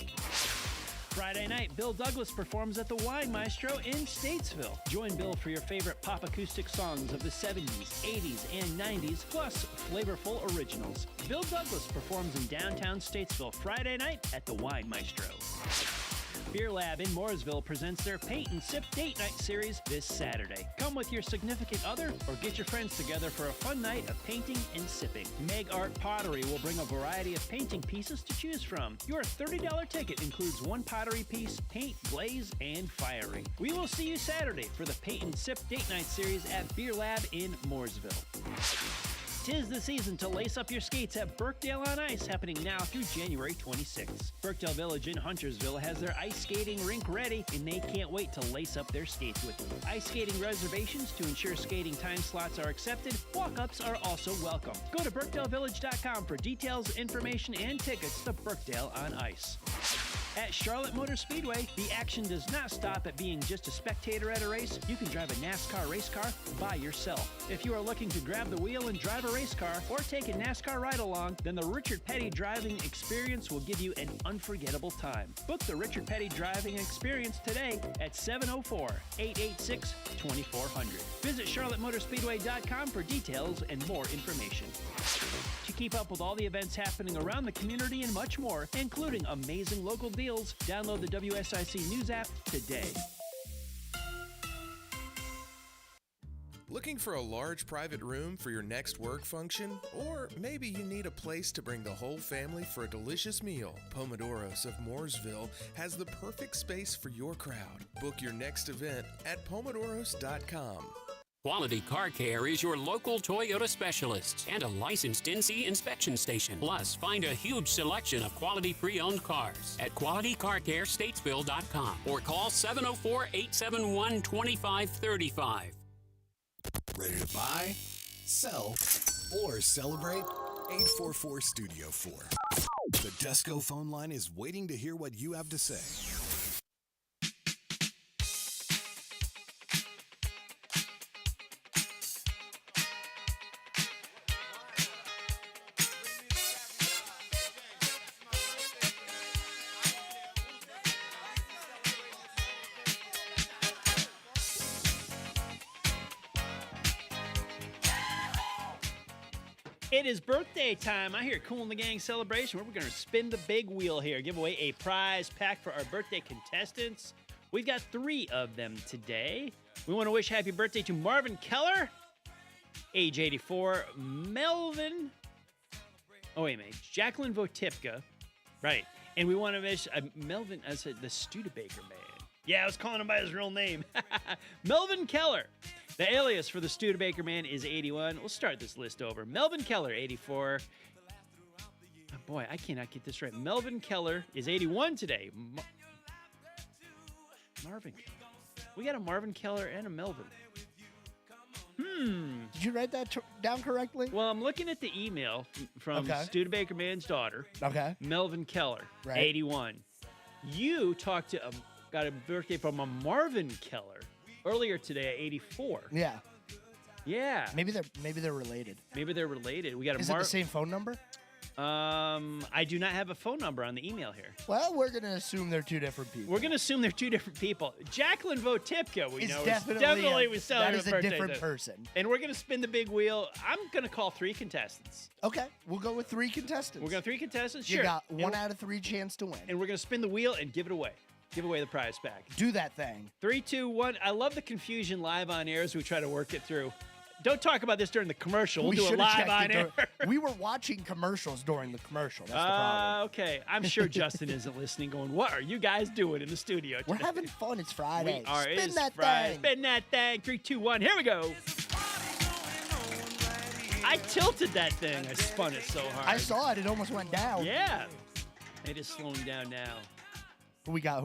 Speaker 4: Friday night, Bill Douglas performs at the Wine Maestro in Statesville. Join Bill for your favorite pop acoustic songs of the 70s, 80s, and 90s, plus flavorful originals. Bill Douglas performs in downtown Statesville Friday night at the Wine Maestro. Beer Lab in Mooresville presents their Paint and Sip Date Night series this Saturday. Come with your significant other or get your friends together for a fun night of painting and sipping. Meg Art Pottery will bring a variety of painting pieces to choose from. Your $30 ticket includes one pottery piece, paint, glaze, and firing. We will see you Saturday for the Paint and Sip Date Night series at Beer Lab in Mooresville. 'Tis the season to lace up your skates at Birkdale on Ice, happening now through January 26th. Birkdale Village in Huntersville has their ice skating rink ready, and they can't wait to lace up their skates with you. Ice skating reservations to ensure skating time slots are accepted. Walk-ups are also welcome. Go to BirkdaleVillage.com for details, information, and tickets to Birkdale on Ice. At Charlotte Motor Speedway, the action does not stop at being just a spectator at a race. You can drive a NASCAR race car by yourself. If you are looking to grab the wheel and drive a race car or take a NASCAR ride-along, then the Richard Petty driving experience will give you an unforgettable time. Book the Richard Petty driving experience today at 704-886-2400. Visit charlottemotorspeedway.com for details and more information. To keep up with all the events happening around the community and much more, including amazing local deals, download the WSIC News app today.
Speaker 2: Looking for a large private room for your next work function? Or maybe you need a place to bring the whole family for a delicious meal? Pomodoros of Mooresville has the perfect space for your crowd. Book your next event at pomodoros.com.
Speaker 10: Quality Car Care is your local Toyota specialist and a licensed NC inspection station. Plus, find a huge selection of quality pre-owned cars at QualityCarCareStatesville.com or call 704-871-2535.
Speaker 8: Ready to buy, sell, or celebrate? 844 Studio 4. The Desco phone line is waiting to hear what you have to say.
Speaker 4: It is birthday time. I hear Cool and the Gang celebration. We're going to spin the big wheel here, give away a prize pack for our birthday contestants. We've got 3 of them today. We want to wish happy birthday to Marvin Keller, age 84, Melvin. Oh, wait a minute. Jacqueline Votipka. Right. And we want to wish Melvin, I said the Studebaker man. Yeah, I was calling him by his real name. Melvin Keller. The alias for the Studebaker man is 81. We'll start this list over. Melvin Keller, 84. Oh boy, I cannot get this right. Melvin Keller is 81 today. Marvin Keller. We got a Marvin Keller and a Melvin.
Speaker 5: Did you write that down correctly?
Speaker 4: Well, I'm looking at the email from Studebaker man's daughter.
Speaker 5: Okay.
Speaker 4: Melvin Keller,
Speaker 5: right.
Speaker 4: 81. You talked to got a birthday from a Marvin Keller earlier today at 84.
Speaker 5: Yeah.
Speaker 4: Yeah.
Speaker 5: Maybe they're related.
Speaker 4: Maybe they're related. We got a
Speaker 5: Is it the same phone number?
Speaker 4: I do not have a phone number on the email here.
Speaker 5: Well, we're going to assume they're 2 different people.
Speaker 4: We're going to assume they're 2 different people. Jacqueline Votipka, we know,
Speaker 5: definitely
Speaker 4: was selling
Speaker 5: that is a different person.
Speaker 4: And we're going to spin the big wheel. I'm going to call 3 contestants.
Speaker 5: Okay, we'll go with 3 contestants.
Speaker 4: We're going to 3 contestants?
Speaker 5: You
Speaker 4: Sure.
Speaker 5: got 1 out of 3 chance to win.
Speaker 4: And we're going to spin the wheel and give it away. Give away the prize pack.
Speaker 5: Do that thing.
Speaker 4: 3, 2, 1. I love the confusion live on air as we try to work it through. Don't talk about this during the commercial. We'll do it live on air.
Speaker 5: We were watching commercials during the commercial. That's the problem.
Speaker 4: Okay. I'm sure Justin isn't listening going, what are you guys doing in the studio today?
Speaker 5: We're having fun. It's Friday.
Speaker 4: We are.
Speaker 5: Spin that
Speaker 4: Friday.
Speaker 5: thing.
Speaker 4: Spin that thing. 3, 2, 1. Here we go. I tilted that thing. I spun it so hard.
Speaker 5: I saw it. It almost went down.
Speaker 4: Yeah. It is slowing down now.
Speaker 5: Who we got?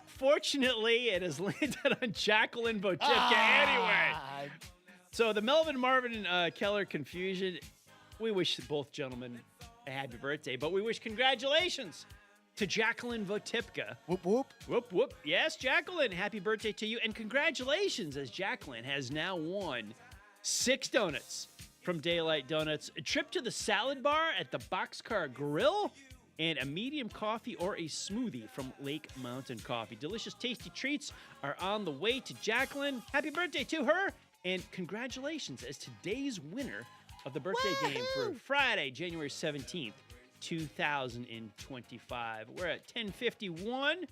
Speaker 4: Fortunately, it has landed on Jacqueline Votipka anyway. So the Melvin Marvin Keller confusion, we wish both gentlemen a happy birthday, but we wish congratulations to Jacqueline Votipka.
Speaker 5: Whoop, whoop.
Speaker 4: Whoop, whoop. Yes, Jacqueline, happy birthday to you. And congratulations, as Jacqueline has now won 6 donuts from Daylight Donuts, a trip to the salad bar at the Boxcar Grill, and a medium coffee or a smoothie from Lake Mountain Coffee. Delicious, tasty treats are on the way to Jacqueline. Happy birthday to her, and congratulations as today's winner of the birthday game for Friday, January 17th, 2025. We're at 10:51.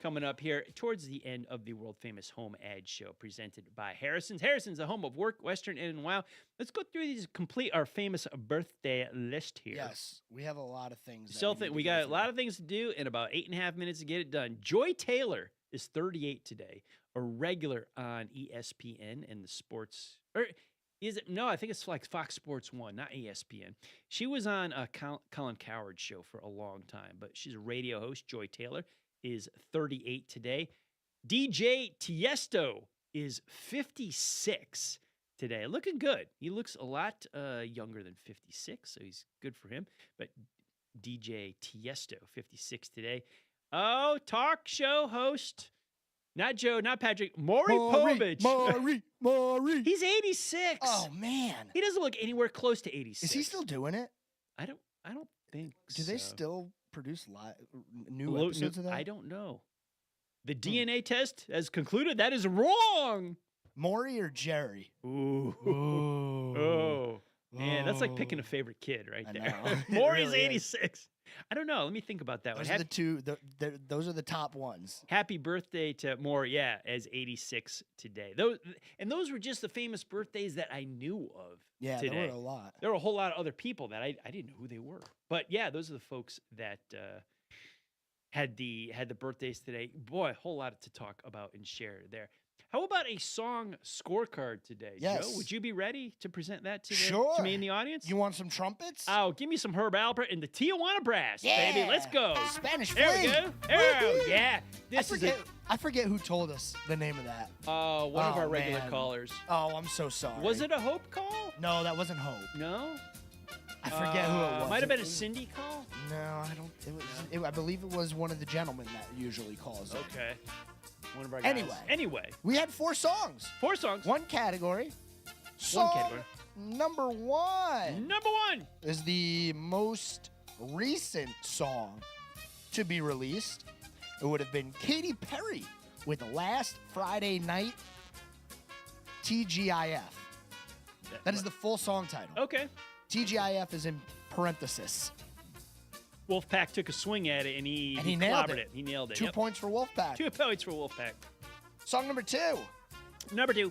Speaker 4: Coming up here towards the end of the world-famous HomeAd Show, presented by Harrison's. Harrison's, the home of work, Western, and wow. Let's go through these, complete our famous birthday list here.
Speaker 5: Yes, we have a lot of things.
Speaker 4: We got a lot of things to do in about 8.5 minutes to get it done. Joy Taylor is 38 today, a regular on ESPN and the sports. Or is it? No, I think it's like Fox Sports 1, not ESPN. She was on a Colin Cowherd's show for a long time, but she's a radio host. Joy Taylor is 38 today. DJ Tiesto is 56 today. Looking good. He looks a lot younger than 56, so he's good for him. But DJ Tiesto, 56 today. Oh, talk show host. Not Joe, not Patrick. Maury Povich.
Speaker 5: Maury.
Speaker 4: He's 86.
Speaker 5: Oh, man.
Speaker 4: He doesn't look anywhere close to 86.
Speaker 5: Is he still doing it?
Speaker 4: I don't think
Speaker 5: Do they still produce new episodes of that?
Speaker 4: I don't know. The DNA test has concluded that is wrong.
Speaker 5: Maury or Jerry?
Speaker 4: Ooh. Oh. Man, that's like picking a favorite kid right there.
Speaker 5: Maury's
Speaker 4: Maury's 86. I don't know. Let me think about that
Speaker 5: Those
Speaker 4: one.
Speaker 5: are the two. Those are the top ones.
Speaker 4: Happy birthday to Maury, yeah, as 86 today. Those were just the famous birthdays that I knew of.
Speaker 5: Yeah,
Speaker 4: today.
Speaker 5: there were a lot.
Speaker 4: There were a whole lot of other people that I didn't know who they were. But yeah, those are the folks that had the birthdays today. Boy, a whole lot to talk about and share there. How about a song scorecard today,
Speaker 5: Yes.
Speaker 4: Joe? Would you be ready to present that to me in the audience?
Speaker 5: You want some trumpets?
Speaker 4: Oh, give me some Herb Alpert and the Tijuana Brass, baby. Let's go.
Speaker 5: Spanish
Speaker 4: There we
Speaker 5: Fling.
Speaker 4: go. There, yeah.
Speaker 5: I forget who told us the name of that.
Speaker 4: One of our regular callers.
Speaker 5: Oh, I'm so sorry.
Speaker 4: Was it a Hope call?
Speaker 5: No, that wasn't Hope.
Speaker 4: No?
Speaker 5: I forget who it was.
Speaker 4: Might have been a Cindy call?
Speaker 5: No, I don't. I believe it was one of the gentlemen that usually calls.
Speaker 4: Okay. One of our guys. Anyway.
Speaker 5: We had 4 songs.
Speaker 4: 4 songs.
Speaker 5: One category. Song number 1.
Speaker 4: Number 1
Speaker 5: is the most recent song to be released. It would have been Katy Perry with Last Friday Night, TGIF. That is the full song title.
Speaker 4: Okay.
Speaker 5: TGIF is in parenthesis.
Speaker 4: Wolfpack took a swing at it, and he
Speaker 5: nailed
Speaker 4: clobbered it. He nailed it.
Speaker 5: 2 points for Wolfpack.
Speaker 4: 2 points for Wolfpack.
Speaker 5: Song number 2.
Speaker 4: Number 2.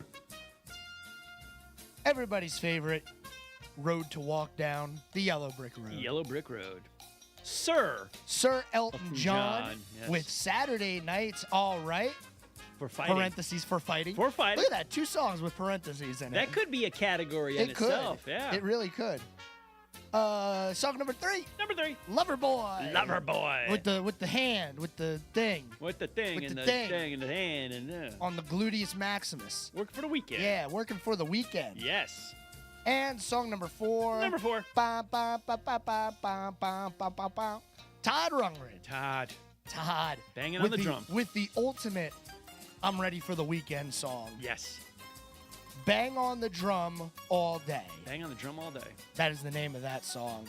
Speaker 5: Everybody's favorite road to walk down, the Yellow Brick Road.
Speaker 4: Yellow Brick Road. Sir
Speaker 5: Elton John
Speaker 4: yes.
Speaker 5: with Saturday Night's All Right.
Speaker 4: For fighting.
Speaker 5: Parentheses for fighting.
Speaker 4: For fighting.
Speaker 5: Look at that. 2 songs with parentheses in it.
Speaker 4: That could be a category in itself. Yeah.
Speaker 5: It really could. Song number 3.
Speaker 4: Number 3.
Speaker 5: Loverboy.
Speaker 4: Loverboy.
Speaker 5: With the hand, with the thing.
Speaker 4: With the thing
Speaker 5: with
Speaker 4: and
Speaker 5: the
Speaker 4: the
Speaker 5: thing.
Speaker 4: thing and the hand and
Speaker 5: on the gluteus maximus.
Speaker 4: Working for the weekend.
Speaker 5: Yeah, working for the weekend.
Speaker 4: Yes.
Speaker 5: And song number 4.
Speaker 4: Number 4.
Speaker 5: Ba, ba, ba, ba, ba, ba, ba, ba, ba, ba. Todd Rundgren.
Speaker 4: Todd. Banging
Speaker 5: with
Speaker 4: on the drum.
Speaker 5: With the ultimate I'm ready for the weekend song.
Speaker 4: Yes.
Speaker 5: Bang on the drum all day.
Speaker 4: Bang on the drum all day.
Speaker 5: That is the name of that song.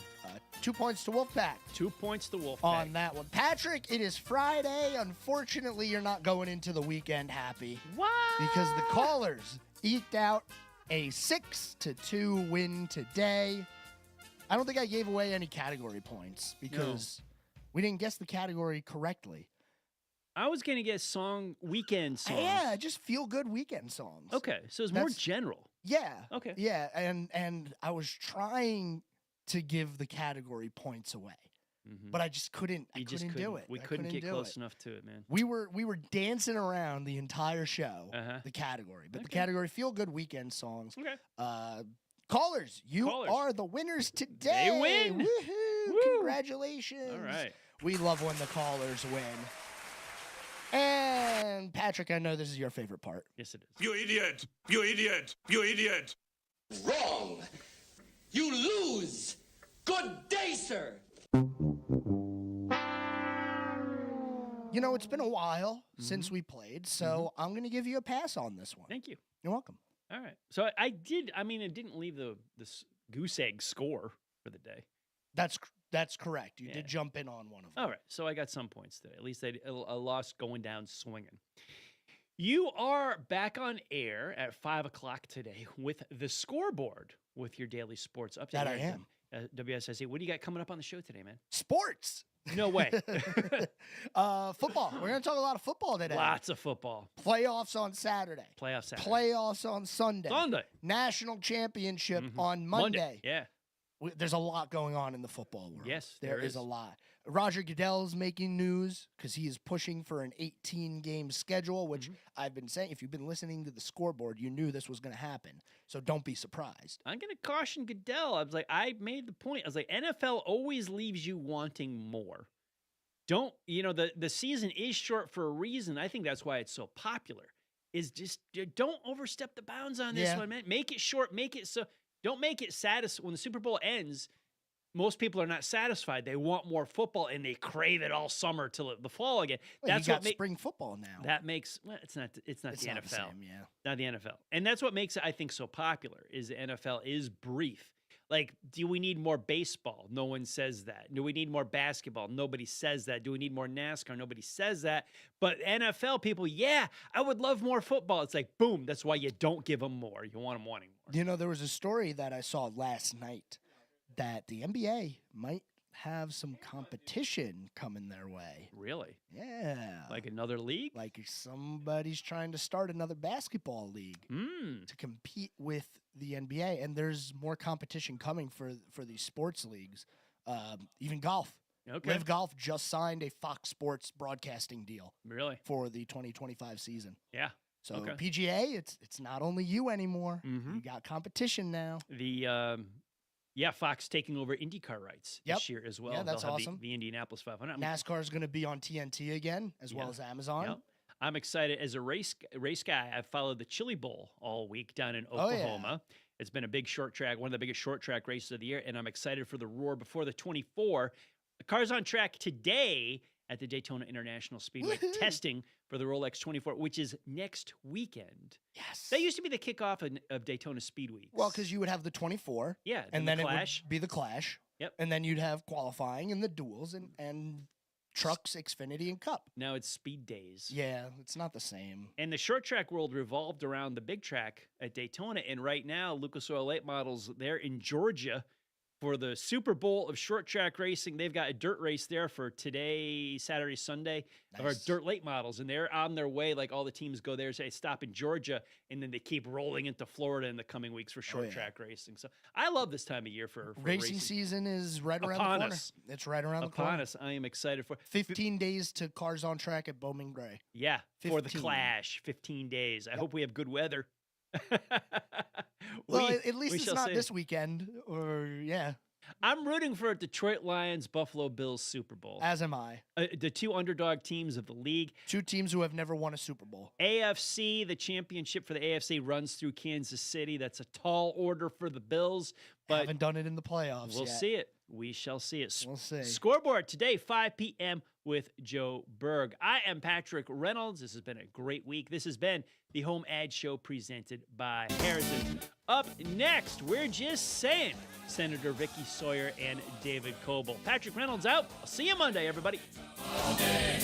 Speaker 5: 2 points to Wolfpack.
Speaker 4: 2 points to Wolfpack.
Speaker 5: On that one. Patrick, it is Friday. Unfortunately, you're not going into the weekend happy.
Speaker 4: What?
Speaker 5: Because the callers eked out a 6-2 win today. I don't think I gave away any category points because we didn't guess the category correctly.
Speaker 4: I was going to get weekend songs.
Speaker 5: Yeah, just feel good weekend songs.
Speaker 4: Okay, so it's more general.
Speaker 5: Yeah.
Speaker 4: Okay.
Speaker 5: Yeah, and I was trying to give the category points away.
Speaker 4: Mm-hmm.
Speaker 5: But I just couldn't. I
Speaker 4: couldn't
Speaker 5: do it.
Speaker 4: We couldn't get close enough to it, man.
Speaker 5: We were dancing around the entire show, the category. But the category feel good weekend songs.
Speaker 4: Okay.
Speaker 5: Callers, you are the winners today.
Speaker 4: They win.
Speaker 5: Woohoo! Congratulations.
Speaker 4: All right.
Speaker 5: We love when the callers win. And Patrick, I know this is your favorite part.
Speaker 4: Yes, it is.
Speaker 21: You idiot! You idiot! You idiot!
Speaker 3: Wrong. You lose. Good day, sir.
Speaker 5: You know, it's been a while since we played, so I'm going to give you a pass on this one.
Speaker 4: Thank you.
Speaker 5: You're welcome.
Speaker 4: All right. So I didn't leave the goose egg score for the day.
Speaker 5: That's correct. You did jump in on one of them.
Speaker 4: All right. So I got some points today. At least I lost going down swinging. You are back on air at 5 o'clock today with the scoreboard with your daily sports update.
Speaker 5: That I am.
Speaker 4: WSIC. What do you got coming up on the show today, man?
Speaker 5: Sports.
Speaker 4: No way.
Speaker 5: Football. We're going to talk a lot of football today.
Speaker 4: Lots of football.
Speaker 5: Playoffs on Saturday. Playoffs on Sunday. National championship on Monday.
Speaker 4: Yeah.
Speaker 5: There's a lot going on in the football world.
Speaker 4: Yes,
Speaker 5: there is a lot. Roger Goodell's making news because he is pushing for an 18-game schedule, which I've been saying, if you've been listening to the scoreboard, you knew this was going to happen. So don't be surprised.
Speaker 4: I'm going to caution Goodell. I made the point. I was like, NFL always leaves you wanting more. The season is short for a reason. I think that's why it's so popular. Is just don't overstep the bounds on this one, man. Make it short. Make it so. Don't make it satisfying. When the Super Bowl ends, most people are not satisfied. They want more football, and they crave it all summer till the fall again.
Speaker 5: Well, that's what spring football now.
Speaker 4: That makes it's not the NFL.
Speaker 5: The same,
Speaker 4: Not the NFL. And that's what makes it, I think, so popular. Is the NFL is brief. Like, do we need more baseball? No one says that. Do we need more basketball? Nobody says that. Do we need more NASCAR? Nobody says that. But NFL people, I would love more football. It's like, boom, that's why you don't give them more. You want them wanting more.
Speaker 5: You know, there was a story that I saw last night that the NBA might have some competition coming their way.
Speaker 4: Really?
Speaker 5: Yeah.
Speaker 4: Like another league?
Speaker 5: Like somebody's trying to start another basketball league to compete with the NBA, and there's more competition coming for these sports leagues. Even golf.
Speaker 4: Okay.
Speaker 5: Live Golf just signed a Fox Sports broadcasting deal.
Speaker 4: Really?
Speaker 5: For the 2025 season.
Speaker 4: Yeah.
Speaker 5: So PGA, it's not only you anymore. You got competition now.
Speaker 4: Fox taking over IndyCar rights this year as well.
Speaker 5: Yeah, that's
Speaker 4: They'll have
Speaker 5: awesome.
Speaker 4: The Indianapolis 500.
Speaker 5: NASCAR is going to be on TNT again, as well as Amazon.
Speaker 4: Yep. I'm excited. As a race guy, I've followed the Chili Bowl all week down in Oklahoma. It's been a big short track, one of the biggest short track races of the year, and I'm excited for the Roar before the 24. The car's on track today at the Daytona International Speedway, testing for the Rolex 24, which is next weekend.
Speaker 5: Yes.
Speaker 4: That used to be the kickoff of Daytona Speed Week.
Speaker 5: Well, because you would have the 24.
Speaker 4: Yeah,
Speaker 5: and
Speaker 4: then
Speaker 5: then
Speaker 4: the
Speaker 5: it
Speaker 4: Clash.
Speaker 5: would be the Clash.
Speaker 4: Yep.
Speaker 5: And then you'd have qualifying and the duels and trucks, Xfinity, and Cup.
Speaker 4: Now it's Speed Days.
Speaker 5: Yeah, it's not the same.
Speaker 4: And the short track world revolved around the big track at Daytona. And right now, Lucas Oil Late Models, they're in Georgia for the Super Bowl of short track racing. They've got a dirt race there for today, Saturday, Sunday, of our dirt late models. And they're on their way, like all the teams go there, say stop in Georgia, and then they keep rolling into Florida in the coming weeks for short track racing. So I love this time of year for
Speaker 5: racing season is right around the corner. It's right around the corner.
Speaker 4: Upon us. I am excited for
Speaker 5: 15 days to Cars on Track at Bowman Gray.
Speaker 4: Yeah, for the Clash. 15 days. I hope we have good weather.
Speaker 5: Well, at least it's not this weekend, or
Speaker 4: I'm rooting for a Detroit Lions Buffalo Bills Super Bowl.
Speaker 5: As am I.
Speaker 4: The two underdog teams of the league.
Speaker 5: Two teams who have never won a Super Bowl.
Speaker 4: AFC, the championship for the AFC runs through Kansas City. That's a tall order for the Bills, but
Speaker 5: haven't done it in the playoffs.
Speaker 4: We'll see it. We shall see it.
Speaker 5: We'll see.
Speaker 4: Scoreboard today, 5 p.m. with Joe Berg. I am Patrick Reynolds. This has been a great week. This has been the HomeAd Show presented by Harrison. Up next, we're just saying, Senator Vicky Sawyer and David Coble. Patrick Reynolds out. I'll see you Monday, everybody.
Speaker 21: All day.